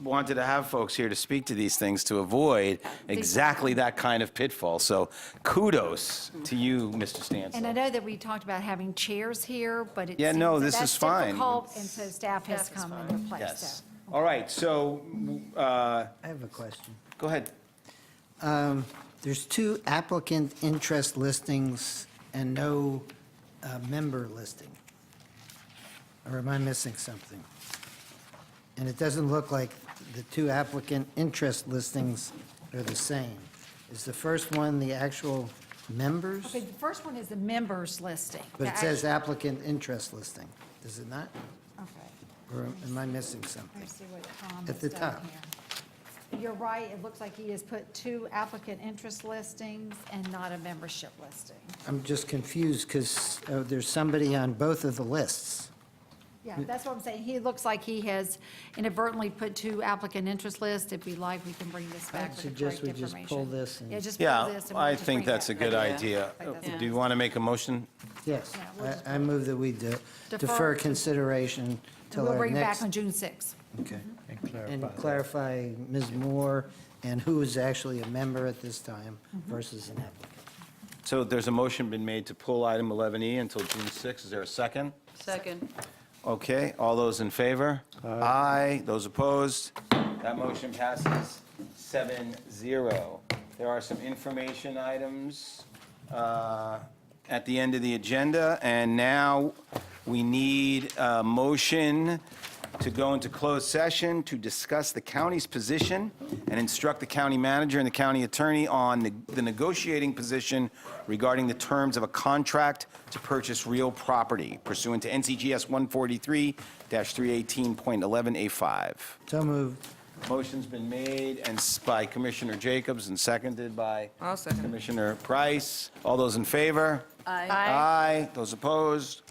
wanted to have folks here to speak to these things to avoid exactly that kind of pitfall. So kudos to you, Mr. Stansel. And I know that we talked about having chairs here, but it Yeah, seems no, that this that's is fine. difficult, and so staff has come in their place. Yes. So. All right, so, I have a question. go ahead. There's 2 applicant interest listings and no member listing. Or am I missing something? And it doesn't look like the 2 applicant interest listings are the same. Is the first one the actual members? Okay, the first one is the members listing. But The it says act- applicant interest listing, does it not? Okay, Or am I missing let something? me see what Tom At has the done top. here. You're right, it looks like he has put 2 applicant interest listings and not a membership listing. I'm just confused because there's somebody on both of the lists. Yeah, that's what I'm saying. He looks like he has inadvertently put 2 applicant interest lists. If we like, we can bring this back with the suggest correct we just information. pull this and- Yeah, just pull Yeah, this. and we'll I just think bring that's that a good back. idea. I think that's Do you want to make a motion? Yes, Yeah, we'll just I move that we defer consideration And till we'll our bring it back next. on June 6th. Okay. And clarify Ms. Moore and who is actually a member at this time versus an applicant. So there's a motion been made to pull item 11E until June 6th. Is there a second? Second. Okay, all those in favor? Aye. Those opposed? That motion passes 7-0. There are some information items at the end of the agenda, and now we need a motion to go into closed session to discuss the county's position and instruct the county manager and the county attorney on the negotiating position regarding the terms of a contract to purchase real property pursuant to NCGS 143-318.11A5. So moved. Motion's been made and by Commissioner Jacobs and seconded by I'll second. Commissioner Price. All those in favor? Aye. Aye. Those opposed?